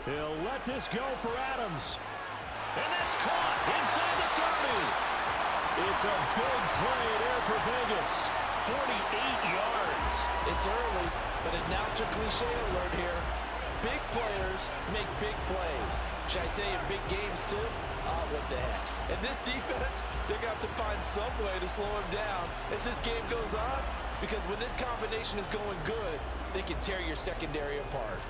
He'll let this go for Adams. And that's caught inside the 30. It's a big play there for Vegas. 48 yards. It's early, but announce a cliche alert here. Big players make big plays. Should I say in big games too? Oh, what the heck. And this defense, they're going to have to find some way to slow him down as this game goes on, because when this combination is going good, they can tear your secondary apart.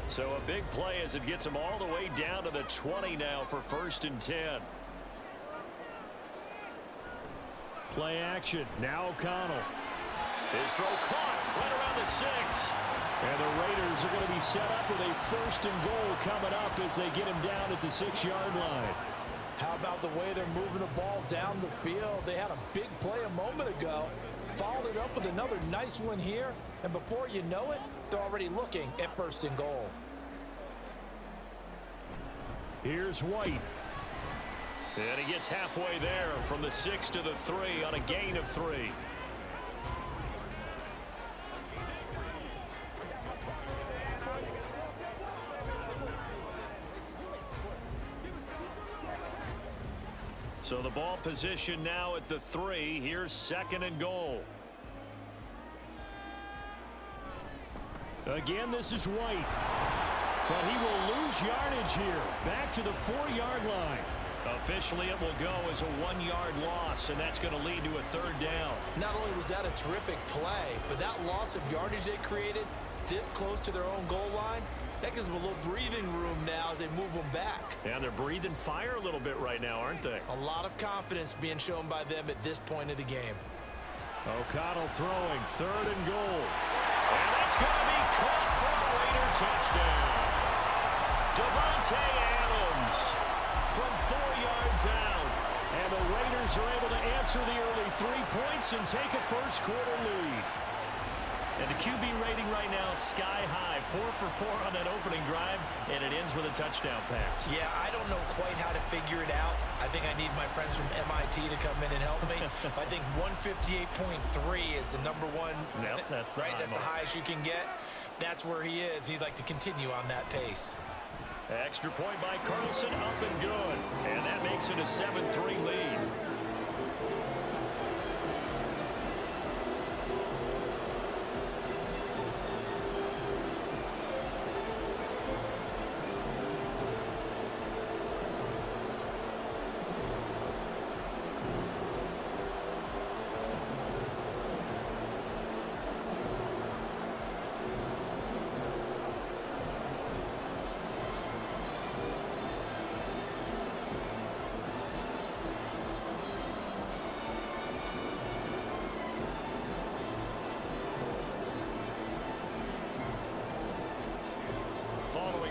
So a big play as it gets them all the way down to the 20 now for 1st and 10. Play action. Now O'Connell. His throw caught right around the 6. And the Raiders are going to be set up with a 1st and goal coming up as they get him down at the 6-yard line. How about the way they're moving the ball down the field? They had a big play a moment ago. Followed it up with another nice one here. And before you know it, they're already looking at 1st and goal. Here's White. And he gets halfway there from the 6 to the 3 on a gain of 3. So the ball position now at the 3. Here's 2nd and goal. Again, this is White. But he will lose yardage here. Back to the 4-yard line. Officially, it will go as a 1-yard loss, and that's going to lead to a 3rd down. Not only was that a terrific play, but that loss of yardage they created this close to their own goal line, that gives them a little breathing room now as they move them back. And they're breathing fire a little bit right now, aren't they? A lot of confidence being shown by them at this point of the game. O'Connell throwing, 3rd and goal. And that's going to be caught for a Raider touchdown. Devontae Adams from 4 yards out. And the Raiders are able to answer the early 3 points and take a 1st quarter lead. And the QB rating right now sky high. 4 for 4 on that opening drive, and it ends with a touchdown pass. Yeah, I don't know quite how to figure it out. I think I need my friends from MIT to come in and help me. I think 158.3 is the number one. Yep, that's the right. That's mark. the highest you can get. That's where he is. He'd like to continue on that pace. Extra point by Carlson, up and good. And that makes it a 7-3 lead.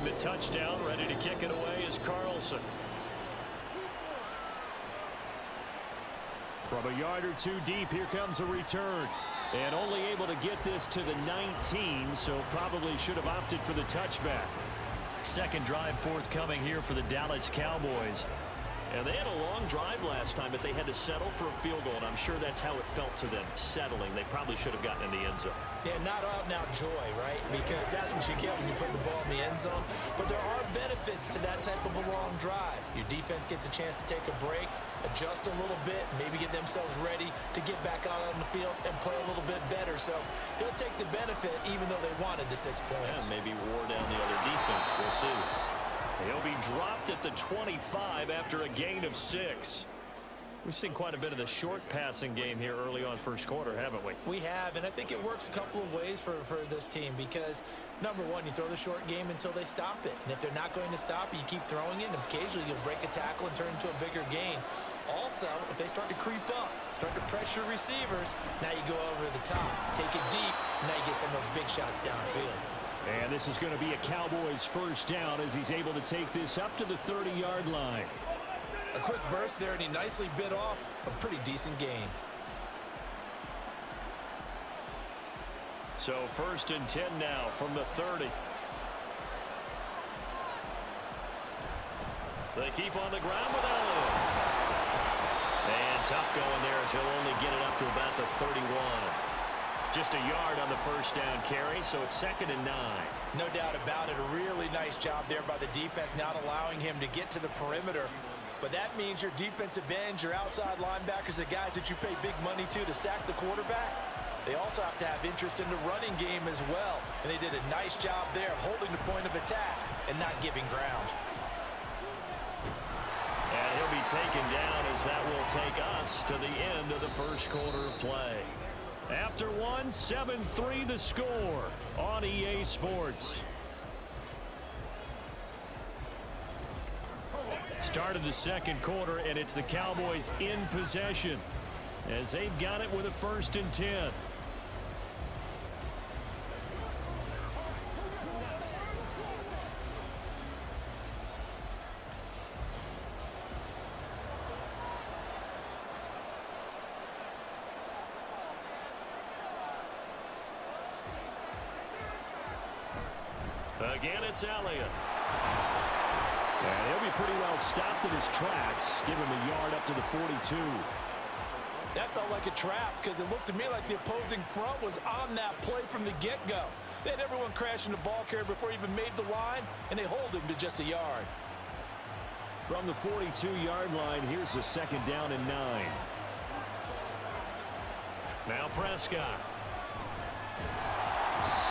The touchdown, ready to kick it away is Carlson. From a yard or 2 deep, here comes a return. And only able to get this to the 19, so probably should have opted for the touchback. 2nd drive forthcoming here for the Dallas Cowboys. And they had a long drive last time, but they had to settle for a field goal, and I'm sure that's how it felt to them, settling. They probably should have gotten in the end zone. Yeah, not out and out joy, right? Because that's what you get when you put the ball in the end zone. But there are benefits to that type of a long drive. Your defense gets a chance to take a break, adjust a little bit, maybe get themselves ready to get back out on the field and play a little bit better. So they'll take the benefit even though they wanted the 6 points. Yeah, maybe wore down the other defense. We'll see. He'll be dropped at the 25 after a gain of 6. We've seen quite a bit of the short passing game here early on 1st quarter, haven't we? We have, and I think it works a couple of ways for this team because, number one, you throw the short game until they stop it. And if they're not going to stop it, you keep throwing it, and occasionally you'll break a tackle and turn into a bigger gain. Also, if they start to creep up, start to pressure receivers, now you go over the top, take it deep, and now you get some of those big shots downfield. And this is going to be a Cowboys 1st down as he's able to take this up to the 30-yard line. A quick burst there, and he nicely bit off a pretty decent gain. So 1st and 10 now from the 30. They keep on the ground with Allen. And tough going there as he'll only get it up to about the 31. Just a yard on the 1st down carry, so it's 2nd and 9. No doubt about it. A really nice job there by the defense, not allowing him to get to the perimeter But that means your defensive ends, your outside linebackers, the guys that you pay big money to sack the quarterback, they also have to have interest in the running game as well. And they did a nice job there of holding the point of attack and not giving ground. And he'll be taken down as that will take us to the end of the first quarter of play. After one, 7-3 the score on EA Sports. Start of the second quarter, and it's the Cowboys in possession as they've got it with a 1st and 10. Again, it's Elliott. And he'll be pretty well stopped in his tracks. Give him a yard up to the 42. That felt like a trap because it looked to me like the opposing front was on that play from the get-go. They had everyone crashing the ball carrier before he even made the line, and they hold him to just a yard. From the 42-yard line, here's the 2nd down and 9. Now Prescott.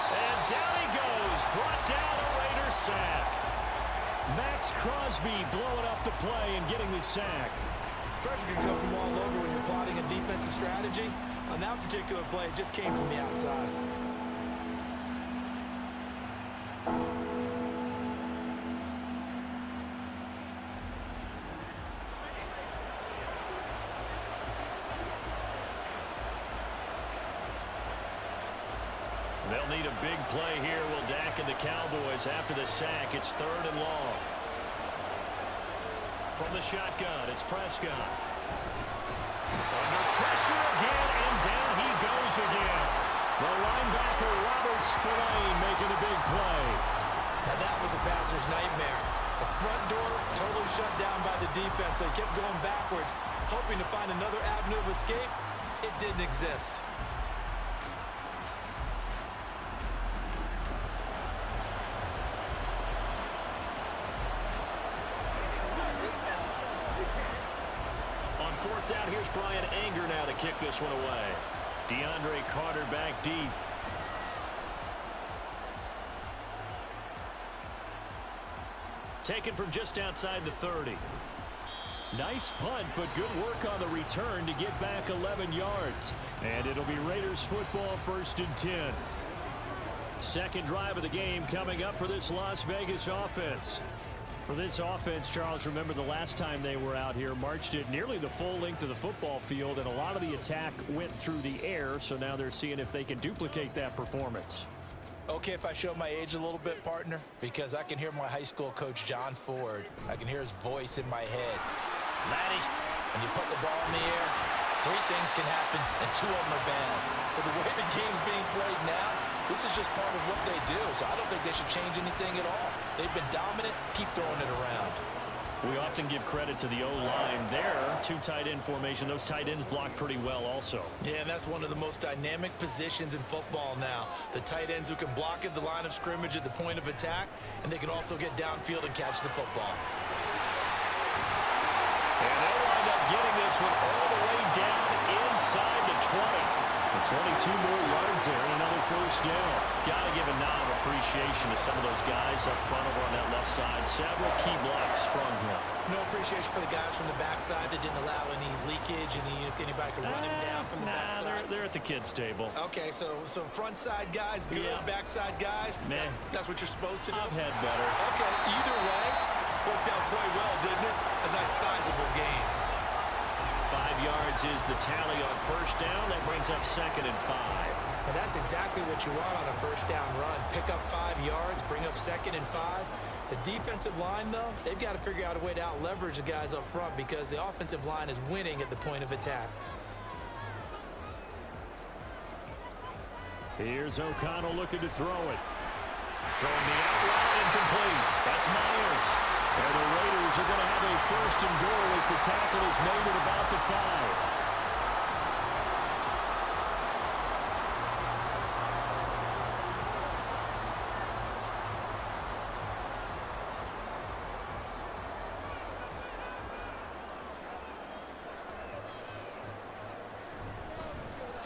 And down he goes. Brought down a Raider sack. Max Crosby blowing up the play and getting the sack. Pressure can come from all over when you're plotting a defensive strategy. On that particular play, it just came from the outside. They'll need a big play here. Will Dak and the Cowboys after the sack. It's 3rd and long. From the shotgun, it's Prescott. Under pressure again, and down he goes again. The linebacker, Robert Spillane, making a big play. Now that was a passer's nightmare. The front door totally shut down by the defense. So he kept going backwards, hoping to find another avenue of escape. It didn't exist. On 4th down, here's Brian Anger now to kick this one away. DeAndre Carter back deep. Taken from just outside the 30. Nice punt, but good work on the return to get back 11 yards. And it'll be Raiders football, 1st and 10. Second drive of the game coming up for this Las Vegas offense. For this offense, Charles, remember the last time they were out here, marched it nearly the full length of the football field, and a lot of the attack went through the air, so now they're seeing if they can duplicate that performance. Okay, if I show my age a little bit, partner, because I can hear my high school coach, John Ford. I can hear his voice in my head. Laddie, when you put the ball in the air, 3 things can happen, and 2 of them are bad. But the way the game's being played now, this is just part of what they do, so I don't think they should change anything at all. They've been dominant. Keep throwing it around. We often give credit to the O-line there. 2 tight end formation. Those tight ends block pretty well also. Yeah, and that's one of the most dynamic positions in football now. The tight ends who can block at the line of scrimmage at the point of attack, and they can also get downfield and catch the football. And they'll wind up getting this one all the way down inside the 20. And 22 more yards there and another 1st down. Got to give a nod of appreciation to some of those guys up front over on that left side. Several key blocks sprung here. No appreciation for the guys from the backside that didn't allow any leakage, anybody could run him down from the backside. They're at the kids' table. Okay, so front side guys, good. Yeah. Backside guys, man, that's what you're supposed to do? I've had better. Okay, either way, worked out quite well, didn't it? A nice sizable game. 5 yards is the tally on 1st down. That brings up 2nd and 5. And that's exactly what you want on a 1st down run. Pick up 5 yards, bring up 2nd and 5. The defensive line, though, they've got to figure out a way to out-leverage the guys up front because the offensive line is winning at the point of attack. Here's O'Connell looking to throw it. Throwing the out route incomplete. That's Myers. And the Raiders are going to have a 1st and goal as the tackle is made at about the 5.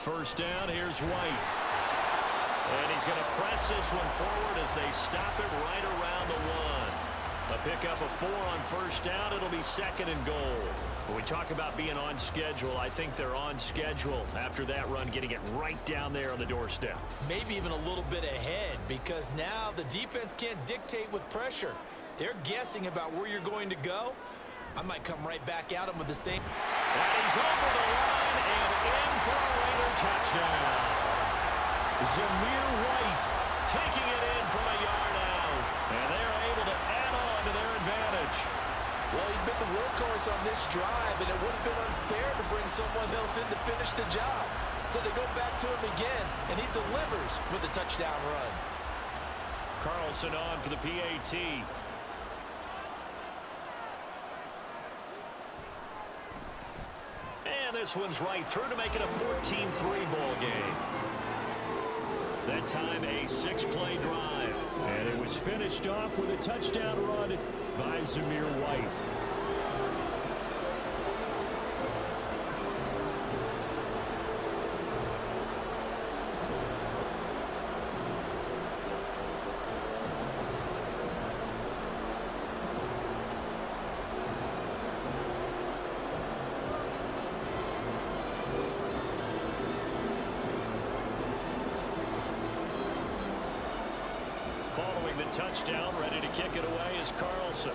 first down. Here's White. And he's going to press this one forward as they stop it right around the 1. A pickup of 4 on first down. It'll be 2nd and goal. When we talk about being on schedule, I think they're on schedule after that run, getting it right down there on the doorstep. Maybe even a little bit ahead, because now the defense can't dictate with pressure. They're guessing about where you're going to go. I might come right back at him with the same. And he's over the line and in for a Raider touchdown. Zamir White taking it in from a yard out. And they're able to add on to their advantage. Well, he'd been the workhorse on this drive, and it would have been unfair to bring someone else in to finish the job. So they go back to him again, and he delivers with a touchdown run. Carlson on for the PAT. And this one's right through to make it a 14-3 ball game. That time a 6-play drive. And it was finished off with a touchdown run by Zamir White. Following the touchdown, ready to kick it away is Carlson.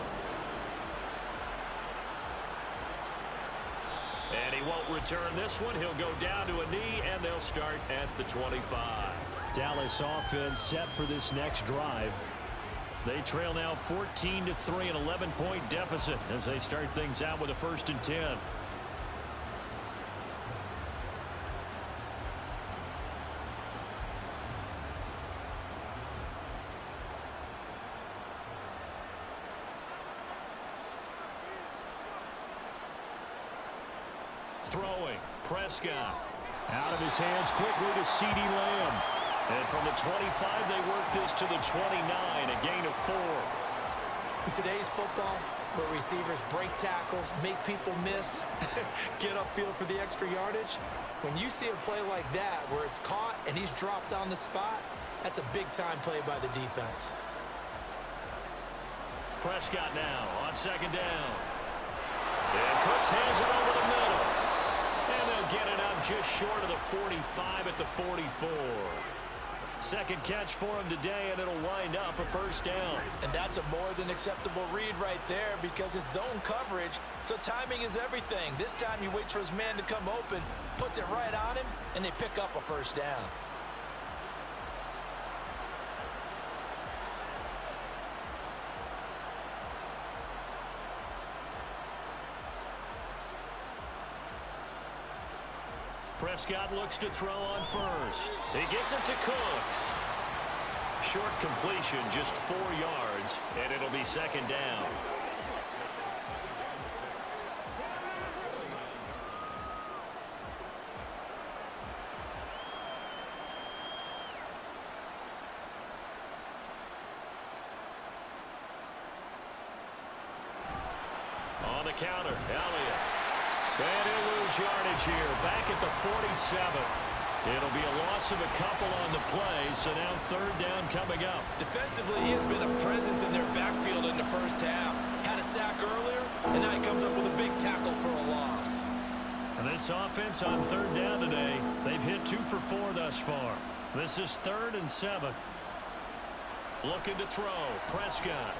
And he won't return this one. He'll go down to a knee, and they'll start at the 25. Dallas offense set for this next drive. They trail now 14-3, an 11-point deficit as they start things out with a 1st and 10. Throwing, Prescott. Out of his hands quickly to CeeDee Lamb. And from the 25, they work this to the 29, a gain of 4. In today's football, where receivers break tackles, make people miss, get upfield for the extra yardage, when you see a play like that where it's caught and he's dropped on the spot, that's a big-time play by the defense. Prescott now on 2nd down. And Cooks hands it over the middle. And they'll get it up just short of the 45 at the 44. Second catch for him today, and it'll wind up a 1st down. And that's a more than acceptable read right there because it's zone coverage, so timing is everything. This time he waits for his man to come open, puts it right on him, and they pick up a 1st down. Prescott looks to throw on 1st. He gets it to Cooks. Short completion, just 4 yards, and it'll be 2nd down. On the counter, Elliott. And he'll lose yardage here, back at the 47. It'll be a loss of a couple on the play, so now 3rd down coming up. Defensively, he has been a presence in their backfield in the first half. Had a sack earlier, and now he comes up with a big tackle for a loss. And this offense on 3rd down today, they've hit 2 for 4 thus far. This is 3rd and 7. Looking to throw, Prescott.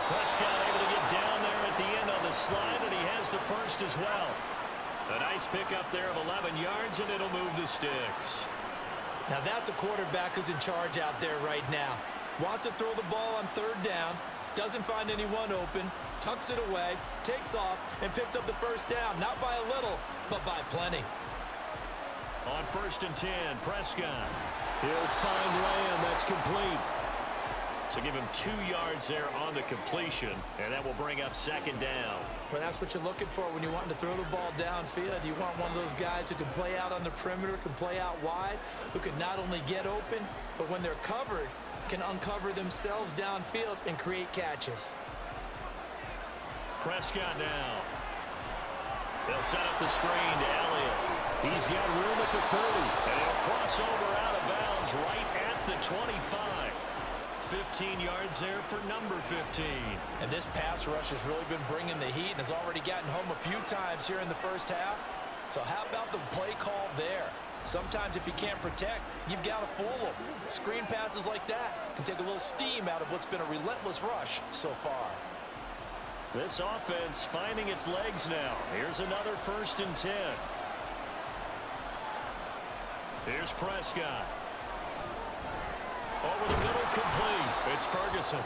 Prescott able to get down there at the end on the slide, and he has the 1st as well. A nice pickup there of 11 yards, and it'll move the sticks. Now that's a quarterback who's in charge out there right now. Wants to throw the ball on 3rd down, doesn't find anyone open, tucks it away, takes off, and picks up the 1st down. Not by a little, but by plenty. On 1st and 10, Prescott. He'll find Lamb. That's complete. So give him 2 yards there on the completion, and that will bring up 2nd down. Well, that's what you're looking for when you want to throw the ball downfield. You want one of those guys who can play out on the perimeter, can play out wide, who can not only get open, but when they're covered, can uncover themselves downfield and create catches. Prescott now. They'll set up the screen to Elliott. He's got room at the 30, and he'll cross over out of bounds right at the 25. 15 yards there for number 15. And this pass rush has really been bringing the heat and has already gotten home a few times here in the first half. So how about the play call there? Sometimes if you can't protect, you've got to fool them. Screen passes like that can take a little steam out of what's been a relentless rush so far. This offense finding its legs now. Here's another 1st and 10. Here's Prescott. Over the middle, complete. It's Ferguson.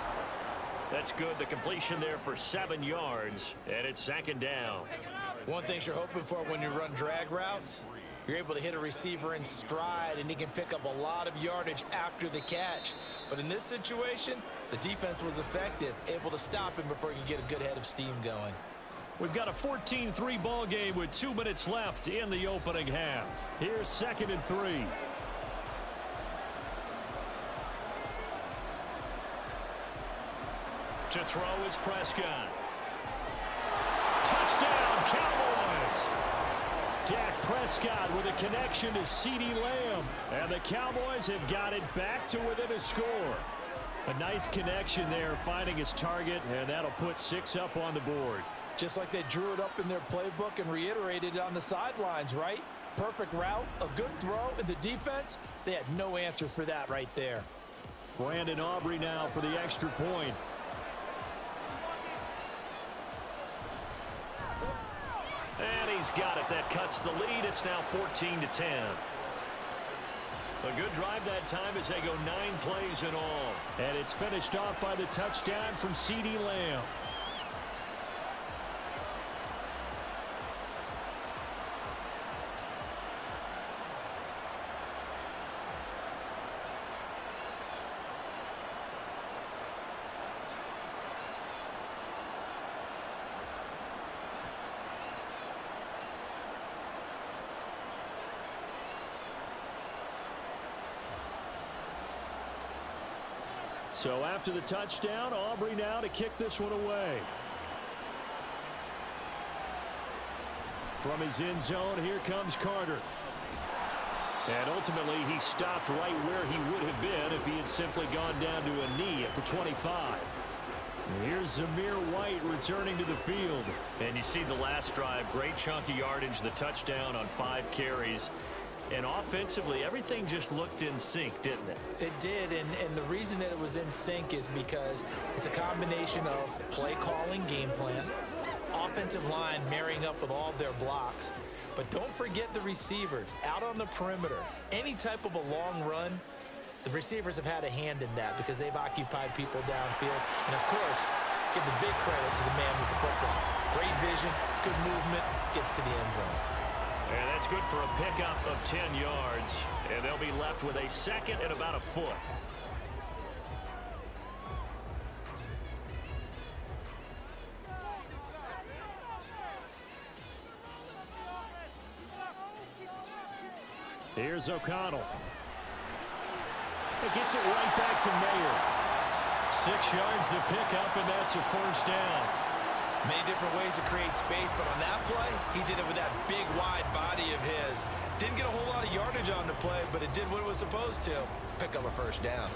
That's good. The completion there for 7 yards, and it's 2nd down. One thing you're hoping for when you run drag routes, you're able to hit a receiver in stride, and he can pick up a lot of yardage after the catch. But in this situation, the defense was effective, able to stop him before he could get a good head of steam going. We've got a 14-3 ball game with 2 minutes left in the opening half. Here's 2nd and 3. To throw is Prescott. Touchdown, Cowboys! Dak Prescott with a connection to CeeDee Lamb. And the Cowboys have got it back to within a score. A nice connection there, finding his target, and that'll put 6 up on the board. Just like they drew it up in their playbook and reiterated it on the sidelines, right? Perfect route, a good throw, and the defense, they had no answer for that right there. Brandon Aubrey now for the extra point. And he's got it. That cuts the lead. It's now 14-10. A good drive that time as they go 9 plays in all. And it's finished off by the touchdown from CeeDee Lamb. So after the touchdown, Aubrey now to kick this one away. From his end zone, here comes Carter. And ultimately, he stopped right where he would have been if he had simply gone down to a knee at the 25. Here's Zamir White returning to the field. And you see the last drive, great chunk of yardage, the touchdown on 5 carries. And offensively, everything just looked in sync, didn't it? It did, and the reason that it was in sync is because it's a combination of play calling, game plan, offensive line marrying up with all their blocks. But don't forget the receivers out on the perimeter. Any type of a long run, the receivers have had a hand in that because they've occupied people downfield. And, of course, give the big credit to the man with the football. Great vision, good movement, gets to the end zone. And that's good for a pickup of 10 yards. And they'll be left with a 2nd and about a foot. Here's O'Connell. It gets it right back to Mayer. 6 yards the pickup, and that's a 1st down. Many different ways to create space, but on that play, he did it with that big, wide body of his. Didn't get a whole lot of yardage on the play, but it did what it was supposed to. Pick up a 1st down.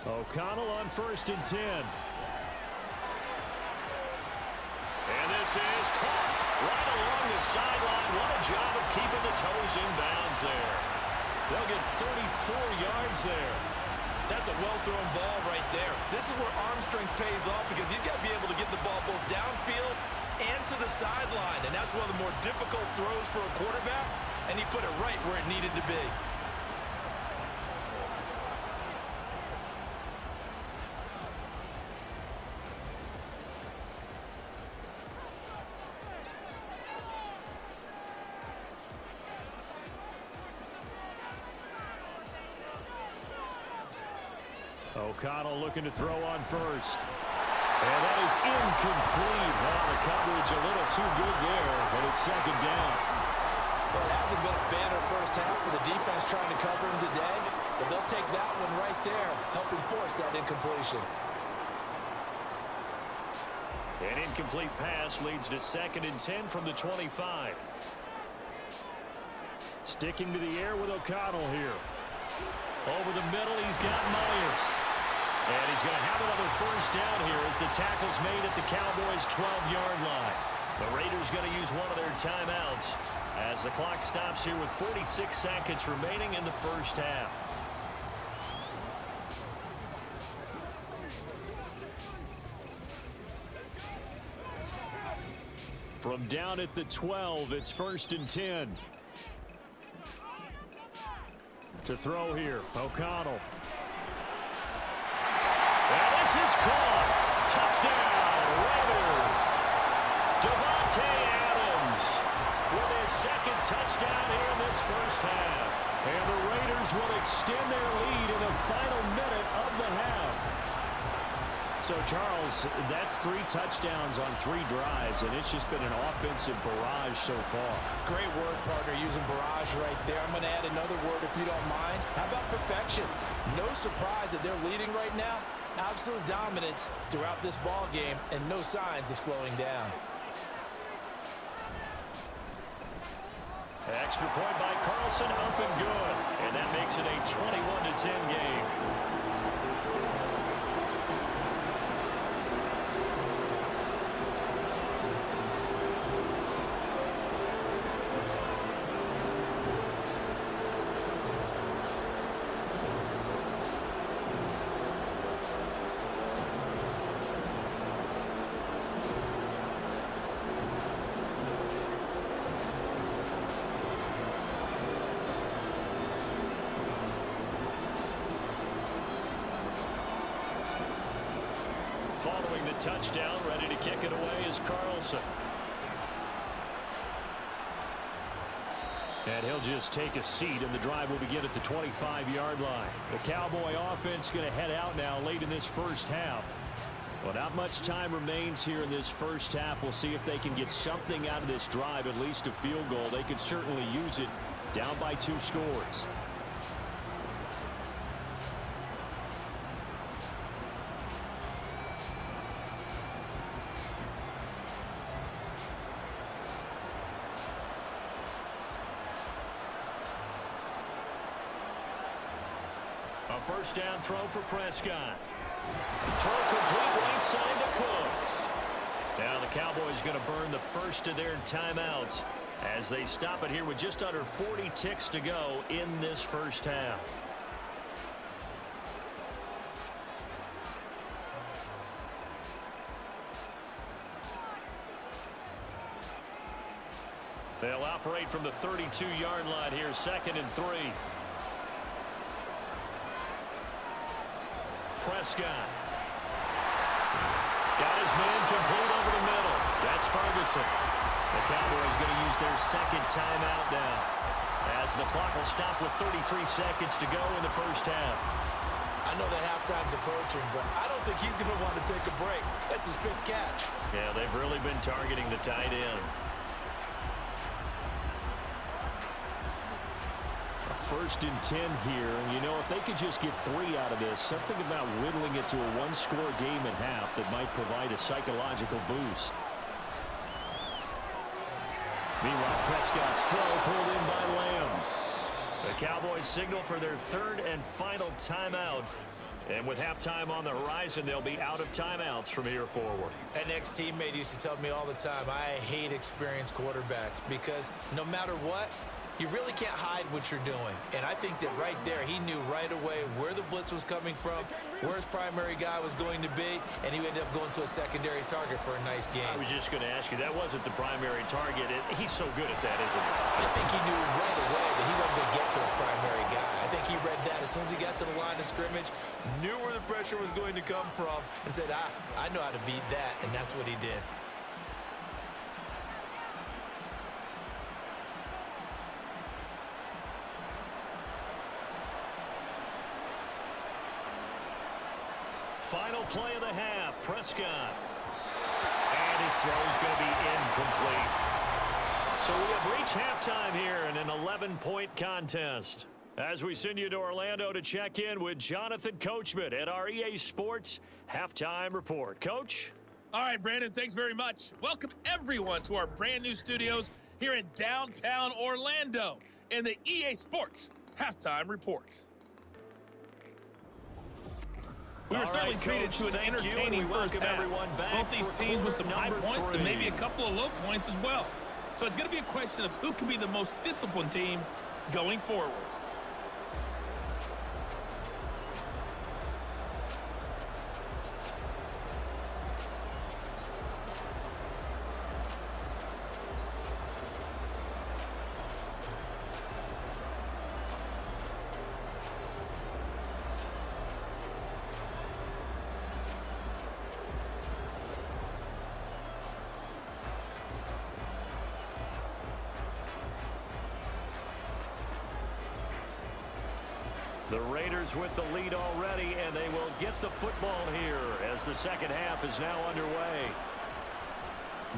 O'Connell on 1st and 10. And this is caught right along the sideline. What a job of keeping the toes in bounds there. They'll get 34 yards there. That's a well-thrown ball right there. This is where arm strength pays off because he's got to be able to get the ball both downfield and to the sideline. And that's one of the more difficult throws for a quarterback. And he put it right where it needed to be. O'Connell looking to throw on 1st. And that is incomplete. Well, the coverage a little too good there, and it's 2nd down. Well, it hasn't been a banner first half for the defense trying to cover him today. But they'll take that one right there, helping force that incompletion. An incomplete pass leads to 2nd and 10 from the 25. Sticking to the air with O'Connell here. Over the middle, he's got Myers. And he's going to have another first down here as the tackle's made at the Cowboys' 12-yard line. The Raiders going to use one of their timeouts as the clock stops here with 46 seconds remaining in the first half. From down at the 12, it's 1st and 10. To throw here, O'Connell. And this is caught. Touchdown, Raiders. Devontae Adams with his 2nd touchdown here in this first half. And the Raiders will extend their lead in the final minute of the half. So, Charles, that's 3 touchdowns on 3 drives, and it's just been an offensive barrage so far. Great word, partner, using barrage right there. I'm going to add another word if you don't mind. How about perfection? No surprise that they're leading right now. Absolute dominance throughout this ball game and no signs of slowing down. Extra point by Carlson, up and good. And that makes it a 21-10 game. Following the touchdown, ready to kick it away is Carlson. And he'll just take a seat, and the drive will begin at the 25-yard line. The Cowboy offense going to head out now late in this first half. Well, not much time remains here in this first half. We'll see if they can get something out of this drive, at least a field goal. They could certainly use it down by 2 scores. A first down throw for Prescott. Throw complete right side to Cooks. Now the Cowboys going to burn the first of their timeouts as they stop it here with just under 40 ticks to go in this first half. They'll operate from the 32-yard line here, 2nd and 3. Prescott. Got his man complete over the middle. That's Ferguson. The Cowboys going to use their 2nd timeout now as the clock will stop with 33 seconds to go in the first half. I know the halftime's approaching, but I don't think he's going to want to take a break. That's his 5th catch. Yeah, they've really been targeting the tight end. First and 10 here. You know, if they could just get 3 out of this, something about whittling it to a 1-score game at half that might provide a psychological boost. Meanwhile, Prescott's throw pulled in by Lamb. The Cowboys signal for their 3rd and final timeout. And with halftime on the horizon, they'll be out of timeouts from here forward. An ex-teammate used to tell me all the time, I hate experienced quarterbacks because no matter what, you really can't hide what you're doing. And I think that right there, he knew right away where the blitz was coming from, where his primary guy was going to be, and he ended up going to a secondary target for a nice game. I was just going to ask you, that wasn't the primary target. He's so good at that, isn't he? I think he knew right away that he wasn't going to get to his primary guy. I think he read that as soon as he got to the line of scrimmage, knew where the pressure was going to come from, and said, I know how to beat that, and that's what he did. Final play of the half, Prescott. And his throw's going to be incomplete. So we have reached halftime here in an 11-point contest. As we send you to Orlando to check in with Jonathan Coachman at our EA Sports Halftime Report. Coach? All right, Brandon, thanks very much. Welcome, everyone, to our brand new studios here in downtown Orlando in the EA Sports Halftime Report. We were certainly treated to an entertaining first half. Both these teams with some high points and maybe a couple of low points as well. So it's going to be a question of who can be the most disciplined team going forward. The Raiders with the lead already, and they will get the football here as the second half is now underway.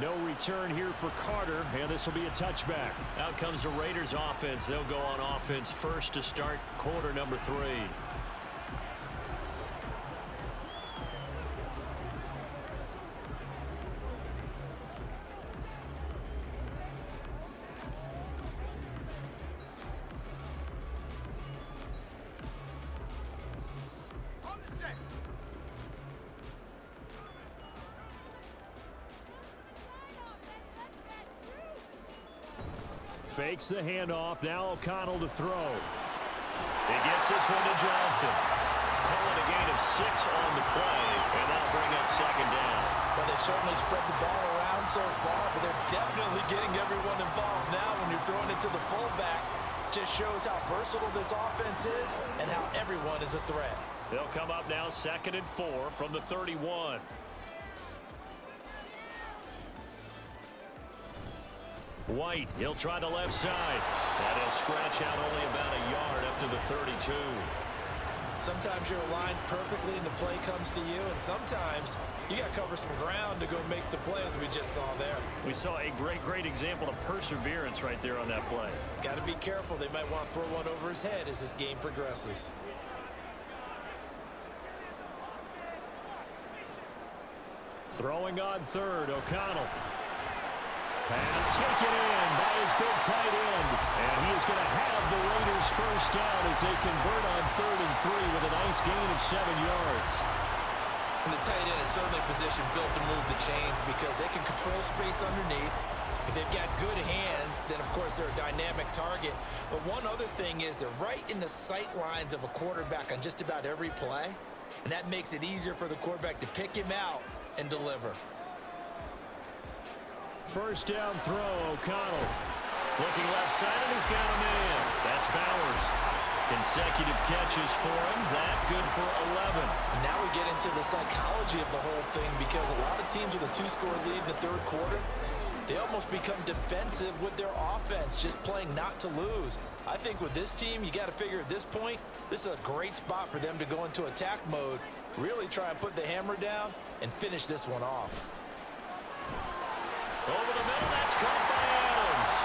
No return here for Carter, and this will be a touchback. Out comes the Raiders offense. They'll go on offense first to start quarter number 3. Fakes the handoff. Now O'Connell to throw. He gets this one to Johnson. Call it a gain of 6 on the play, and that'll bring up second down. Well, they certainly spread the ball around so far, but they're definitely getting everyone involved now when you're throwing it to the fullback. Just shows how versatile this offense is and how everyone is a threat. They'll come up now 2nd and 4 from the 31. White, he'll try the left side. And he'll scratch out only about a yard up to the 32. Sometimes you're aligned perfectly and the play comes to you, and sometimes you got to cover some ground to go make the play, as we just saw there. We saw a great example of perseverance right there on that play. Got to be careful. They might want to throw one over his head as this game progresses. Throwing on 3rd, O'Connell. Pass taken in by his big tight end. And he is going to have the Raiders first down as they convert on 3rd and 3 with a nice gain of 7 yards. And the tight end is certainly a position built to move the chains because they can control space underneath. If they've got good hands, then of course they're a dynamic target. But one other thing is they're right in the sight lines of a quarterback on just about every play. And that makes it easier for the quarterback to pick him out and deliver. First down throw, O'Connell. Looking left side, and he's got a man. That's Bowers. Consecutive catches for him. That good for 11. Now we get into the psychology of the whole thing because a lot of teams with a 2-score lead in the 3rd quarter, they almost become defensive with their offense, just playing not to lose. I think with this team, you got to figure at this point, this is a great spot for them to go into attack mode, really try and put the hammer down and finish this one off. Over the middle, that's caught by Adams.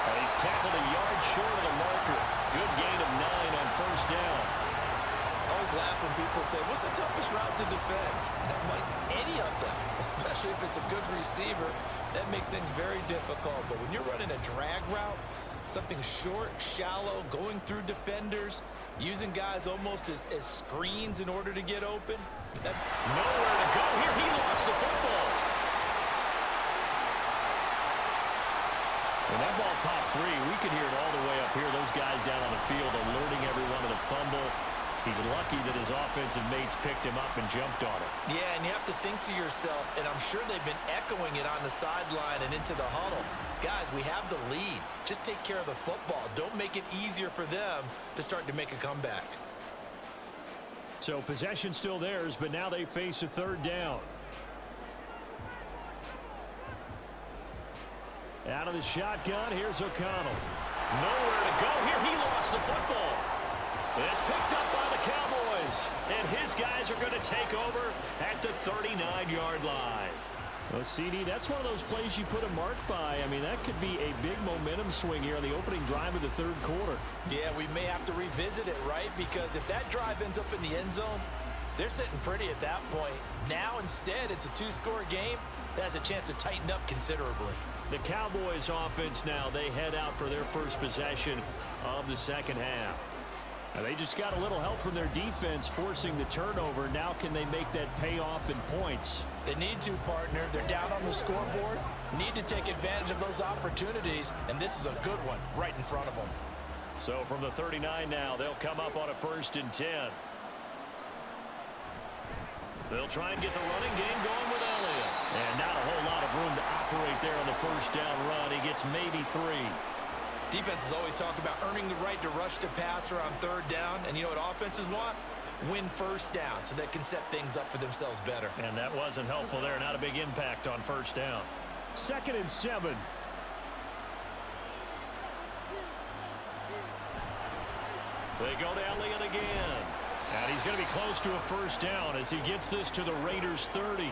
And he's tackled a yard short of the marker. Good gain of 9 on first down. I always laugh when people say, what's the toughest route to defend? And I'm like, any of them, especially if it's a good receiver. That makes things very difficult. But when you're running a drag route, something short, shallow, going through defenders, using guys almost as screens in order to get open. Nowhere to go here. He lost the football. When that ball popped free, we could hear it all the way up here. Those guys down on the field alerting everyone of the fumble. He's lucky that his offensive mates picked him up and jumped on it. Yeah, and you have to think to yourself, and I'm sure they've been echoing it on the sideline and into the huddle. Guys, we have the lead. Just take care of the football. Don't make it easier for them to start to make a comeback. So possession still theirs, but now they face a 3rd down. Out of the shotgun, here's O'Connell. Nowhere to go here. He lost the football. It's picked up by the Cowboys. And his guys are going to take over at the 39-yard line. Well, CD, that's one of those plays you put a mark by. I mean, that could be a big momentum swing here on the opening drive of the third quarter. Yeah, we may have to revisit it, right? Because if that drive ends up in the end zone, they're sitting pretty at that point. Now, instead, it's a two-score game. That has a chance to tighten up considerably. The Cowboys offense now, they head out for their first possession of the second half. And they just got a little help from their defense forcing the turnover. Now can they make that pay off in points? They need to, partner. They're down on the scoreboard. Need to take advantage of those opportunities, and this is a good one right in front of them. So from the 39 now, they'll come up on a 1st and 10. They'll try and get the running game going with Elliott. And not a whole lot of room to operate there on the first down run. He gets maybe 3. Defenses always talk about earning the right to rush the passer on third down. And you know what offenses want? Win first down so they can set things up for themselves better. And that wasn't helpful there. Not a big impact on first down. 2nd and 7. They go to Elliott again. And he's going to be close to a first down as he gets this to the Raiders' 30.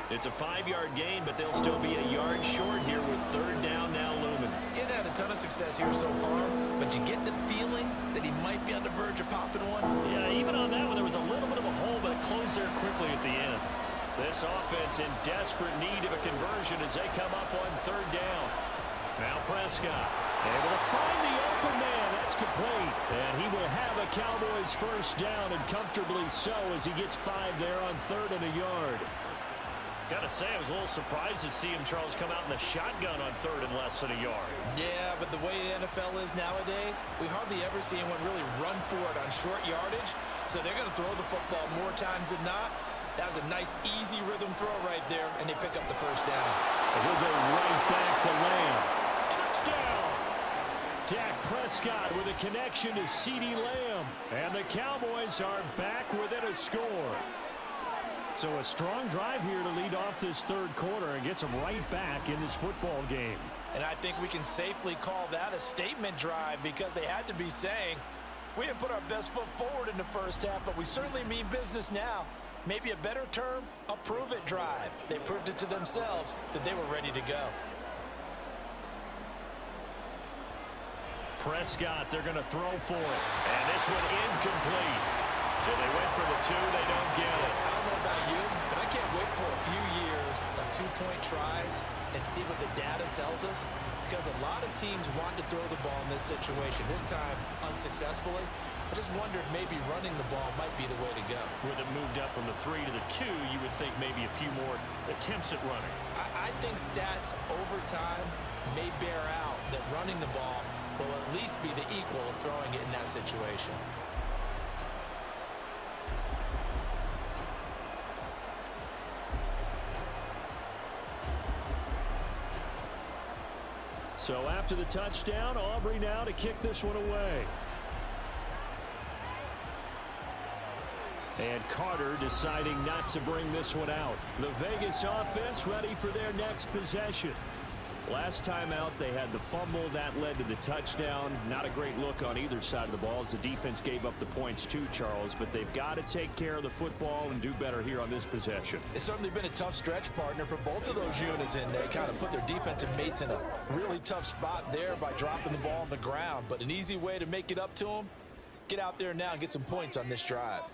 It's a 5-yard gain, but they'll still be a yard short here with third down now looming. Getting had a ton of success here so far, but you get the feeling that he might be on the verge of popping one. Yeah, even on that one, there was a little bit of a hole, but it closed there quickly at the end. This offense in desperate need of a conversion as they come up on third down. Now Prescott able to find the open man. That's complete. And he will have a Cowboys first down, and comfortably so, as he gets 5 there on 3rd and a yard. Got to say, I was a little surprised to see him, Charles, come out in the shotgun on 3rd and less than a yard. Yeah, but the way the NFL is nowadays, we hardly ever see anyone really run for it on short yardage. So they're going to throw the football more times than not. That was a nice, easy rhythm throw right there, and they pick up the first down. And we'll go right back to Lamb. Touchdown! Dak Prescott with a connection to CeeDee Lamb. And the Cowboys are back within a score. So a strong drive here to lead off this third quarter and gets them right back in this football game. And I think we can safely call that a statement drive because they had to be saying, we didn't put our best foot forward in the first half, but we certainly mean business now. Maybe a better term, a prove-it drive. They proved it to themselves that they were ready to go. Prescott, they're going to throw for it. And this one incomplete. So they went for the 2, they don't get it. I don't know about you, but I can't wait for a few years of 2-point tries and see what the data tells us, because a lot of teams want to throw the ball in this situation, this time unsuccessfully. I just wonder if maybe running the ball might be the way to go. With it moved up from the 3 to the 2, you would think maybe a few more attempts at running. I think stats over time may bear out that running the ball will at least be the equal of throwing it in that situation. So after the touchdown, Aubrey now to kick this one away. And Carter deciding not to bring this one out. The Vegas offense ready for their next possession. Last time out, they had the fumble. That led to the touchdown. Not a great look on either side of the ball as the defense gave up the points too, Charles. But they've got to take care of the football and do better here on this possession. It's certainly been a tough stretch, partner, for both of those units, and they kind of put their defensive mates in a really tough spot there by dropping the ball on the ground. But an easy way to make it up to them, get out there now and get some points on this drive.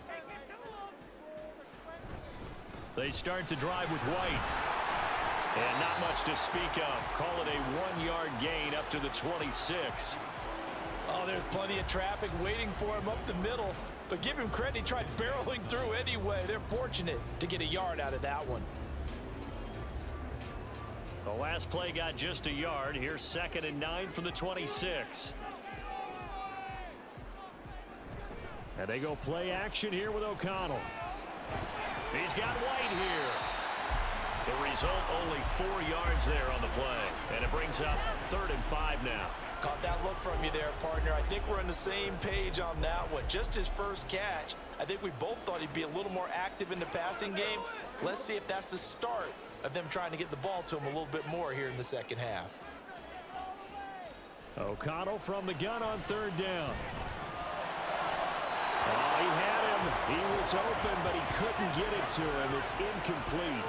They start the drive with White. And not much to speak of. Call it a 1-yard gain up to the 26. Oh, there's plenty of traffic waiting for him up the middle. But give him credit, he tried barreling through anyway. They're fortunate to get a yard out of that one. The last play got just a yard. Here's 2nd and 9 from the 26. And they go play action here with O'Connell. He's got White here. The result, only 4 yards there on the play. And it brings up 3rd and 5 now. Caught that look from you there, partner. I think we're on the same page on that one. Just his first catch. I think we both thought he'd be a little more active in the passing game. Let's see if that's the start of them trying to get the ball to him a little bit more here in the second half. O'Connell from the gun on 3rd down. Oh, he had him. He was open, but he couldn't get it to him. It's incomplete.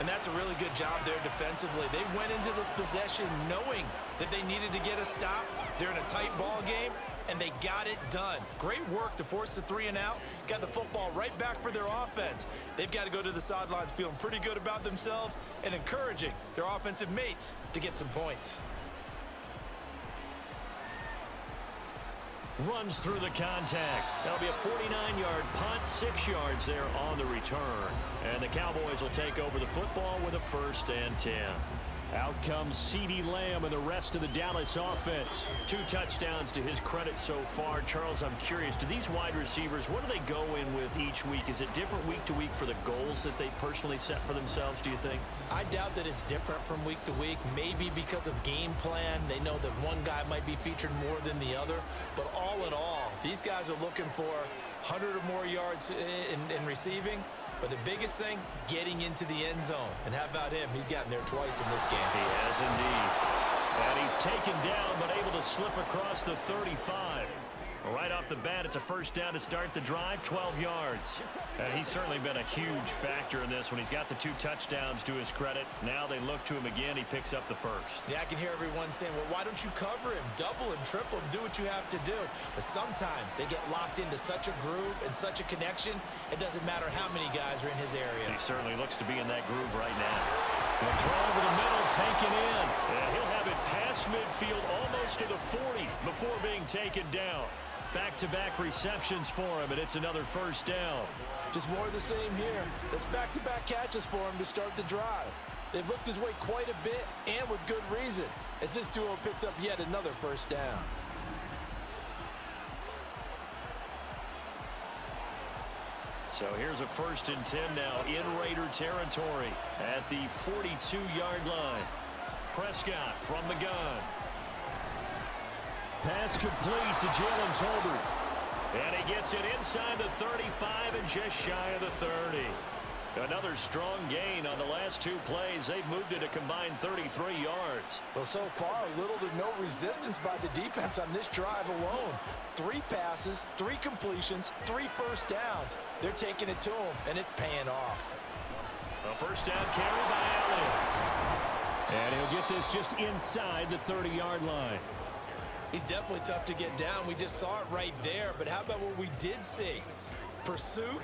And that's a really good job there defensively. They went into this possession knowing that they needed to get a stop. They're in a tight ball game, and they got it done. Great work to force the 3 and out. Got the football right back for their offense. They've got to go to the sidelines feeling pretty good about themselves and encouraging their offensive mates to get some points. Runs through the contact. That'll be a 49-yard punt, 6 yards there on the return. And the Cowboys will take over the football with a 1st and 10. Out comes CeeDee Lamb and the rest of the Dallas offense. 2 touchdowns to his credit so far. Charles, I'm curious, do these wide receivers, what do they go in with each week? Is it different week to week for the goals that they personally set for themselves, do you think? I doubt that it's different from week to week. Maybe because of game plan. They know that one guy might be featured more than the other. But all in all, these guys are looking for 100 or more yards in receiving. But the biggest thing, getting into the end zone. And how about him? He's gotten there twice in this game. He has indeed. And he's taken down, but able to slip across the 35. Right off the bat, it's a 1st down to start the drive, 12 yards. And he's certainly been a huge factor in this when he's got the 2 touchdowns to his credit. Now they look to him again. He picks up the 1st. Yeah, I can hear everyone saying, well, why don't you cover him, double him, triple him, do what you have to do. But sometimes they get locked into such a groove and such a connection, it doesn't matter how many guys are in his area. He certainly looks to be in that groove right now. The throw over the middle, taken in. And he'll have it past midfield almost to the 40 before being taken down. Back-to-back receptions for him, and it's another 1st down. Just more of the same here. It's back-to-back catches for him to start the drive. They've looked his way quite a bit, and with good reason, as this duo picks up yet another 1st down. So here's a 1st and 10 now in Raider territory at the 42-yard line. Prescott from the gun. Pass complete to Jalen Tolbert. And he gets it inside the 35 and just shy of the 30. Another strong gain on the last 2 plays. They've moved it a combined 33 yards. Well, so far, little to no resistance by the defense on this drive alone. 3 passes, 3 completions, 3 1st downs. They're taking it to him, and it's paying off. A 1st down carry by Allen. And he'll get this just inside the 30-yard line. He's definitely tough to get down. We just saw it right there. But how about what we did see? Pursuit,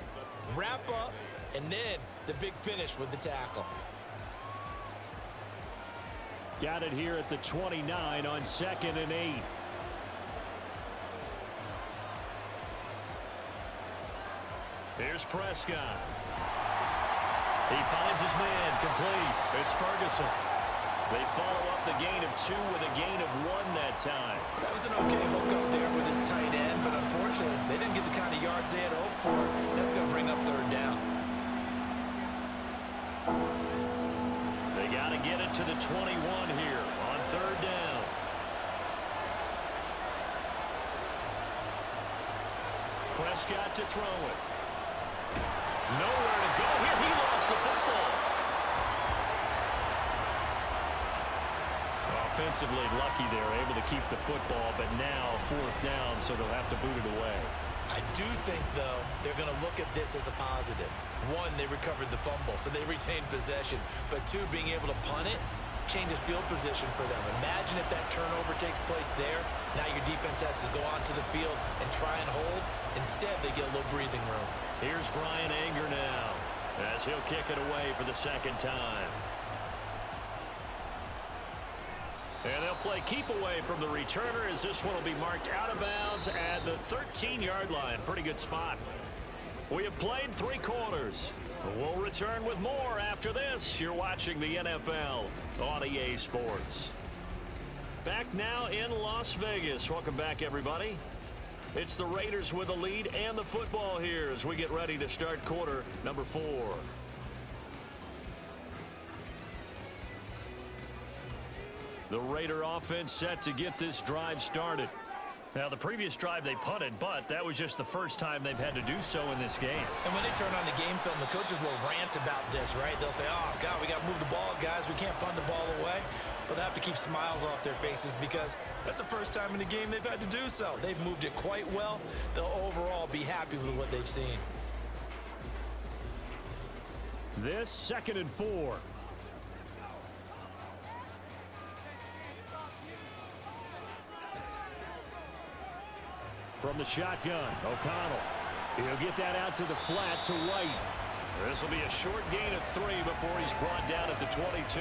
wrap up, and then the big finish with the tackle. Got it here at the 29 on 2nd and 8. Here's Prescott. He finds his man complete. It's Ferguson. They follow up the gain of 2 with a gain of 1 that time. That was an okay hook up there with his tight end, but unfortunately, they didn't get the kind of yards they had hoped for. That's going to bring up 3rd down. They got to get it to the 21 here on 3rd down. Prescott to throw it. Nowhere to go here. He lost the football. Offensively lucky they're able to keep the football, but now 4th down, so they'll have to boot it away. I do think, though, they're going to look at this as a positive. 1, they recovered the fumble, so they retained possession. But 2, being able to punt it changes field position for them. Imagine if that turnover takes place there. Now your defense has to go onto the field and try and hold. Instead, they get a little breathing room. Here's Brian Anger now as he'll kick it away for the 2nd time. And they'll play keep away from the returner as this one will be marked out of bounds at the 13-yard line. Pretty good spot. We have played 3 quarters. We'll return with more after this. You're watching the NFL on EA Sports. Back now in Las Vegas. Welcome back, everybody. It's the Raiders with the lead and the football here as we get ready to start quarter number 4. The Raider offense set to get this drive started. Now, the previous drive they punted, but that was just the first time they've had to do so in this game. And when they turn on the game film, the coaches will rant about this, right? They'll say, oh, God, we got to move the ball, guys. We can't punt the ball away. But they have to keep smiles off their faces because that's the first time in the game they've had to do so. They've moved it quite well. They'll overall be happy with what they've seen. This 2nd and 4. From the shotgun, O'Connell. He'll get that out to the flat to White. This will be a short gain of 3 before he's brought down at the 22.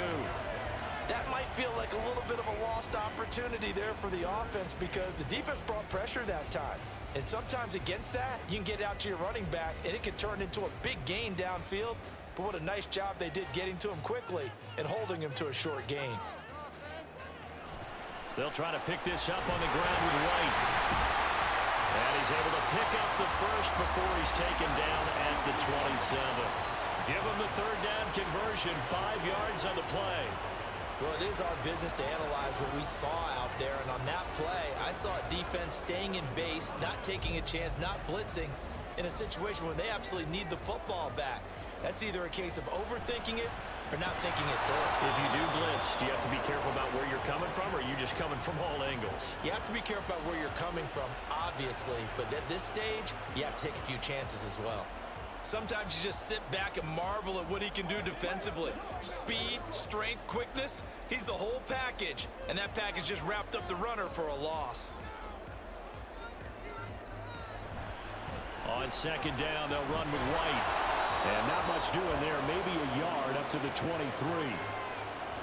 That might feel like a little bit of a lost opportunity there for the offense because the defense brought pressure that time. And sometimes against that, you can get out to your running back, and it can turn into a big gain downfield. But what a nice job they did getting to him quickly and holding him to a short gain. They'll try to pick this up on the ground with White. And he's able to pick up the first before he's taken down at the 27. Give him the 3rd down conversion, 5 yards on the play. Well, it is our business to analyze what we saw out there, and on that play, I saw a defense staying in base, not taking a chance, not blitzing in a situation where they absolutely need the football back. That's either a case of overthinking it or not thinking it through. If you do blitz, do you have to be careful about where you're coming from, or are you just coming from all angles? You have to be careful about where you're coming from, obviously, but at this stage, you have to take a few chances as well. Sometimes you just sit back and marvel at what he can do defensively. Speed, strength, quickness, he's the whole package, and that package just wrapped up the runner for a loss. On 2nd down, they'll run with White. And not much doing there, maybe a yard up to the 23.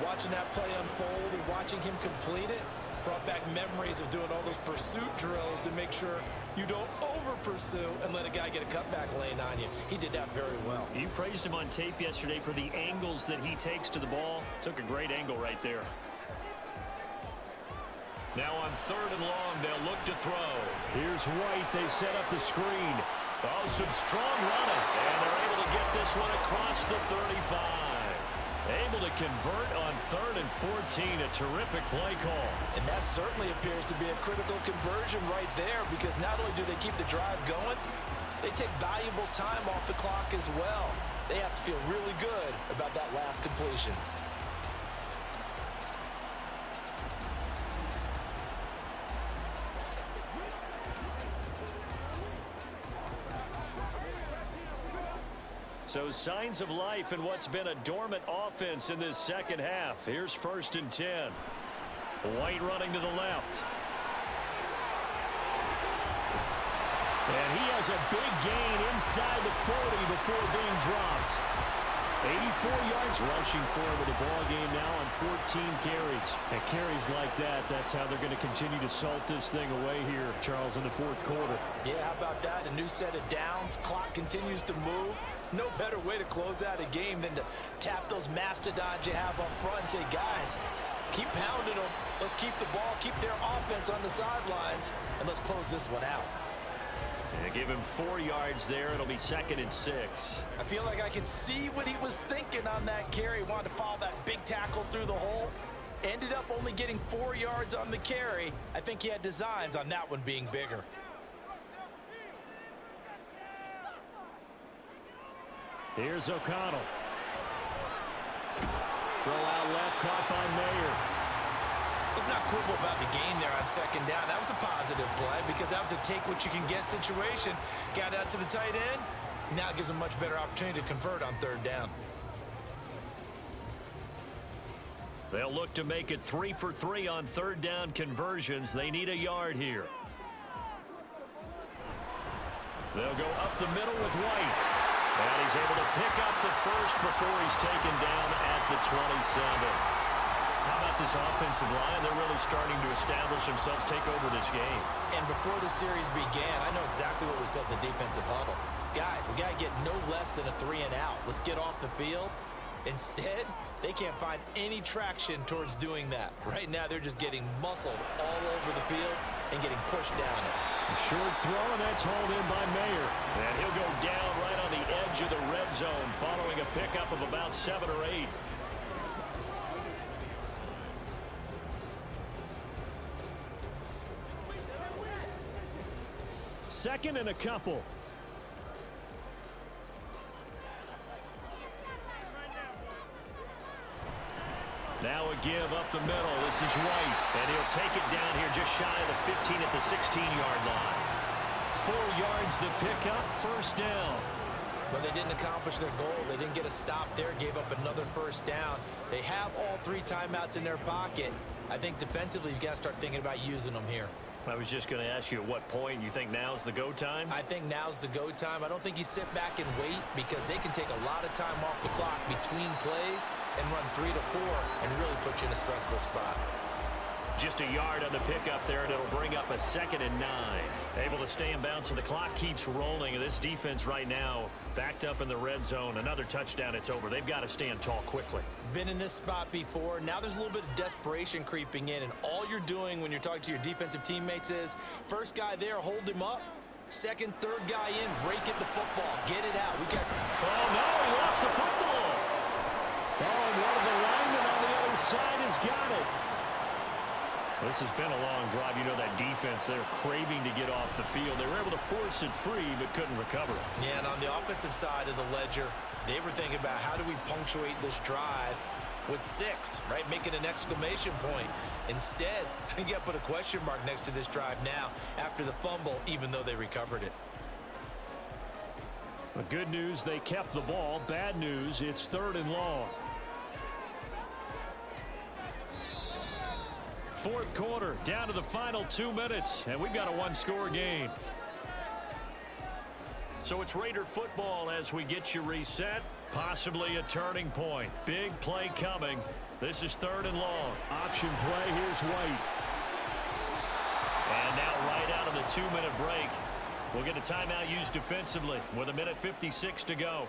Watching that play unfold and watching him complete it brought back memories of doing all those pursuit drills to make sure you don't over-pursue and let a guy get a cutback lane on you. He did that very well. You praised him on tape yesterday for the angles that he takes to the ball. Took a great angle right there. Now on 3rd and long, they'll look to throw. Here's White. They set up the screen. Oh, some strong running. And they're able to get this one across the 35. Able to convert on 3rd and 14. A terrific play call. And that certainly appears to be a critical conversion right there because not only do they keep the drive going, they take valuable time off the clock as well. They have to feel really good about that last completion. So signs of life in what's been a dormant offense in this 2nd half. Here's 1st and 10. White running to the left. And he has a big gain inside the 40 before being dropped. 84 yards rushing forward the ball game now on 14 carries. And carries like that, that's how they're going to continue to salt this thing away here, Charles, in the 4th quarter. Yeah, how about that? A new set of downs. Clock continues to move. No better way to close out a game than to tap those mastodons you have up front and say, guys, keep pounding them. Let's keep the ball, keep their offense on the sidelines, and let's close this one out. And give him 4 yards there. It'll be 2nd and 6. I feel like I can see what he was thinking on that carry. He wanted to follow that big tackle through the hole. Ended up only getting 4 yards on the carry. I think he had designs on that one being bigger. Here's O'Connell. Throw out left, caught by Mayer. Let's not quibble about the gain there on 2nd down. That was a positive play because that was a take-what-you-can-get situation. Got out to the tight end. Now it gives them much better opportunity to convert on 3rd down. They'll look to make it 3 for 3 on 3rd down conversions. They need a yard here. They'll go up the middle with White. And he's able to pick up the first before he's taken down at the 27. How about this offensive line? They're really starting to establish themselves, take over this game. And before the series began, I know exactly what we said in the defensive huddle. Guys, we got to get no less than a 3 and out. Let's get off the field. Instead, they can't find any traction towards doing that. Right now, they're just getting muscled all over the field and getting pushed down it. A short throw, and that's hauled in by Mayer. And he'll go down right on the edge of the red zone following a pickup of about 7 or 8. Second and a couple. Now a give up the middle. This is White, and he'll take it down here just shy of the 15 at the 16-yard line. 4 yards the pickup, 1st down. Well, they didn't accomplish their goal. They didn't get a stop there, gave up another first down. They have all 3 timeouts in their pocket. I think defensively you've got to start thinking about using them here. I was just going to ask you at what point you think now's the go time? I think now's the go time. I don't think you sit back and wait because they can take a lot of time off the clock between plays and run 3 to 4 and really put you in a stressful spot. Just a yard on the pickup there, and it'll bring up a 2nd and 9. Able to stay in bounds, so the clock keeps rolling. And this defense right now backed up in the red zone. Another touchdown, it's over. They've got to stand tall quickly. Been in this spot before. Now there's a little bit of desperation creeping in, and all you're doing when you're talking to your defensive teammates is first guy there, hold him up. Second, third guy in, break it the football. Get it out. We got. Oh, no, he lost the football. Oh, and one of the linemen on the other side has got it. This has been a long drive. You know that defense, they're craving to get off the field. They were able to force it free, but couldn't recover it. Yeah, and on the offensive side of the ledger, they were thinking about how do we punctuate this drive with 6, right? Making an exclamation point. Instead, you got to put a question mark next to this drive now after the fumble, even though they recovered it. The good news, they kept the ball. Bad news, it's 3rd and long. 4th quarter, down to the final 2 minutes, and we've got a 1-score game. So it's Raider football as we get you reset. Possibly a turning point. Big play coming. This is 3rd and long. Option play, here's White. And now right out of the 2-minute break, we'll get a timeout used defensively with 1:56 to go.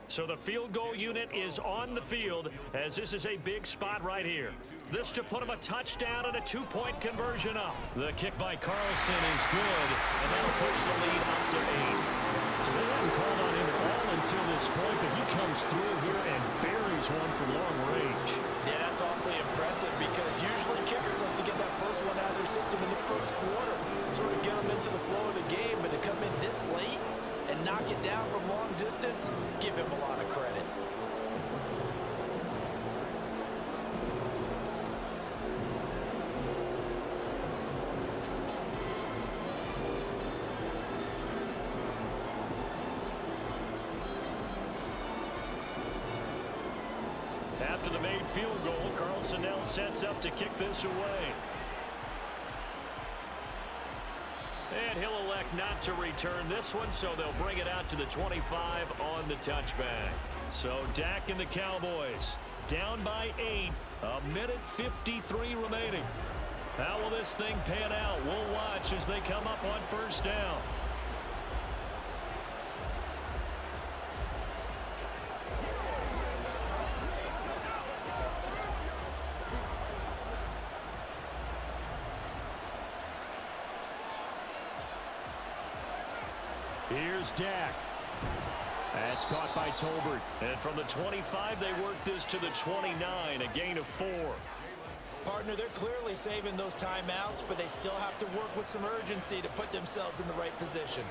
So the field goal unit is on the field as this is a big spot right here. This to put him a touchdown and a 2-point conversion up. The kick by Carlson is good, and that'll push the lead up to 8. So they haven't called on him at all until this point, but he comes through here and buries one from long range. Yeah, that's awfully impressive because usually kickers have to get that first one out of their system in the first quarter, sort of get them into the flow of the game, but to come in this late and knock it down from long distance, give him a lot of credit. After the made field goal, Carlson now sets up to kick this away. And he'll elect not to return this one, so they'll bring it out to the 25 on the touchback. So Dak and the Cowboys down by 8, 1:53 remaining. How will this thing pan out? We'll watch as they come up on first down. Here's Dak. That's caught by Tolbert. And from the 25, they work this to the 29, a gain of 4. Partner, they're clearly saving those timeouts, but they still have to work with some urgency to put themselves in the right position.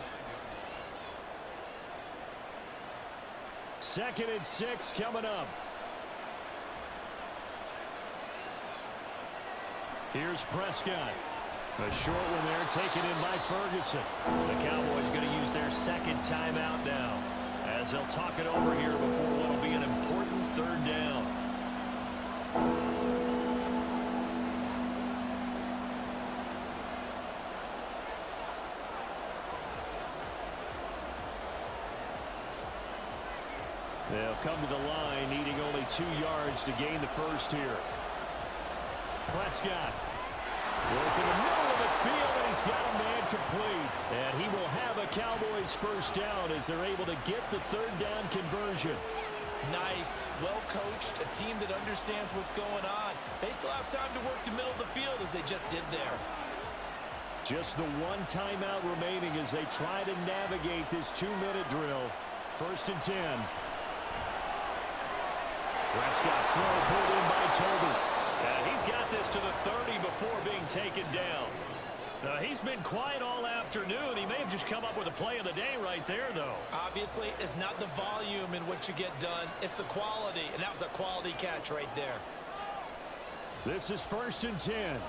2nd and 6 coming up. Here's Prescott. A short one there taken in by Ferguson. The Cowboys going to use their 2nd timeout now as they'll talk it over here before what will be an important 3rd down. They'll come to the line needing only 2 yards to gain the first here. Prescott. Work in the middle of the field, and he's got a man complete. And he will have a Cowboys first down as they're able to get the 3rd down conversion. Nice, well coached, a team that understands what's going on. They still have time to work the middle of the field as they just did there. Just the 1 timeout remaining as they try to navigate this 2-minute drill. 1st and 10. Prescott's throw pulled in by Tolbert. And he's got this to the 30 before being taken down. He's been quiet all afternoon. He may have just come up with a play of the day right there, though. Obviously, it's not the volume in what you get done. It's the quality, and that was a quality catch right there. This is 1st and 10.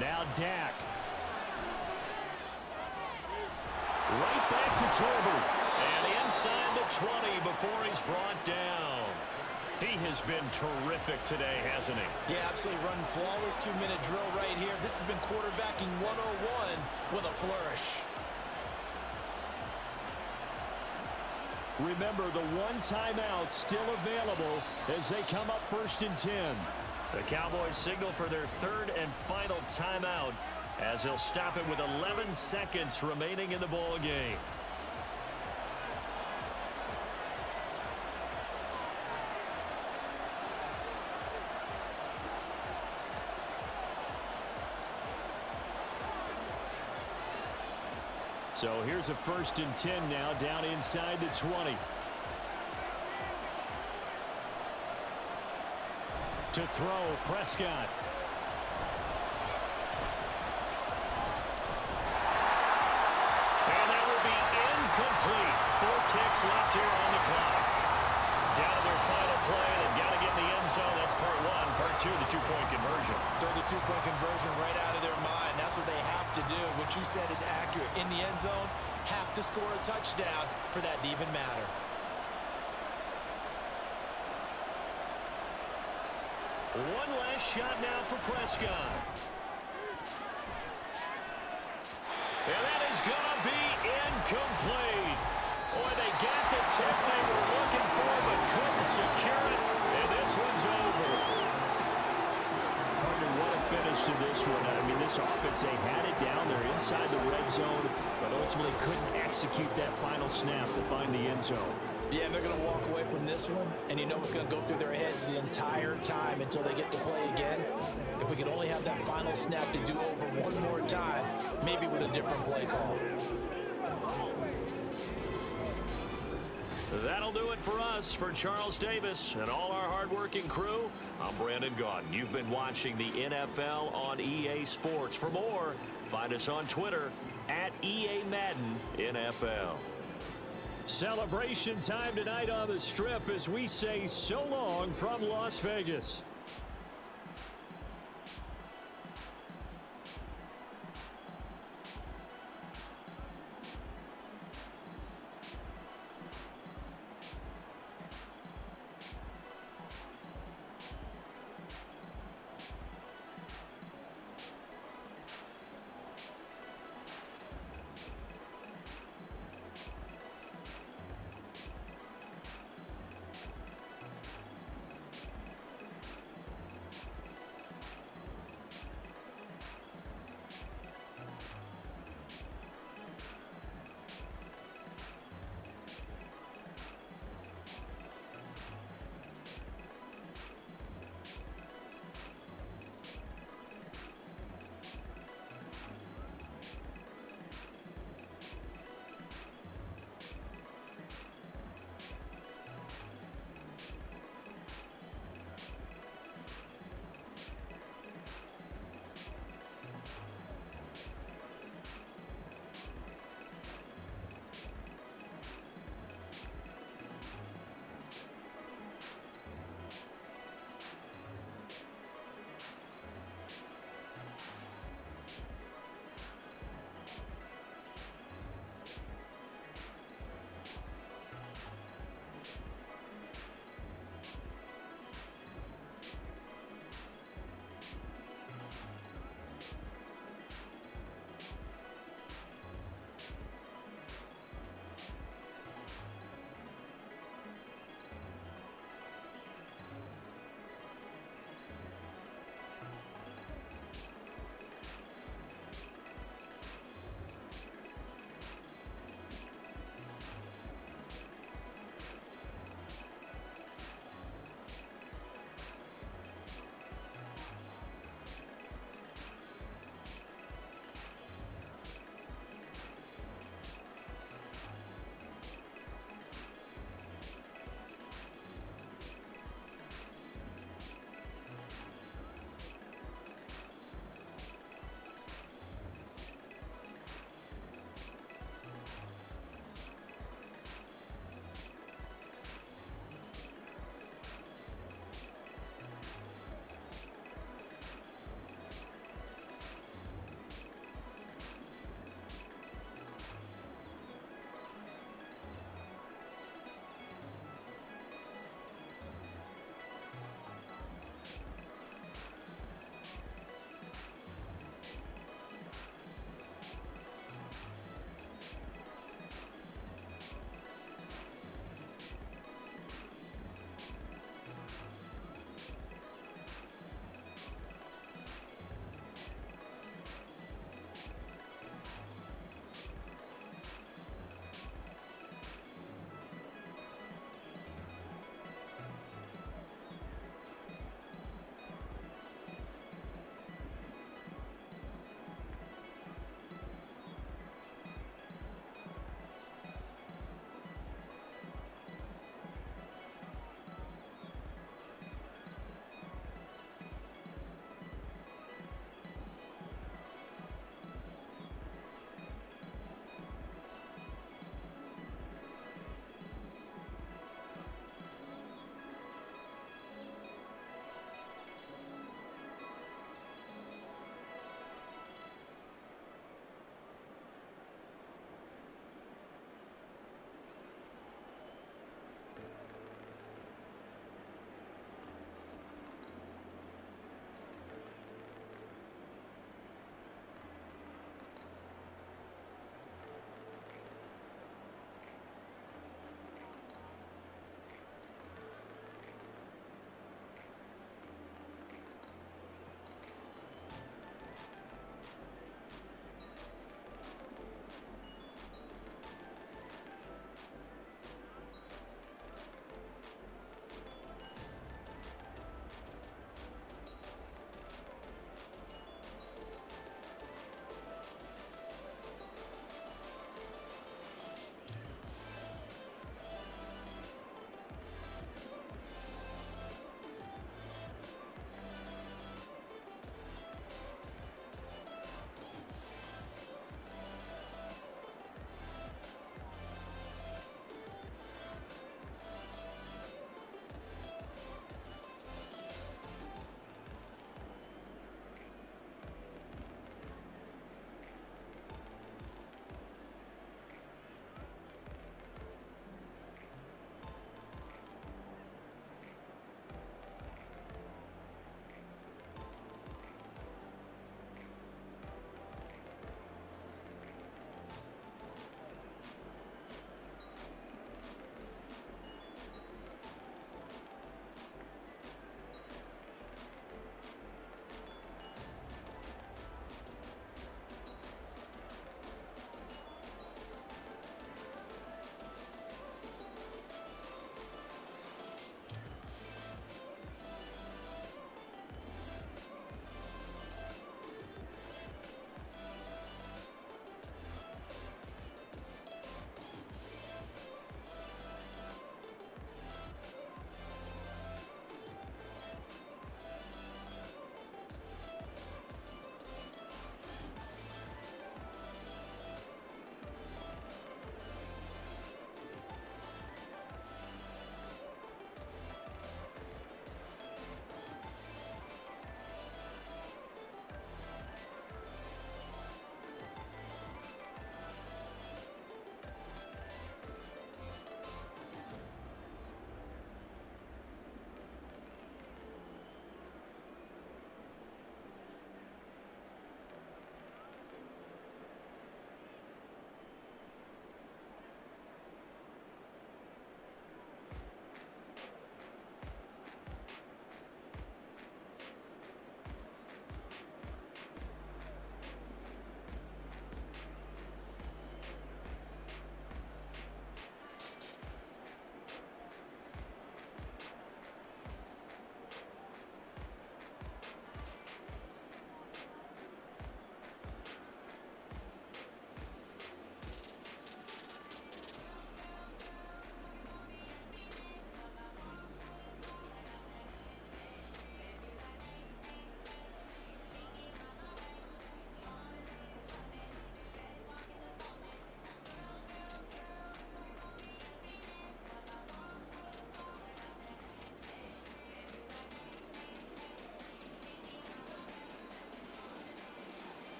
Now Dak. Right back to Tolbert. And inside the 20 before he's brought down. He has been terrific today, hasn't he? Yeah, absolutely. Running flawless 2-minute drill right here. This has been quarterbacking 101 with a flourish. Remember, the one timeout still available as they come up 1st and 10. The Cowboys signal for their 3rd and final timeout as they'll stop it with 11 seconds remaining in the ball game. So here's a 1st and 10 now down inside the 20. To throw, Prescott. And that will be incomplete. 4 ticks left here on the clock. Down to their final play. They've got to get in the end zone. That's part 1. Part 2, the 2-point conversion. Throw the 2-point conversion right out of their mind. That's what they have to do. What you said is accurate. In the end zone, have to score a touchdown for that to even matter. One last shot now for Prescott. And that is going to be incomplete. Boy, they got the tip they were looking for, but couldn't secure it. And this one's over. Partner, what a finish to this one. I mean, this offense, they had it down there inside the red zone, but ultimately couldn't execute that final snap to find the end zone. Yeah, they're going to walk away from this one, and you know what's going to go through their heads the entire time until they get to play again. If we could only have that final snap to do over one more time, maybe with a different play call. That'll do it for us. For Charles Davis and all our hardworking crew, I'm Brandon Gaudin. You've been watching the NFL on EA Sports. For more, find us on Twitter at EA Madden NFL. Celebration time tonight on the Strip as we say so long from Las Vegas.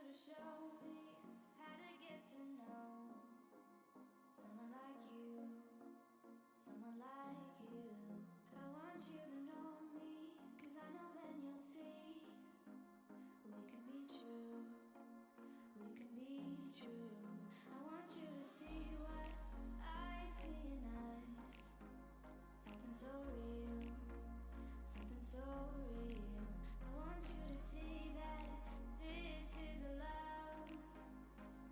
to show me how to get to know someone like you, someone like you. I want you to know me, 'cause I know then you'll see we can be true, we can be true. I want you to see what I see in us, something so real, something so real. I want you to see that this is a love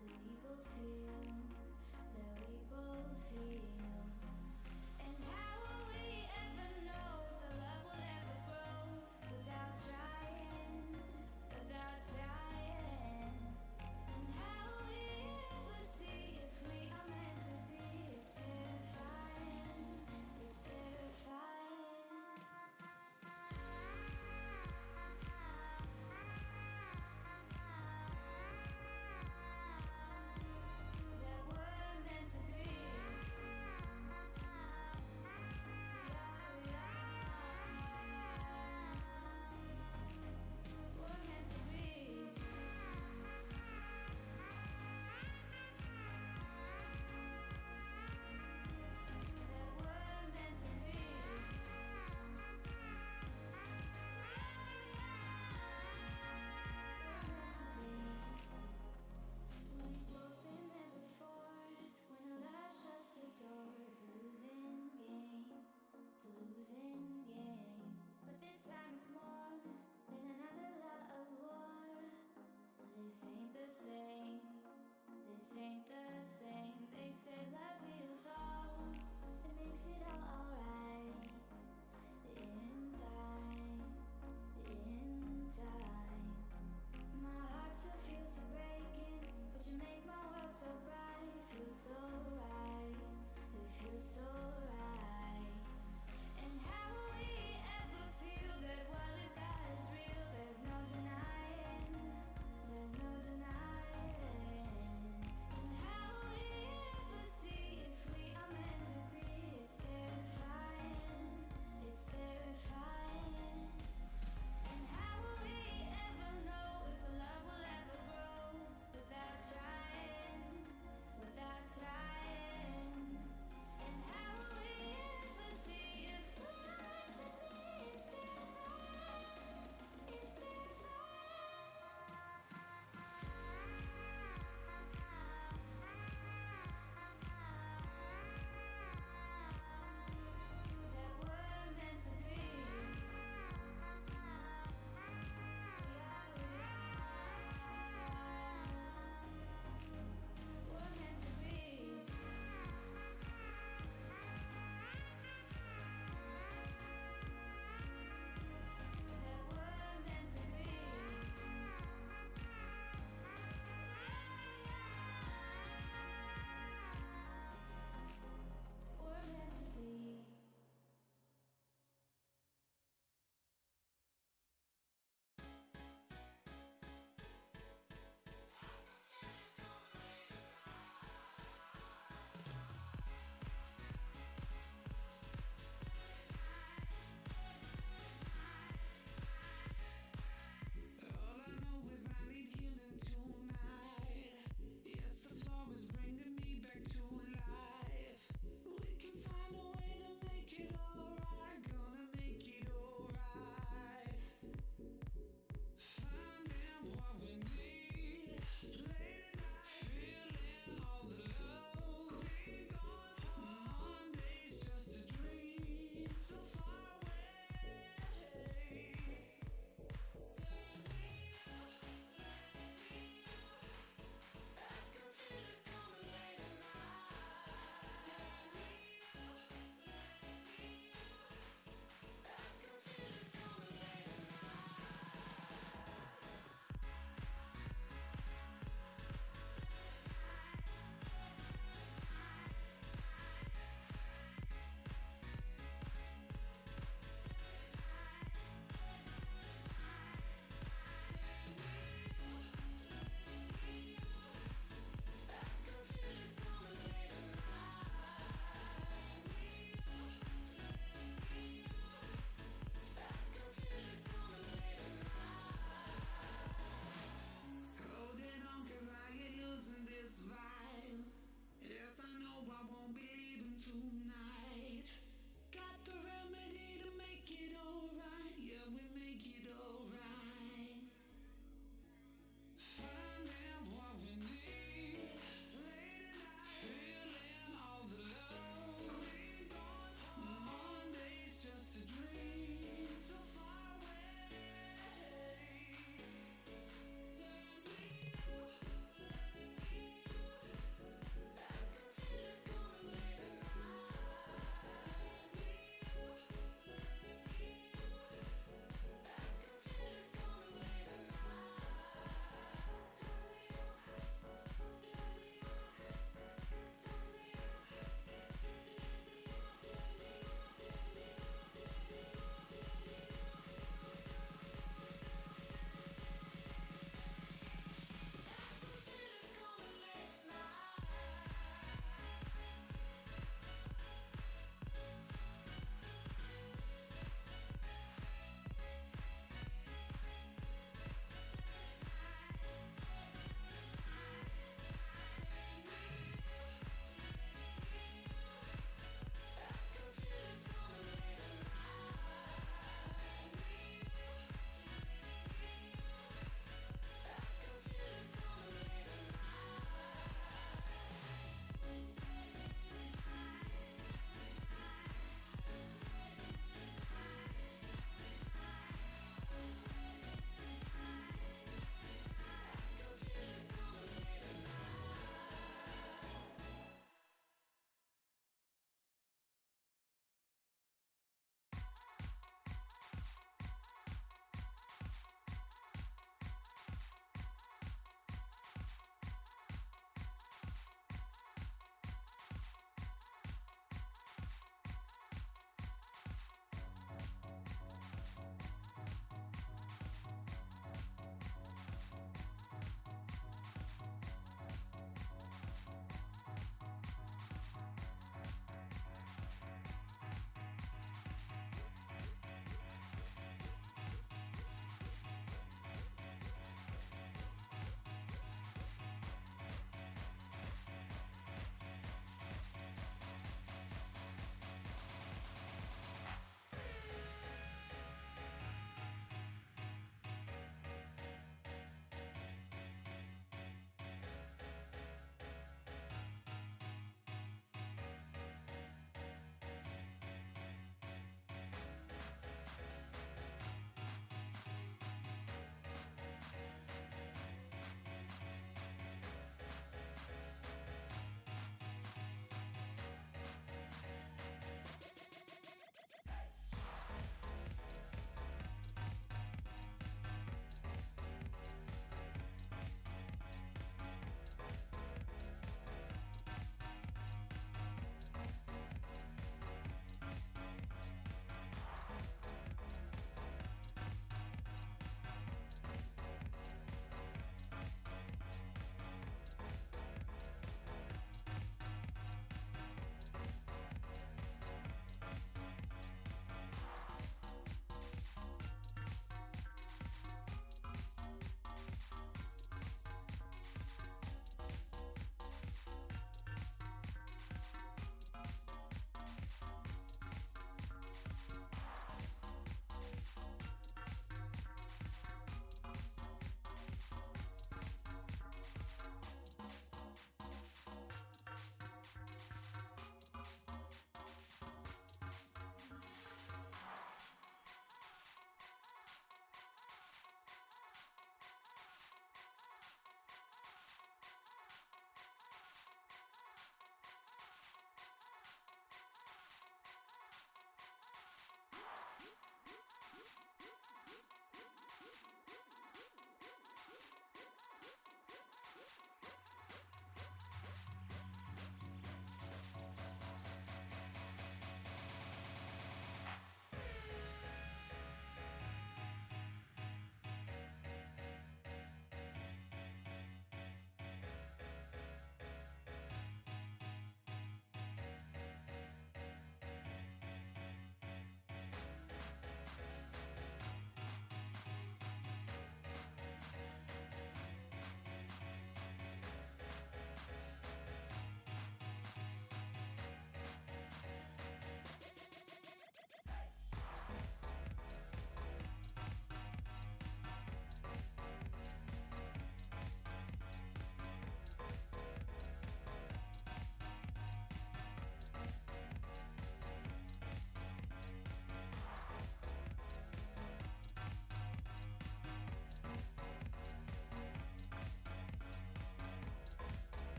that we both feel, that we both feel. And how will we ever know if the love will ever grow without trying, without trying? And how will we ever see if we are meant to be? It's terrifying, it's terrifying. That we're meant to be. We're meant to be. That we're meant to be. We've both been there before. When a love shuts the door, it's a losing game. It's a losing game. But this time it's more than another love of war. This ain't the same. This ain't the same. They say love heals all. It makes it all